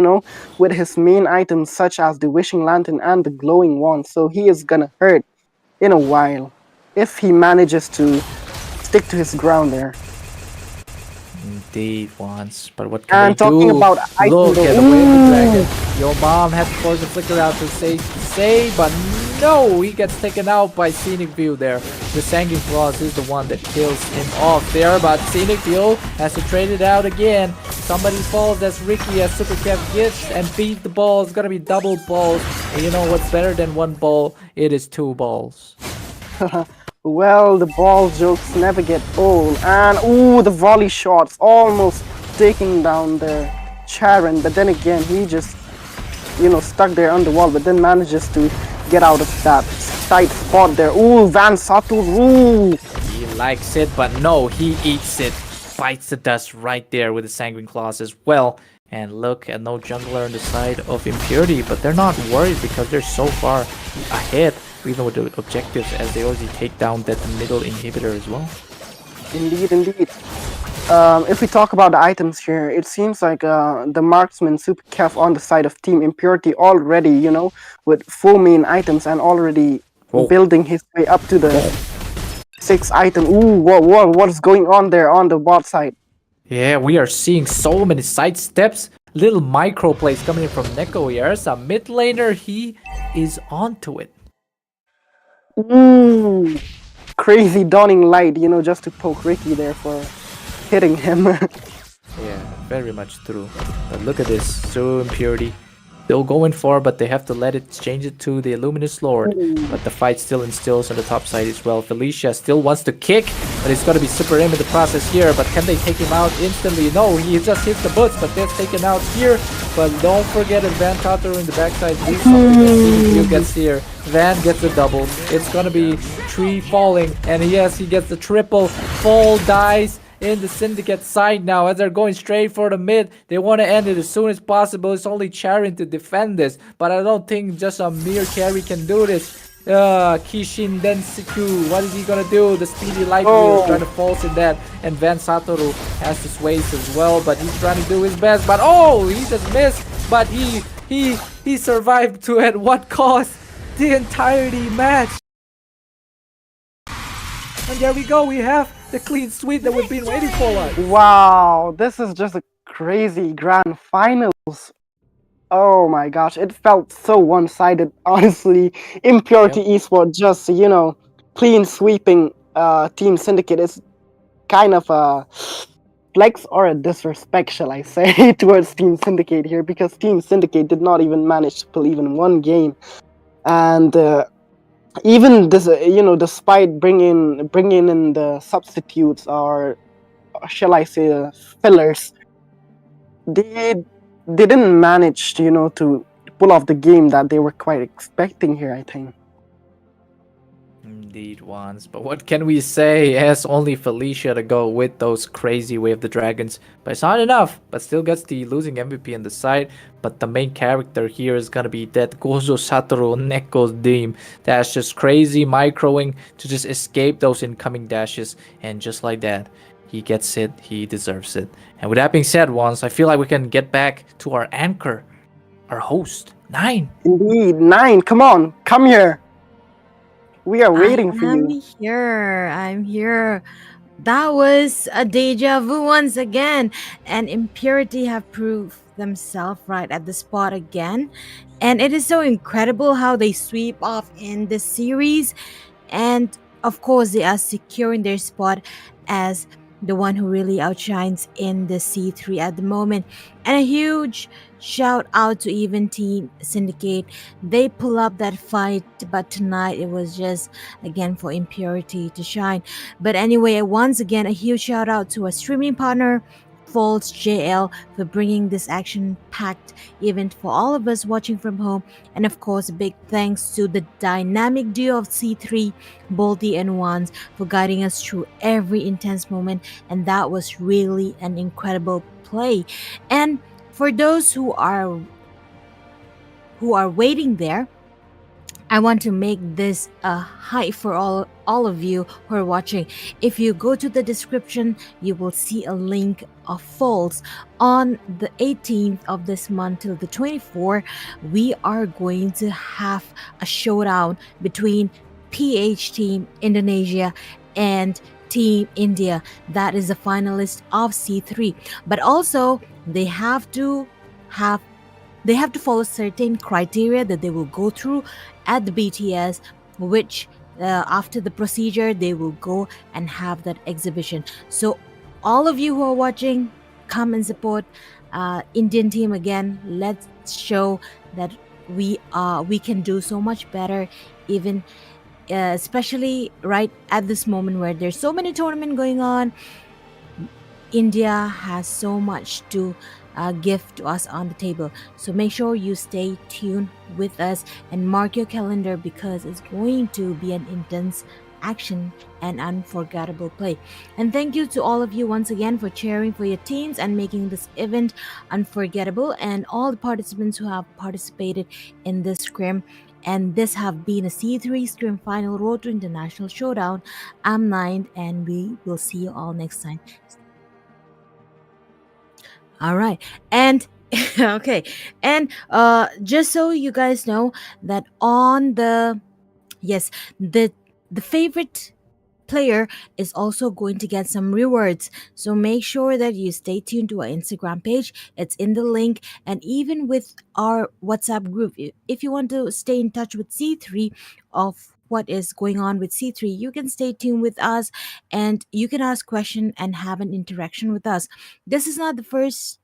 with his main items such as the Wishing Lantern and the Glowing Wand. So he is gonna hurt in a while if he manages to stick to his ground there. Indeed, once. But what can they talking do? about Look at the way of the dragon. Your mom had to force the flicker out to say, but no, he gets taken out by Scenic View there. The Sanguine Claws is the one that kills him off there, but Scenic View has to trade it out again. Somebody falls as Ricky as Super Kev gets and beat the ball. It's gonna be double balls. And you know what's better than one ball? It is two balls. Well, the ball jokes never get old. And the volley shots almost taking down the Charon. But then again, he just, stuck there on the wall, but then manages to get out of that tight spot there. Ooh, Van Satoru. He likes it, but no, he eats it. Bites the dust right there with the Sanguine Claws as well. And look at no jungler on the side of Impurity, but they're not worried because they're so far ahead, even with the objectives, as they already take down that middle inhibitor as well. Indeed. If we talk about the items here, it seems like the marksman Super Kev on the side of Team Impurity already, with 4 main items and already building his way up to the 6th item. Ooh, what is going on there on the bot side? Yeah, we are seeing so many side steps, little micro plays coming in from Neko here. As a mid laner, he is onto it. Ooh, crazy dawning light, just to poke Ricky there for hitting him. Yeah, very much true. But look at this, so Impurity. Still going for, but they have to let it change it to the Illuminous Lord. But the fight still instills on the top side as well. Felicia still wants to kick, but it's going to be super aim in the process here. But can they take him out instantly? No, he just hits the boots, but that's taken out here. But don't forget that Van Satoru in the backside do something. He gets here. Van gets a double. It's going to be 3 falling. And yes, he gets the triple. Fall dies in the Syndicate side now as they're going straight for the mid. They want to end it as soon as possible. It's only Charin to defend this, but I don't think just a mere carry can do this. Kishin Densiku, what is he gonna do? The speedy light wheel is trying to false in that, and Van Satoru has his ways as well, but he's trying to do his best. But he just missed. But he survived to at what cost? The entirety match. And there we go. We have the clean sweep that we've been waiting for. Wow, this is just a crazy grand finals. Oh my gosh, it felt so one-sided. Honestly, Yep. Impurity Esports just clean sweeping Team Syndicate is kind of a flex or a disrespect, shall I say, towards Team Syndicate here, because Team Syndicate did not even manage to pull even one game, and even this, despite bringing in the substitutes, or shall I say, fillers, they didn't manage to to pull off the game that they were quite expecting here, I think. Indeed, once. But what can we say? It has only Felicia to go with those crazy Way of the Dragons. But it's not enough. But still gets the losing MVP in the side. But the main character here is gonna be that Gozo Satoru Neko's Deem. That's just crazy microing to just escape those incoming dashes. And just like that, he gets it. He deserves it. And with that being said, once, I feel like we can get back to our anchor, our host, Nine. Indeed, Nine, come on, come here. We are I waiting for am you. here. I'm here. That was a deja vu once again, and Impurity have proved themselves right at the spot again. And it is so incredible how they sweep off in this series. And of course, they are securing their spot as the one who really outshines in the C3 at the moment. And a huge shout out to even Team Syndicate. They pull up that fight, but tonight it was just again for Impurity to shine. But anyway, once again, a huge shout out to a streaming partner, Falls JL, for bringing this action packed event for all of us watching from home. And of course, a big thanks to the dynamic duo of C3, Bolty and Wands, for guiding us through every intense moment. And that was really an incredible play. And for those who are waiting there, I want to make this a hype for all of you who are watching. If you go to the description, you will see a link of Falls. On the 18th of this month till the 24th, we are going to have a showdown between PH Team Indonesia and Team India. That is the finalist of C3. But also, they have to follow certain criteria that they will go through at the BTS, which after the procedure, they will go and have that exhibition. So all of you who are watching, come and support Indian team again. Let's show that we can do so much better, even especially right at this moment where there's so many tournaments going on. India has so much to give to us on the table. So make sure you stay tuned with us and mark your calendar, because it's going to be an intense action and unforgettable play. And thank you to all of you once again for cheering for your teams and making this event unforgettable, and all the participants who have participated in this scrim. And this have been a C3 Scrim Final Road to International Showdown. I'm Nine, and we will see you all next time. All right. And okay. And just so you guys know that on the favorite player is also going to get some rewards. So make sure that you stay tuned to our Instagram page. It's in the link, and even with our WhatsApp group. If you want to stay in touch with C3 of what is going on with C3, you can stay tuned with us, and you can ask questions and have an interaction with us. This is not the first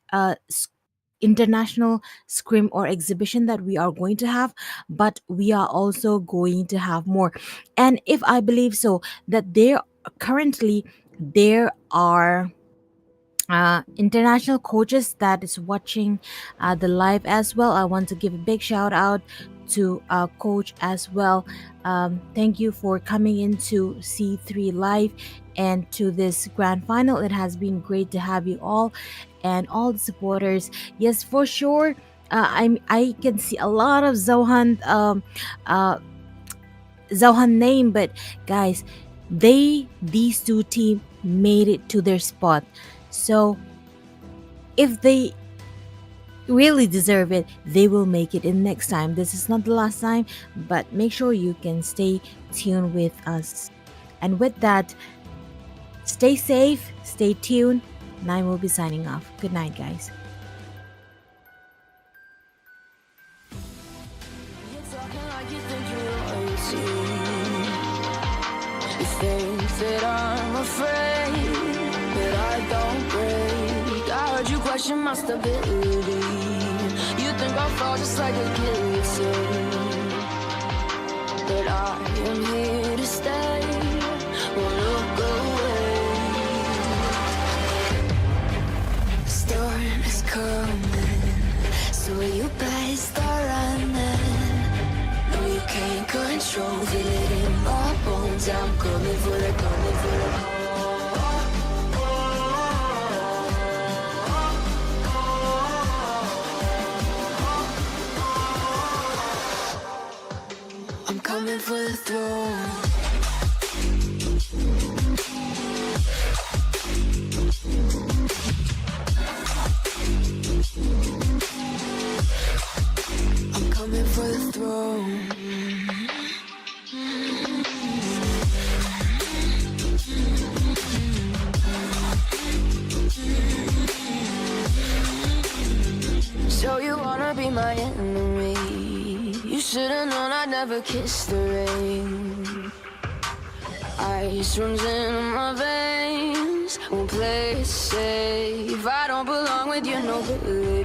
international scrim or exhibition that we are going to have, but we are also going to have more. And if I believe so that there are international coaches that is watching the live as well, I want to give a big shout out to our coach as well. Thank you for coming into C3 live and to this grand final. It has been great to have you all and all the supporters. Yes, for sure. I can see a lot of Zohan name, but guys, these two teams made it to their spot. So if they really deserve it, they will make it in next time. This is not the last time, but make sure you can stay tuned with us. And with that, stay safe, stay tuned. Nine will be signing off. Good night, guys. think that I'm afraid, but I don't break. I heard you question my stability. You think I'll fall just like a guillotine, but I am here to stay. Won't look away. The storm is coming, so you better start running. No, you can't control, feel it in my bones. I'm coming for the, coming for the. I'm coming for the throne. I'm coming for the throne. So you wanna be my enemy? You should've known I'd never kiss the rain. Ice runs in my veins, won't play it safe. I don't belong with your nobility.